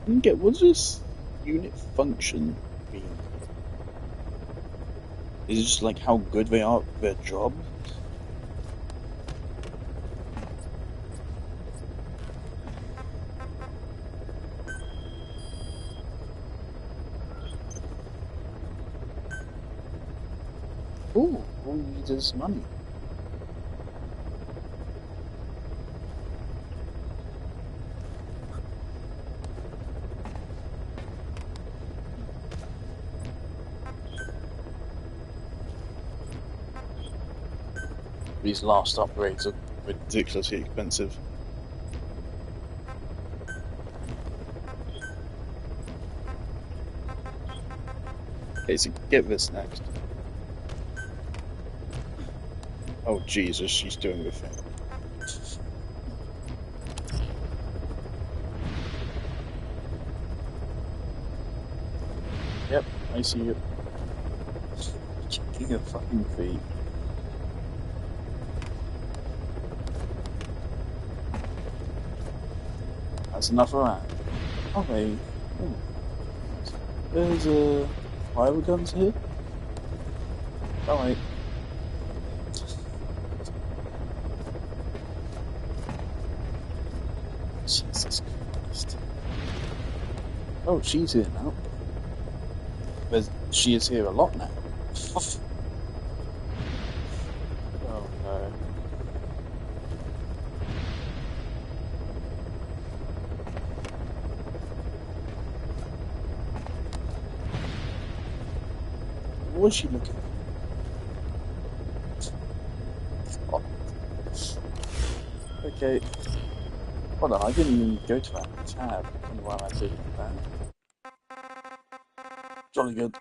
didn't get, what does this unit function mean? Is it just like how good they are at their job? Ooh, all we need is money. These last upgrades are ridiculously expensive. Okay, so get this next. Oh Jesus, she's doing the thing. Yep, I see you. Kicking her fucking feet. That's enough around. Okay. Oh. There's rival guns here. Alright. Jesus Christ. Oh, she's here now. She is here a lot now. Oh no. What was she looking at? Oh. Okay. Hold on, I didn't even go to that tab. I don't know why I did that. Jolly good.